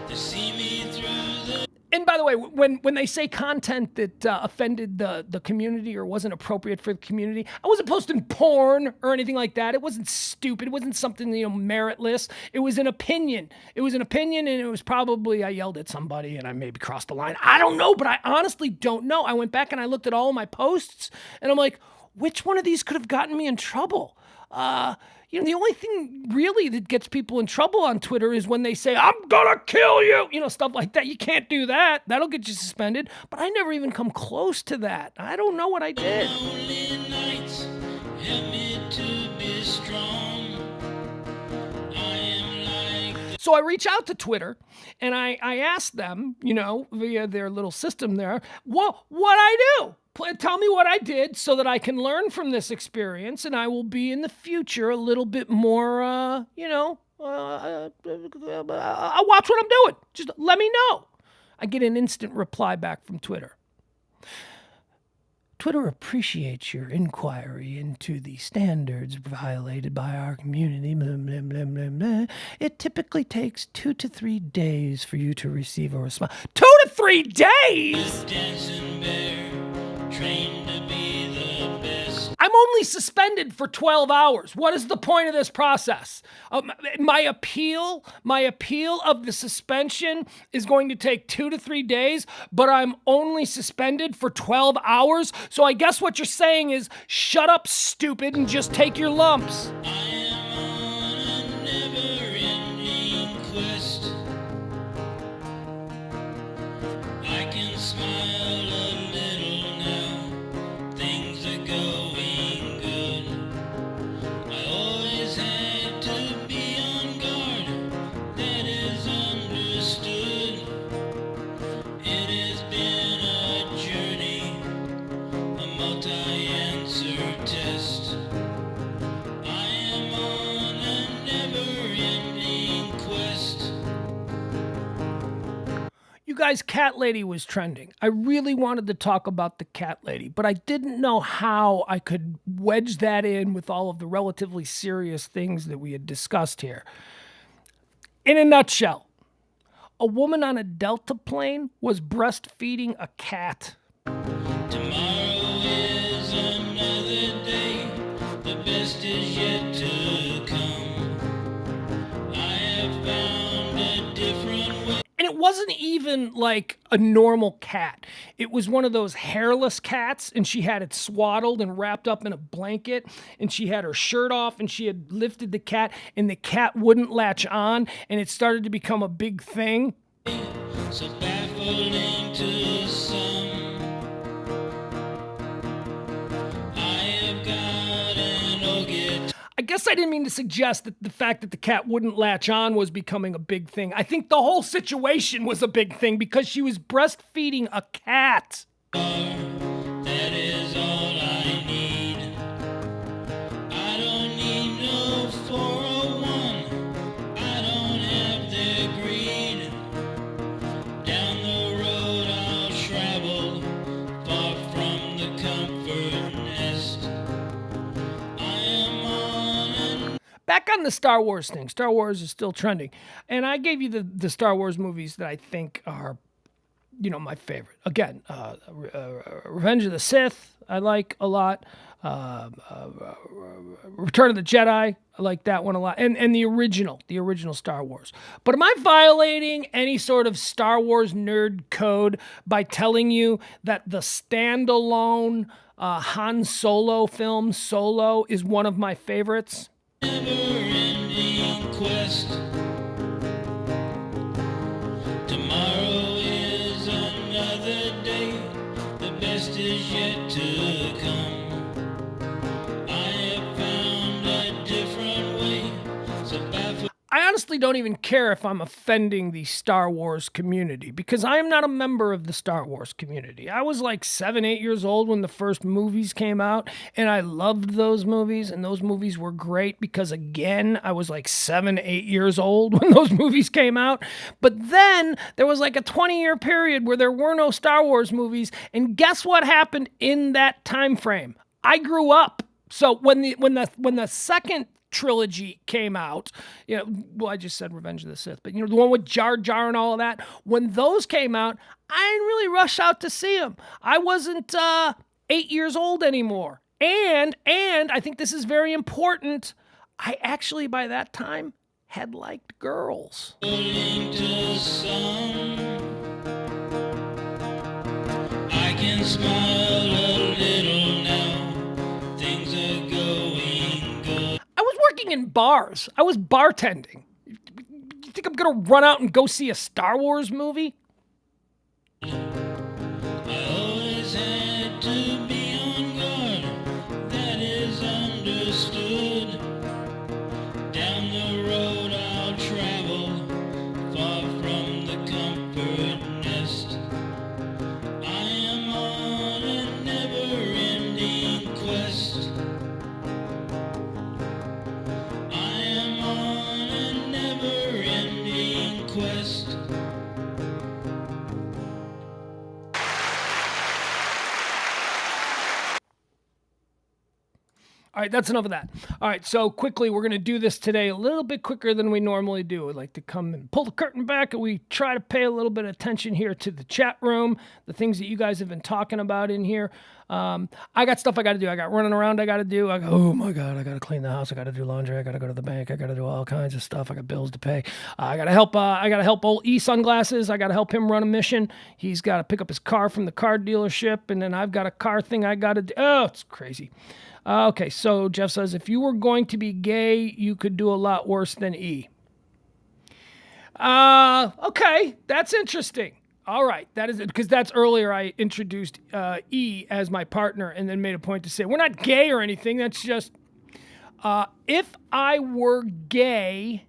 They see me through the... And by the way, when they say content that offended the community or wasn't appropriate for the community, I wasn't posting porn or anything like that. It wasn't stupid. It wasn't something, meritless. It was an opinion. It was an opinion, and it was probably I yelled at somebody and I maybe crossed the line. I don't know, but I honestly don't know. I went back and I looked at all of my posts, and I'm like, which one of these could have gotten me in trouble? The only thing really that gets people in trouble on Twitter is when they say, I'm gonna kill you, stuff like that. You can't do that. That'll get you suspended. But I never even come close to that. I don't know what I did. Lonely nights help me to be strong. I am like... So I reach out to Twitter and I ask them, via their little system there, what I do. Tell me what I did so that I can learn from this experience, and I will be in the future a little bit more, I'll watch what I'm doing. Just let me know. I get an instant reply back from Twitter. Twitter appreciates your inquiry into the standards violated by our community. Blah, blah, blah, blah, blah. It typically takes 2 to 3 days for you to receive a response. 2 to 3 days? Dancing bear, trained to be the best. I'm only suspended for 12 hours. What is the point of this process? My appeal of the suspension is going to take 2 to 3 days, but I'm only suspended for 12 hours. So I guess what you're saying is shut up, stupid, and just take your lumps. I am on a never-ending quest. I can smile a little now. Things are going good. I always had to be on guard. That is understood. It has been a journey, a multi-answer test. I am on a never-ending quest. You guys, Cat Lady was trending. I really wanted to talk about the Cat Lady, but I didn't know how I could wedge that in with all of the relatively serious things that we had discussed here. In a nutshell, a woman on a Delta plane was breastfeeding a cat. Tomorrow is another day. The best is yet to come. I have found a different way. And it wasn't even like a normal cat. It was one of those hairless cats, and she had it swaddled and wrapped up in a blanket, and she had her shirt off, and she had lifted the cat, and the cat wouldn't latch on, and it started to become a big thing. So baffling to some. I have got an old guitar. I guess I didn't mean to suggest that the fact that the cat wouldn't latch on was becoming a big thing. I think the whole situation was a big thing because she was breastfeeding a cat. That is all I need. I don't need no 401. I don't have their greed. Down the road I'll travel, far from the comfort nest. I am on a... Back on the Star Wars thing. Star Wars is still trending. And I gave you the Star Wars movies that I think are, my favorite. Again, Revenge of the Sith, I like a lot. Return of the Jedi, I like that one a lot, and the original Star Wars. But am I violating any sort of Star Wars nerd code by telling you that the standalone Han Solo film, Solo, is one of my favorites? Never-ending quest. Tomorrow is another day. The best is yet to come. I have found a different way. So baffled. I honestly don't even care if I'm offending the Star Wars community, because I am not a member of the Star Wars community. I was like 7, 8 years old when the first movies came out, and I loved those movies, and those movies were great because, again, I was like 7, 8 years old when those movies came out. But then there was like a 20-year period where there were no Star Wars movies, and guess what happened in that time frame? I grew up. So when the second trilogy came out, well, I just said Revenge of the Sith, but the one with Jar Jar and all of that, when those came out, I didn't really rush out to see them. I wasn't 8 years old anymore. And I think this is very important, I actually by that time had liked girls. Into some, I can smile a little now. Things are going good. I was working in bars. I was bartending. You think I'm gonna run out and go see a Star Wars movie? I always had to be on guard. That is understood. Down the road I'll travel, far from the comfort nest. I am on a never-ending quest. I am on a never-ending quest. All right, that's enough of that. All right, so quickly, we're going to do this today a little bit quicker than we normally do. I'd like to come and pull the curtain back, and we try to pay a little bit of attention here to the chat room, the things that you guys have been talking about in here. I got stuff I got to do. I got running around I got to do. I go, oh my God, I got to clean the house. I got to do laundry. I got to go to the bank. I got to do all kinds of stuff. I got bills to pay. I got to help old E Sunglasses. I got to help him run a mission. He's got to pick up his car from the car dealership, and then I've got a car thing I got to do. Oh, it's crazy. Okay, so Jeff says, if you were going to be gay, you could do a lot worse than E. Okay, that's interesting. All right, that is it, because that's earlier I introduced E as my partner and then made a point to say, we're not gay or anything, that's just, if I were gay,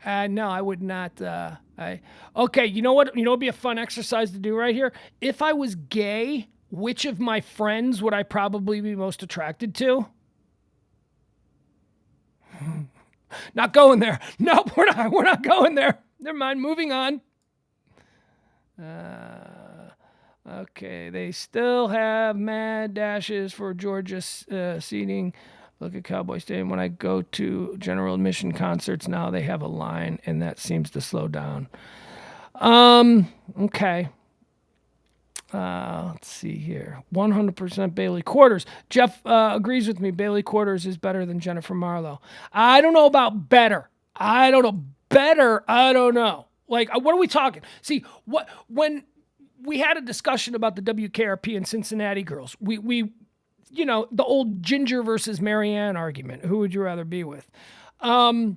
no, I would not, okay, you know what would be a fun exercise to do right here? If I was gay, which of my friends would I probably be most attracted to? Not going there. Nope, we're not going there. Never mind, moving on. Okay, they still have mad dashes for Georgia seating. Look at Cowboy Stadium. When I go to general admission concerts now, they have a line, and that seems to slow down. Okay. Let's see here. 100% Bailey Quarters. Jeff agrees with me. Bailey Quarters is better than Jennifer Marlowe. I don't know about better. I don't know. Better, I don't know. Like, what are we talking? See, when we had a discussion about the WKRP and Cincinnati girls, we the old Ginger versus Marianne argument. Who would you rather be with? And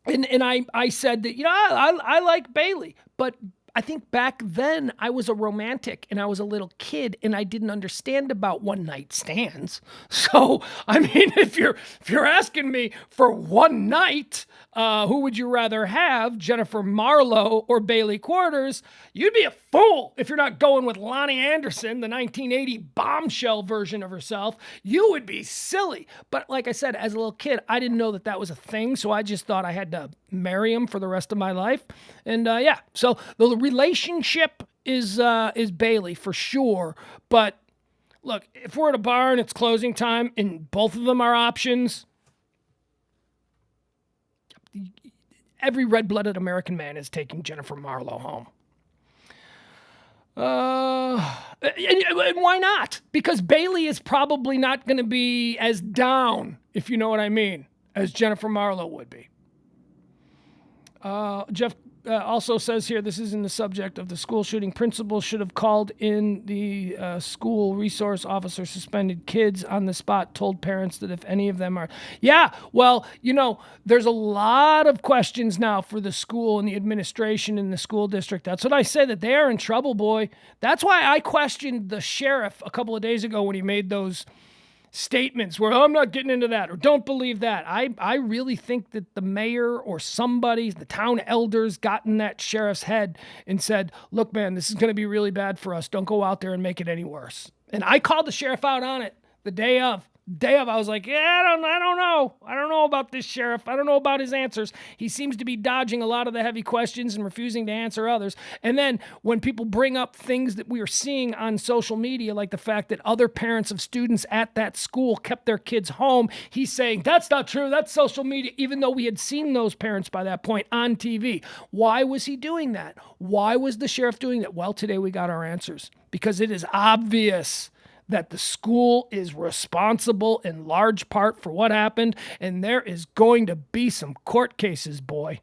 I said that, I like Bailey, but I think back then I was a romantic and I was a little kid and I didn't understand about one night stands. So, I mean, if you're asking me for one night, who would you rather have, Jennifer Marlowe or Bailey Quarters? You'd be a fool if you're not going with Lonnie Anderson, the 1980 bombshell version of herself. You would be silly. But like I said, as a little kid, I didn't know that was a thing. So I just thought I had to marry him for the rest of my life. And so the relationship is Bailey for sure. But look, if we're at a bar and it's closing time and both of them are options, every red-blooded American man is taking Jennifer Marlowe home. And why not? Because Bailey is probably not going to be as down, if you know what I mean, as Jennifer Marlowe would be. Jeff also says here, this is in the subject of the school shooting. Principals should have called in the school resource officer, suspended kids on the spot, told parents that if any of them are... Yeah, well, there's a lot of questions now for the school and the administration in the school district. That's what I say, that they are in trouble, boy. That's why I questioned the sheriff a couple of days ago when he made those statements where, I'm not getting into that, or don't believe that. I really think that the mayor or somebody, the town elders, got in that sheriff's head and said, look, man, this is going to be really bad for us. Don't go out there and make it any worse. And I called the sheriff out on it the day of. I was like, yeah, I don't know. I don't know about this sheriff. I don't know about his answers. He seems to be dodging a lot of the heavy questions and refusing to answer others. And then when people bring up things that we are seeing on social media, like the fact that other parents of students at that school kept their kids home, he's saying, that's not true. That's social media, even though we had seen those parents by that point on TV. Why was he doing that? Why was the sheriff doing that? Well, today we got our answers, because it is obvious that the school is responsible in large part for what happened, and there is going to be some court cases, boy.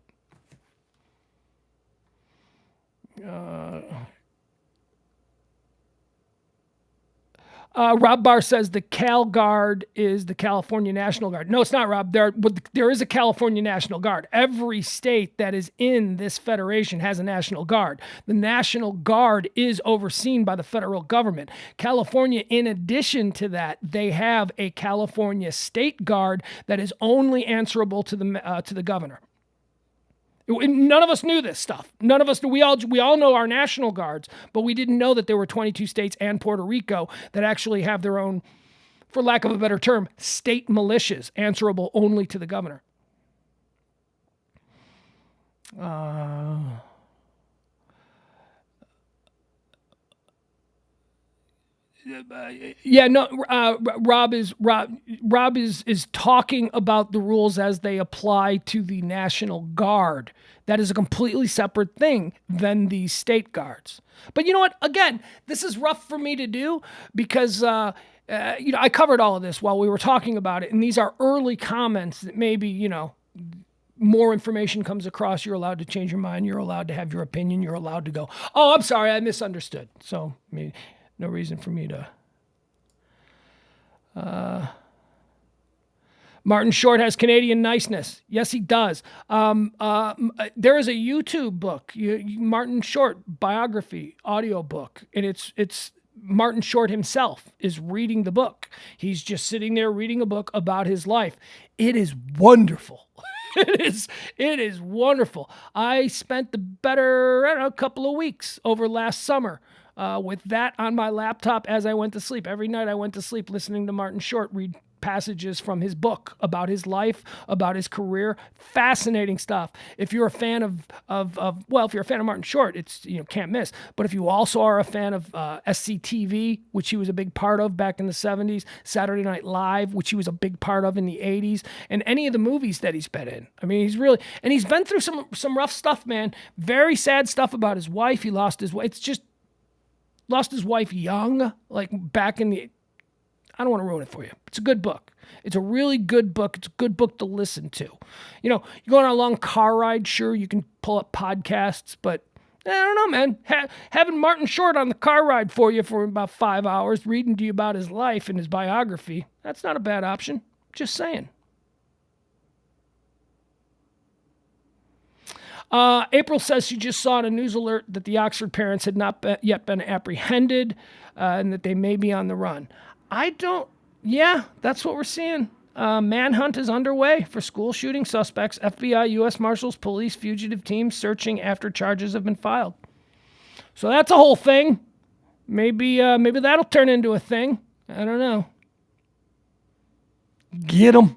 Rob Barr says the Cal Guard is the California National Guard. No, it's not, Rob. There is a California National Guard. Every state that is in this federation has a National Guard. The National Guard is overseen by the federal government. California, in addition to that, they have a California State Guard that is only answerable to the governor. None of us knew this stuff. None of us knew. We all know our National Guards, but we didn't know that there were 22 states and Puerto Rico that actually have their own, for lack of a better term, state militias answerable only to the governor. Rob is talking about the rules as they apply to the National Guard. That is a completely separate thing than the state guards. But you know what? Again, this is rough for me to do because I covered all of this while we were talking about it, and these are early comments that maybe more information comes across. You're allowed to change your mind. You're allowed to have your opinion. You're allowed to go, oh, I'm sorry, I misunderstood. So no reason for me to. Martin Short has Canadian niceness. Yes, he does. There is a YouTube book, Martin Short biography audio book, and it's Martin Short himself is reading the book. He's just sitting there reading a book about his life. It is wonderful. It is wonderful. I spent the better couple of weeks over last summer with that on my laptop as I went to sleep. Every night I went to sleep listening to Martin Short read passages from his book about his life, about his career. Fascinating stuff. If you're a fan if you're a fan of Martin Short, it's, can't miss. But if you also are a fan of SCTV, which he was a big part of back in the 70s, Saturday Night Live, which he was a big part of in the 80s, and any of the movies that he's been in. I mean, he's been through some rough stuff, man. Very sad stuff about his wife. He lost his wife. Lost his wife young, like back in the... I don't want to ruin it for you. It's a good book. It's a really good book. It's a good book to listen to. You're going on a long car ride, sure, you can pull up podcasts, but I don't know, man. Having Martin Short on the car ride for you for about 5 hours, reading to you about his life and his biography, that's not a bad option. Just saying. April says she just saw in a news alert that the Oxford parents had not yet been apprehended and that they may be on the run. Yeah, that's what we're seeing. Manhunt is underway for school shooting suspects. FBI, U.S. Marshals, police, fugitive teams searching after charges have been filed. So that's a whole thing. Maybe that'll turn into a thing. I don't know. Get 'em.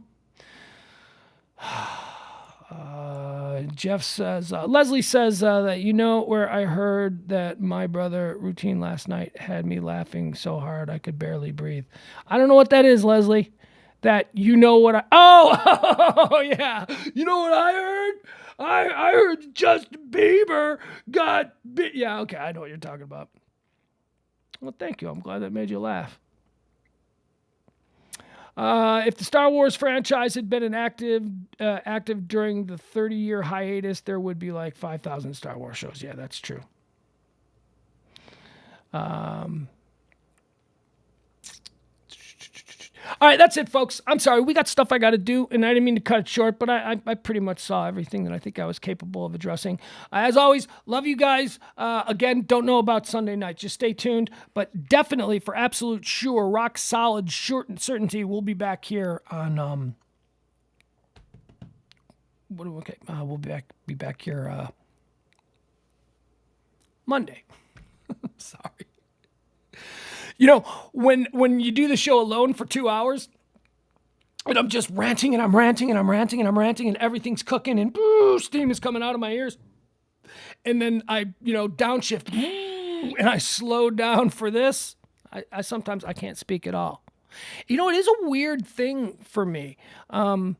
Jeff says, Leslie says that where I heard that my brother routine last night had me laughing so hard I could barely breathe. I don't know what that is, Leslie. That oh yeah. You know what I heard? I heard Justin Bieber got bit. Yeah, okay, I know what you're talking about. Well, thank you. I'm glad that made you laugh. If the Star Wars franchise had been active during the 30-year hiatus, there would be like 5,000 Star Wars shows. Yeah, that's true. All right, that's it, folks. I'm sorry. We got stuff I got to do, and I didn't mean to cut it short, but I pretty much saw everything that I think I was capable of addressing. As always, love you guys. Again, don't know about Sunday night. Just stay tuned. But definitely, for absolute sure, rock solid certainty, we'll be back here on... we'll be back here Monday. Sorry. You know, when you do the show alone for 2 hours, and I'm just ranting and I'm ranting and I'm ranting and I'm ranting and everything's cooking and steam is coming out of my ears. And then I, downshift and I slow down for this. I sometimes I can't speak at all. It is a weird thing for me. My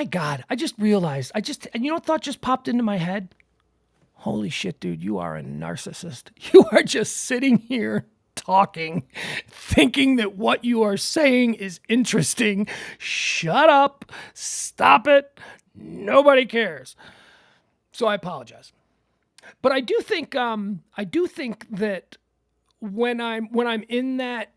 God, I just realized, a thought just popped into my head. Holy shit, dude, you are a narcissist. You are just sitting here talking, thinking that what you are saying is interesting. Shut up. Stop it. Nobody cares. So I apologize. But I do think that when I'm in that,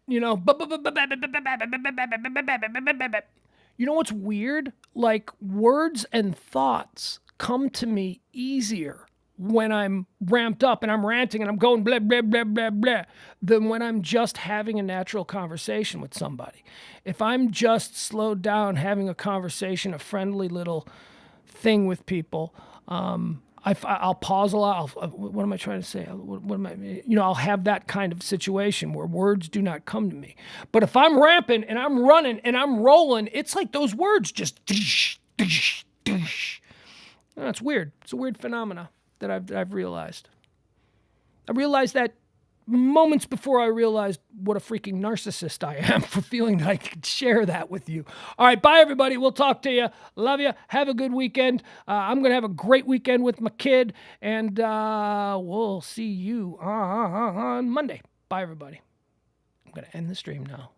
what's weird? Like, words and thoughts come to me easier when I'm ramped up and I'm ranting and I'm going blah, blah, blah, blah, blah, than when I'm just having a natural conversation with somebody. If I'm just slowed down having a conversation, a friendly little thing with people, I'll pause a lot. What am I trying to say? I'll have that kind of situation where words do not come to me. But if I'm ramping and I'm running and I'm rolling, it's like those words just... It's weird. It's a weird phenomena that I've realized. I realized that moments before I realized what a freaking narcissist I am for feeling that I could share that with you. All right, bye, everybody. We'll talk to you. Love you. Have a good weekend. I'm going to have a great weekend with my kid, and we'll see you on Monday. Bye, everybody. I'm going to end the stream now.